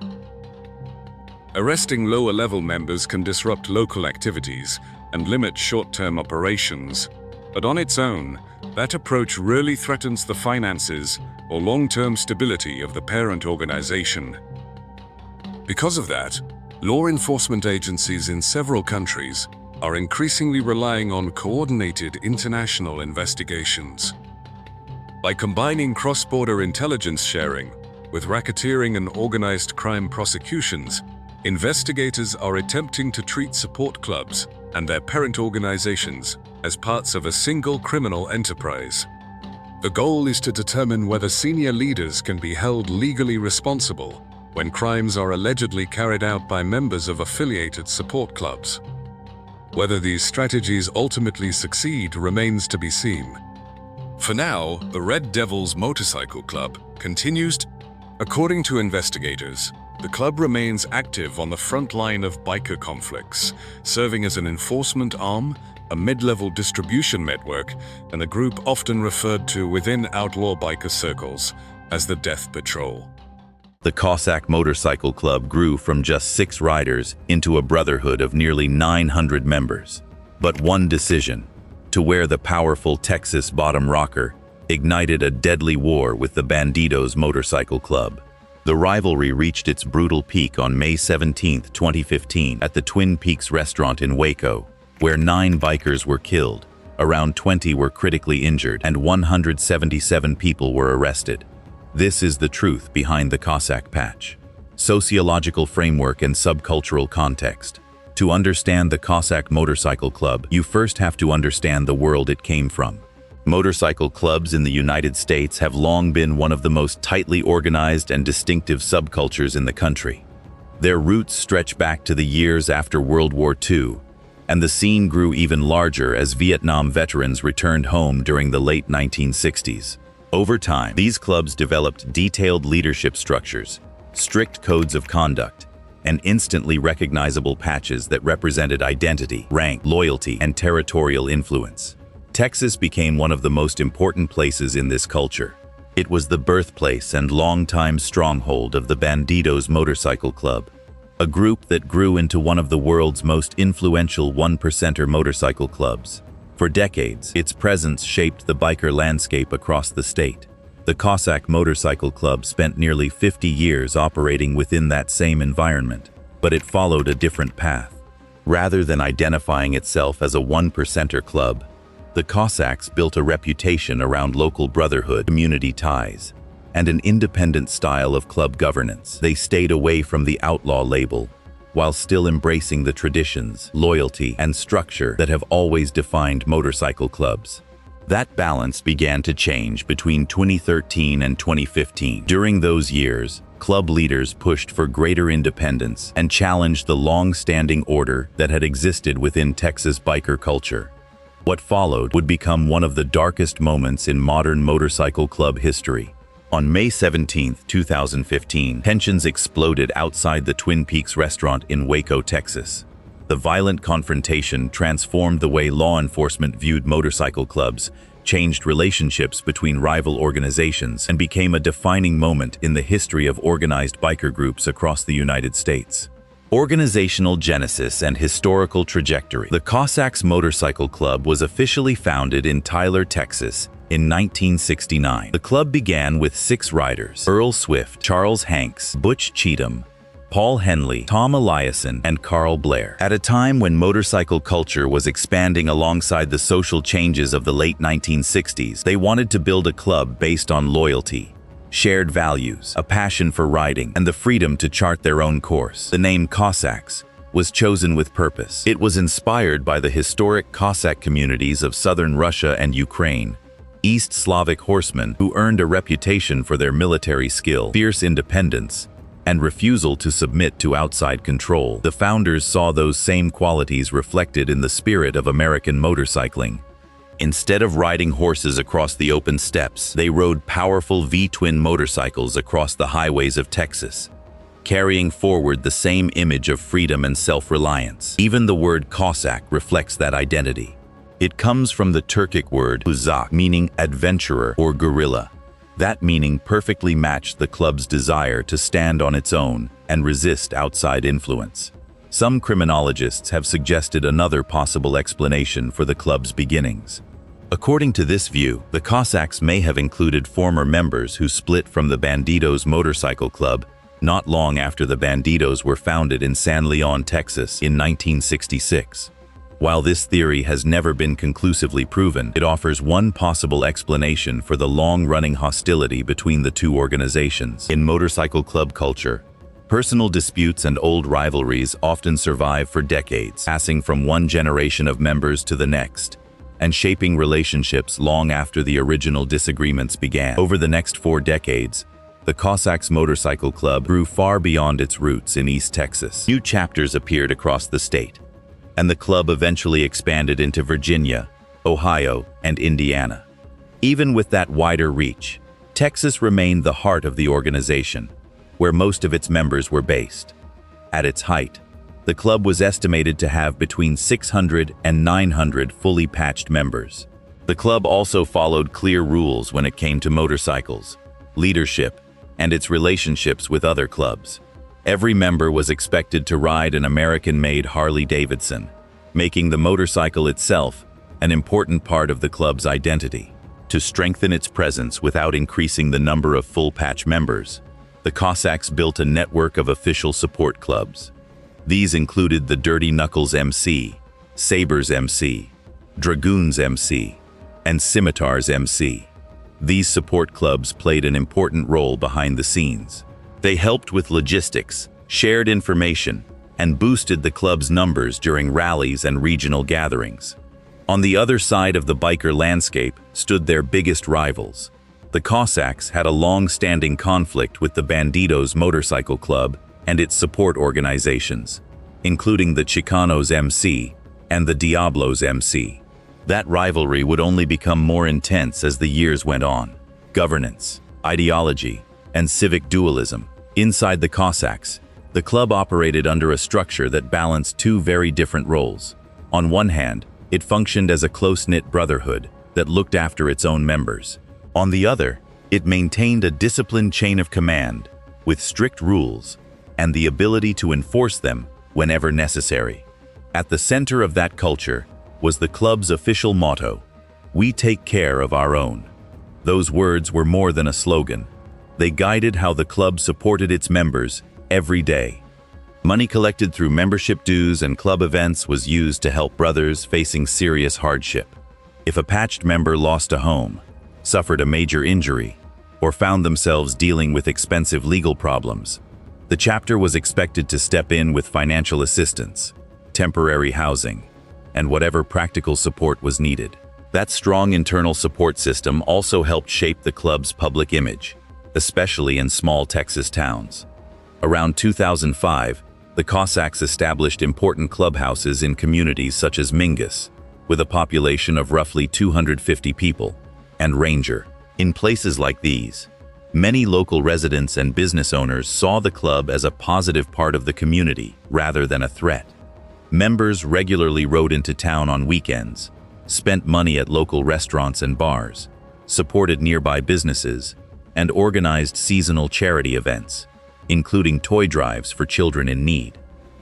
Arresting lower-level members can disrupt local activities and limit short-term operations, but on its own, that approach rarely threatens the finances or long-term stability of the parent organization. Because of that, law enforcement agencies in several countries are increasingly relying on coordinated international investigations. By combining cross-border intelligence sharing with racketeering and organized crime prosecutions, investigators are attempting to treat support clubs and their parent organizations as parts of a single criminal enterprise. The goal is to determine whether senior leaders can be held legally responsible when crimes are allegedly carried out by members of affiliated support clubs. Whether these strategies ultimately succeed remains to be seen. For now, the Red Devils Motorcycle Club continues to. According to investigators, the club remains active on the front line of biker conflicts, serving as an enforcement arm, a mid-level distribution network, and a group often referred to within outlaw biker circles as the Death Patrol. The Cossack Motorcycle Club grew from just 6 riders into a brotherhood of nearly 900 members. But one decision, to wear the powerful Texas bottom rocker, ignited a deadly war with the Bandidos Motorcycle Club. The rivalry reached its brutal peak on May 17, 2015, at the Twin Peaks restaurant in Waco, where 9 bikers were killed, around 20 were critically injured, and 177 people were arrested. This is the truth behind the Cossack Patch. Sociological framework and subcultural context. To understand the Cossack Motorcycle Club, you first have to understand the world it came from. Motorcycle clubs in the United States have long been one of the most tightly organized and distinctive subcultures in the country. Their roots stretch back to the years after World War II, and the scene grew even larger as Vietnam veterans returned home during the late 1960s. Over time, these clubs developed detailed leadership structures, strict codes of conduct, and instantly recognizable patches that represented identity, rank, loyalty, and territorial influence. Texas became one of the most important places in this culture. It was the birthplace and longtime stronghold of the Bandidos Motorcycle Club, a group that grew into one of the world's most influential one-percenter motorcycle clubs. For decades, its presence shaped the biker landscape across the state. The Cossack Motorcycle Club spent nearly 50 years operating within that same environment, but it followed a different path. Rather than identifying itself as a one-percenter club, the Cossacks built a reputation around local brotherhood, community ties, and an independent style of club governance. They stayed away from the outlaw label, while still embracing the traditions, loyalty, and structure that have always defined motorcycle clubs. That balance began to change between 2013 and 2015. During those years, club leaders pushed for greater independence and challenged the long-standing order that had existed within Texas biker culture. What followed would become one of the darkest moments in modern motorcycle club history. On May 17, 2015, tensions exploded outside the Twin Peaks restaurant in Waco, Texas. The violent confrontation transformed the way law enforcement viewed motorcycle clubs, changed relationships between rival organizations, and became a defining moment in the history of organized biker groups across the United States. Organizational genesis and historical trajectory. The Cossacks Motorcycle Club was officially founded in Tyler, Texas, in 1969. The club began with 6 riders: Earl Swift, Charles Hanks, Butch Cheatham, Paul Henley, Tom Eliason, and Carl Blair. At a time when motorcycle culture was expanding alongside the social changes of the late 1960s, they wanted to build a club based on loyalty, shared values, a passion for riding, and the freedom to chart their own course. The name Cossacks was chosen with purpose. It was inspired by the historic Cossack communities of southern Russia and Ukraine, East Slavic horsemen who earned a reputation for their military skill, fierce independence, and refusal to submit to outside control. The founders saw those same qualities reflected in the spirit of American motorcycling. Instead of riding horses across the open steppes, they rode powerful V-twin motorcycles across the highways of Texas, carrying forward the same image of freedom and self-reliance. Even the word Cossack reflects that identity. It comes from the Turkic word uzak, meaning adventurer or guerrilla. That meaning perfectly matched the club's desire to stand on its own and resist outside influence. Some criminologists have suggested another possible explanation for the club's beginnings. According to this view, the Cossacks may have included former members who split from the Bandidos Motorcycle Club not long after the Bandidos were founded in San Leon, Texas in 1966. While this theory has never been conclusively proven, it offers one possible explanation for the long-running hostility between the two organizations. In motorcycle club culture, personal disputes and old rivalries often survive for decades, passing from one generation of members to the next, and shaping relationships long after the original disagreements began. Over the next 4 decades, the Cossacks Motorcycle Club grew far beyond its roots in East Texas. New chapters appeared across the state, and the club eventually expanded into Virginia, Ohio, and Indiana. Even with that wider reach, Texas remained the heart of the organization, where most of its members were based. At its height, the club was estimated to have between 600 and 900 fully patched members. The club also followed clear rules when it came to motorcycles, leadership, and its relationships with other clubs. Every member was expected to ride an American-made Harley-Davidson, making the motorcycle itself an important part of the club's identity. To strengthen its presence without increasing the number of full-patch members, the Cossacks built a network of official support clubs. These included the Dirty Knuckles MC, Sabres MC, Dragoons MC, and Scimitars MC. These support clubs played an important role behind the scenes. They helped with logistics, shared information, and boosted the club's numbers during rallies and regional gatherings. On the other side of the biker landscape stood their biggest rivals. The Cossacks had a long-standing conflict with the Bandidos Motorcycle Club and its support organizations, including the Chicanos MC and the Diablos MC. That rivalry would only become more intense as the years went on. Governance, ideology, and civic dualism. Inside the Cossacks, the club operated under a structure that balanced two very different roles. On one hand, it functioned as a close-knit brotherhood that looked after its own members. On the other, it maintained a disciplined chain of command with strict rules and the ability to enforce them whenever necessary. At the center of that culture was the club's official motto, "We take care of our own." Those words were more than a slogan. They guided how the club supported its members every day. Money collected through membership dues and club events was used to help brothers facing serious hardship. If a patched member lost a home, suffered a major injury, or found themselves dealing with expensive legal problems, the chapter was expected to step in with financial assistance, temporary housing, and whatever practical support was needed. That strong internal support system also helped shape the club's public image, especially in small Texas towns. Around 2005, the Cossacks established important clubhouses in communities such as Mingus, with a population of roughly 250 people, and Ranger. In places like these, many local residents and business owners saw the club as a positive part of the community rather than a threat. Members regularly rode into town on weekends, spent money at local restaurants and bars, supported nearby businesses, and organized seasonal charity events, including toy drives for children in need.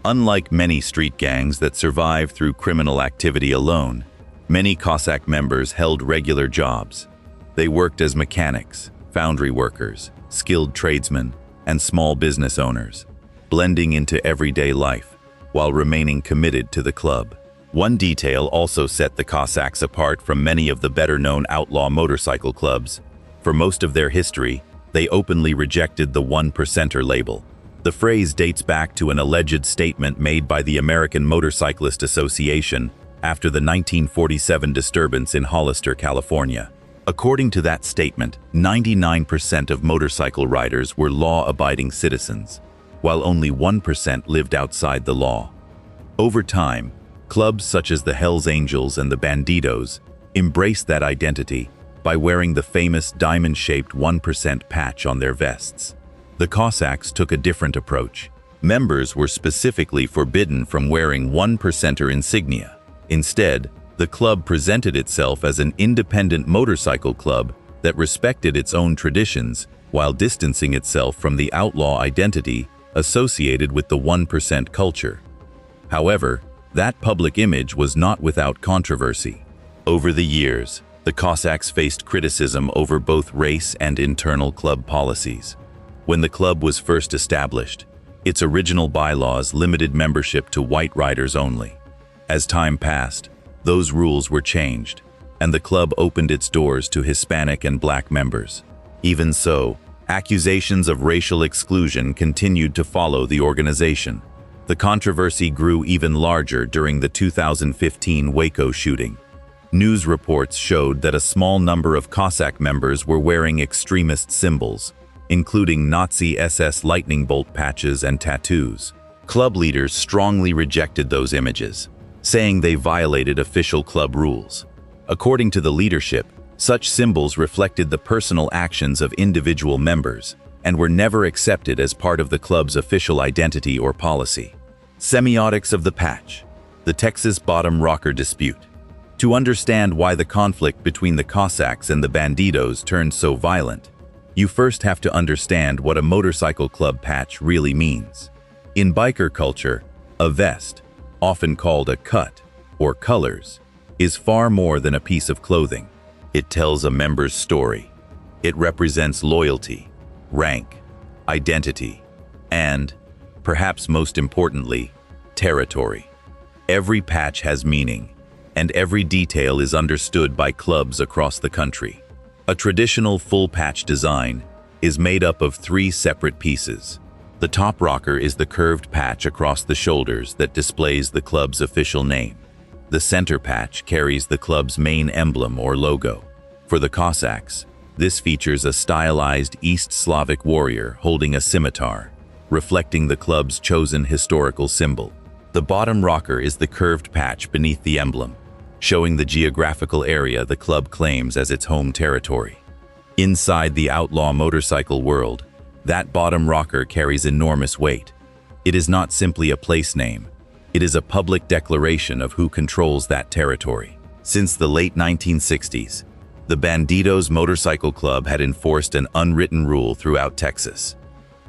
Unlike many street gangs that survive through criminal activity alone, many Cossack members held regular jobs. They worked as mechanics, foundry workers, skilled tradesmen, and small business owners, blending into everyday life while remaining committed to the club. One detail also set the Cossacks apart from many of the better-known outlaw motorcycle clubs. For most of their history, they openly rejected the one-percenter label. The phrase dates back to an alleged statement made by the American Motorcyclist Association after the 1947 disturbance in Hollister, California. According to that statement, 99% of motorcycle riders were law-abiding citizens, while only 1% lived outside the law. Over time, clubs such as the Hells Angels and the Bandidos embraced that identity by wearing the famous diamond-shaped 1% patch on their vests. The Cossacks took a different approach. Members were specifically forbidden from wearing 1%er insignia. Instead, the club presented itself as an independent motorcycle club that respected its own traditions while distancing itself from the outlaw identity associated with the 1% culture. However, that public image was not without controversy. Over the years, the Cossacks faced criticism over both race and internal club policies. When the club was first established, its original bylaws limited membership to white riders only. As time passed, those rules were changed, and the club opened its doors to Hispanic and Black members. Even so, accusations of racial exclusion continued to follow the organization. The controversy grew even larger during the 2015 Waco shooting. News reports showed that a small number of Cossack members were wearing extremist symbols, including Nazi SS lightning bolt patches and tattoos. Club leaders strongly rejected those images, saying they violated official club rules. According to the leadership, such symbols reflected the personal actions of individual members and were never accepted as part of the club's official identity or policy. Semiotics of the patch. The Texas Bottom Rocker dispute. To understand why the conflict between the Cossacks and the Bandidos turned so violent, you first have to understand what a motorcycle club patch really means. In biker culture, a vest, often called a cut or colors, is far more than a piece of clothing. It tells a member's story. It represents loyalty, rank, identity, and, perhaps most importantly, territory. Every patch has meaning, and every detail is understood by clubs across the country. A traditional full patch design is made up of 3 separate pieces. The top rocker is the curved patch across the shoulders that displays the club's official name. The center patch carries the club's main emblem or logo. For the Cossacks, this features a stylized East Slavic warrior holding a scimitar, reflecting the club's chosen historical symbol. The bottom rocker is the curved patch beneath the emblem, showing the geographical area the club claims as its home territory. Inside the outlaw motorcycle world, that bottom rocker carries enormous weight. It is not simply a place name. It is a public declaration of who controls that territory. Since the late 1960s, the Bandidos Motorcycle Club had enforced an unwritten rule throughout Texas.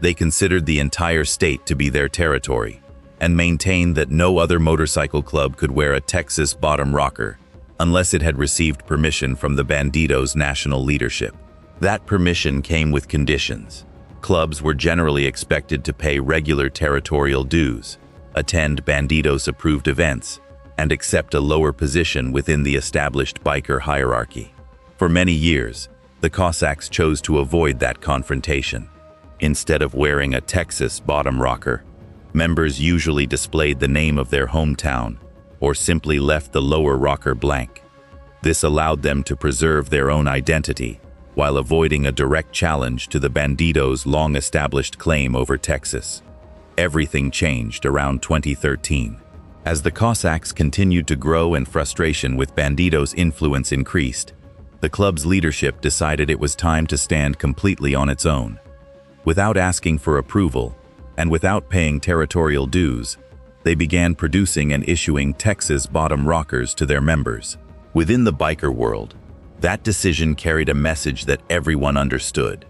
They considered the entire state to be their territory and maintained that no other motorcycle club could wear a Texas bottom rocker unless it had received permission from the Bandidos' national leadership. That permission came with conditions. Clubs were generally expected to pay regular territorial dues, attend Bandidos-approved events, and accept a lower position within the established biker hierarchy. For many years, the Cossacks chose to avoid that confrontation. Instead of wearing a Texas bottom rocker, members usually displayed the name of their hometown or simply left the lower rocker blank. This allowed them to preserve their own identity while avoiding a direct challenge to the Bandidos' long-established claim over Texas. Everything changed around 2013. As the Cossacks continued to grow and frustration with Bandidos' influence increased, the club's leadership decided it was time to stand completely on its own. Without asking for approval, and without paying territorial dues, they began producing and issuing Texas bottom rockers to their members. Within the biker world, that decision carried a message that everyone understood.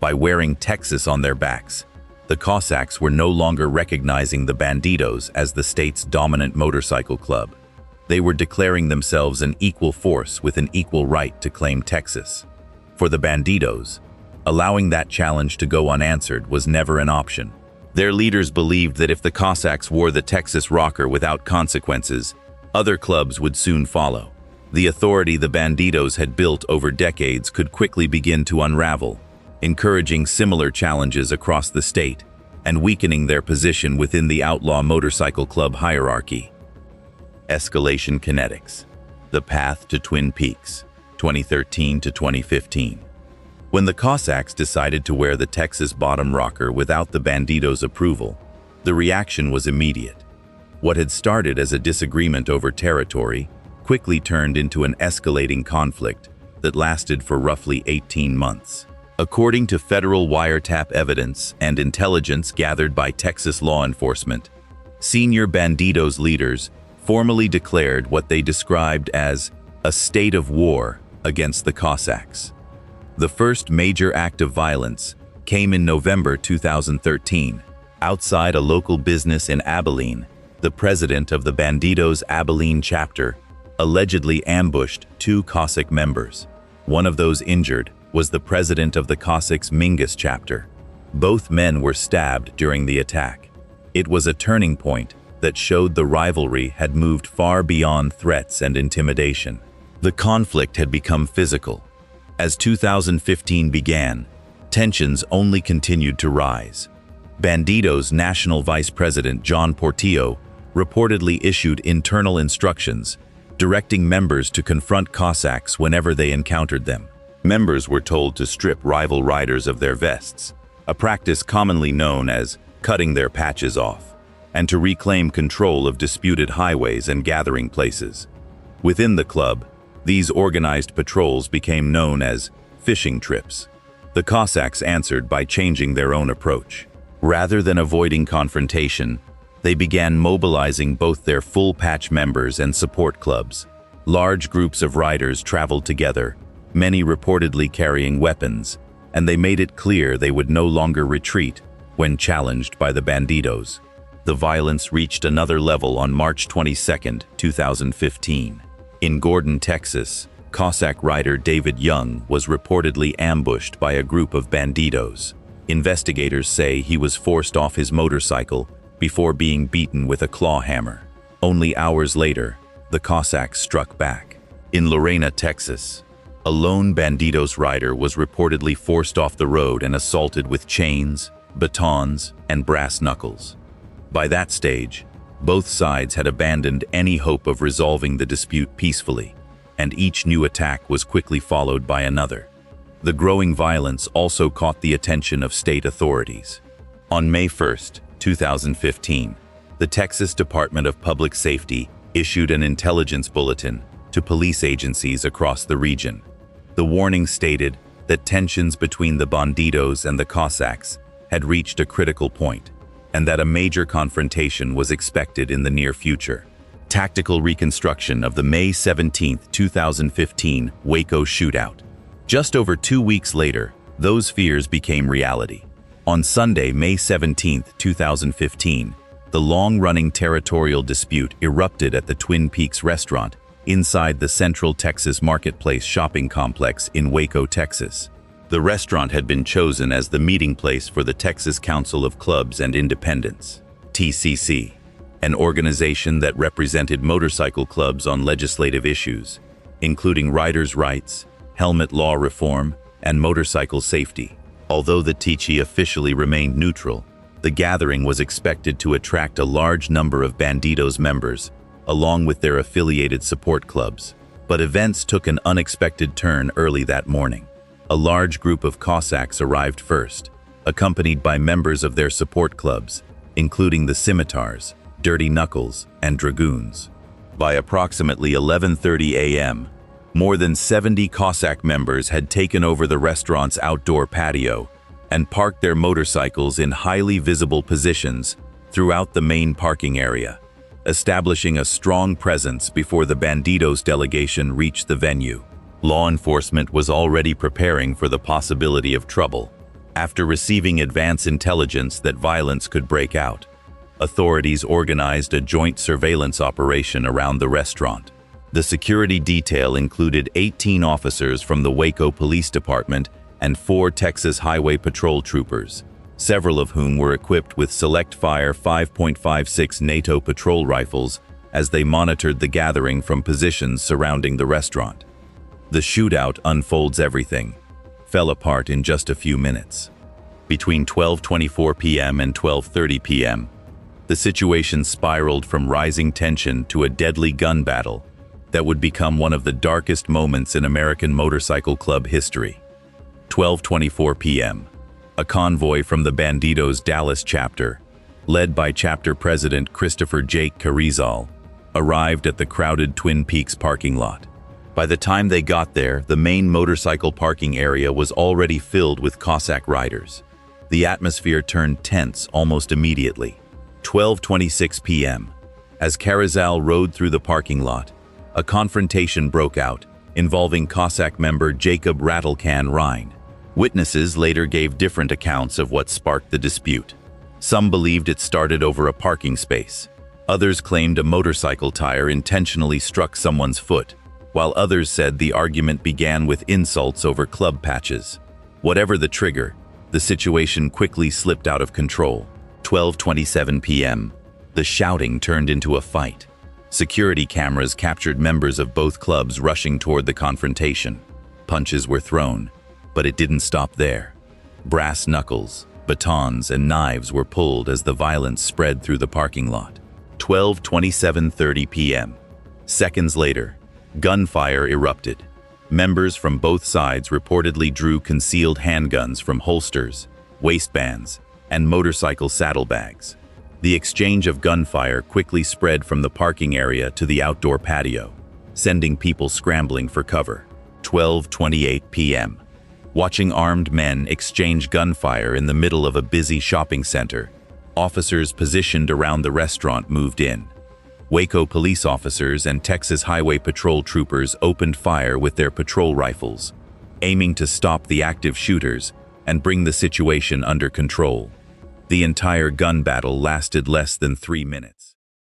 By wearing Texas on their backs, the Cossacks were no longer recognizing the Bandidos as the state's dominant motorcycle club. They were declaring themselves an equal force with an equal right to claim Texas. For the Bandidos, allowing that challenge to go unanswered was never an option. Their leaders believed that if the Cossacks wore the Texas rocker without consequences, other clubs would soon follow. The authority the Bandidos had built over decades could quickly begin to unravel, encouraging similar challenges across the state and weakening their position within the outlaw motorcycle club hierarchy. Escalation kinetics. The path to Twin Peaks, 2013 to 2015. When the Cossacks decided to wear the Texas bottom rocker without the Bandidos' approval, the reaction was immediate. What had started as a disagreement over territory quickly turned into an escalating conflict that lasted for roughly 18 months. According to federal wiretap evidence and intelligence gathered by Texas law enforcement, senior Bandidos leaders formally declared what they described as a state of war against the Cossacks. The first major act of violence came in November 2013. Outside a local business in Abilene, the president of the Bandidos Abilene chapter allegedly ambushed 2 Cossack members. One of those injured was the president of the Cossacks Mingus chapter. Both men were stabbed during the attack. It was a turning point that showed the rivalry had moved far beyond threats and intimidation. The conflict had become physical. As 2015 began, tensions only continued to rise. Bandidos National Vice President John Portillo reportedly issued internal instructions directing members to confront Cossacks whenever they encountered them. Members were told to strip rival riders of their vests, a practice commonly known as cutting their patches off, and to reclaim control of disputed highways and gathering places. Within the club, these organized patrols became known as fishing trips. The Cossacks answered by changing their own approach. Rather than avoiding confrontation, they began mobilizing both their full-patch members and support clubs. Large groups of riders traveled together, many reportedly carrying weapons, and they made it clear they would no longer retreat when challenged by the Bandidos. The violence reached another level on March 22, 2015. In Gordon, Texas, Cossack rider David Young was reportedly ambushed by a group of Bandidos. Investigators say he was forced off his motorcycle before being beaten with a claw hammer. Only hours later, the Cossacks struck back. In Lorena, Texas, a lone Bandidos rider was reportedly forced off the road and assaulted with chains, batons, and brass knuckles. By that stage, both sides had abandoned any hope of resolving the dispute peacefully, and each new attack was quickly followed by another. The growing violence also caught the attention of state authorities. On May 1, 2015, the Texas Department of Public Safety issued an intelligence bulletin to police agencies across the region. The warning stated that tensions between the Bandidos and the Cossacks had reached a critical point, and that a major confrontation was expected in the near future. Tactical reconstruction of the May 17, 2015 Waco shootout. Just over 2 weeks later, those fears became reality. On Sunday, May 17, 2015, the long-running territorial dispute erupted at the Twin Peaks restaurant inside the Central Texas Marketplace shopping complex in Waco, Texas. The restaurant had been chosen as the meeting place for the Texas Council of Clubs and Independents, TCC, an organization that represented motorcycle clubs on legislative issues, including riders' rights, helmet law reform, and motorcycle safety. Although the TCC officially remained neutral, the gathering was expected to attract a large number of Bandidos members, along with their affiliated support clubs. But events took an unexpected turn early that morning. A large group of Cossacks arrived first, accompanied by members of their support clubs, including the Scimitars, Dirty Knuckles, and Dragoons. By approximately 11:30 a.m., more than 70 Cossack members had taken over the restaurant's outdoor patio and parked their motorcycles in highly visible positions throughout the main parking area, establishing a strong presence before the Bandidos delegation reached the venue. Law enforcement was already preparing for the possibility of trouble. After receiving advance intelligence that violence could break out, authorities organized a joint surveillance operation around the restaurant. The security detail included 18 officers from the Waco Police Department and 4 Texas Highway Patrol troopers, several of whom were equipped with select-fire 5.56 NATO patrol rifles as they monitored the gathering from positions surrounding the restaurant. The shootout unfolds everything, fell apart in just a few minutes. Between 12:24 p.m. and 12:30 p.m., the situation spiraled from rising tension to a deadly gun battle that would become one of the darkest moments in American motorcycle club history. 12:24 p.m., a convoy from the Bandidos Dallas chapter, led by chapter president Christopher Jake Carrizal, arrived at the crowded Twin Peaks parking lot. By the time they got there, the main motorcycle parking area was already filled with Cossack riders. The atmosphere turned tense almost immediately. 12:26 p.m. As Carrizal rode through the parking lot, a confrontation broke out involving Cossack member Jacob Rattlecan Rhine. Witnesses later gave different accounts of what sparked the dispute. Some believed it started over a parking space. Others claimed a motorcycle tire intentionally struck someone's foot, while others said the argument began with insults over club patches. Whatever the trigger, the situation quickly slipped out of control. 12:27 p.m. The shouting turned into a fight. Security cameras captured members of both clubs rushing toward the confrontation. Punches were thrown, but it didn't stop there. Brass knuckles, batons, and knives were pulled as the violence spread through the parking lot. 12:27:30 p.m. Seconds later, gunfire erupted. Members from both sides reportedly drew concealed handguns from holsters, waistbands, and motorcycle saddlebags. The exchange of gunfire quickly spread from the parking area to the outdoor patio, sending people scrambling for cover. 12:28 p.m. Watching armed men exchange gunfire in the middle of a busy shopping center, officers positioned around the restaurant moved in. Waco police officers and Texas Highway Patrol troopers opened fire with their patrol rifles, aiming to stop the active shooters and bring the situation under control. The entire gun battle lasted less than 3 minutes.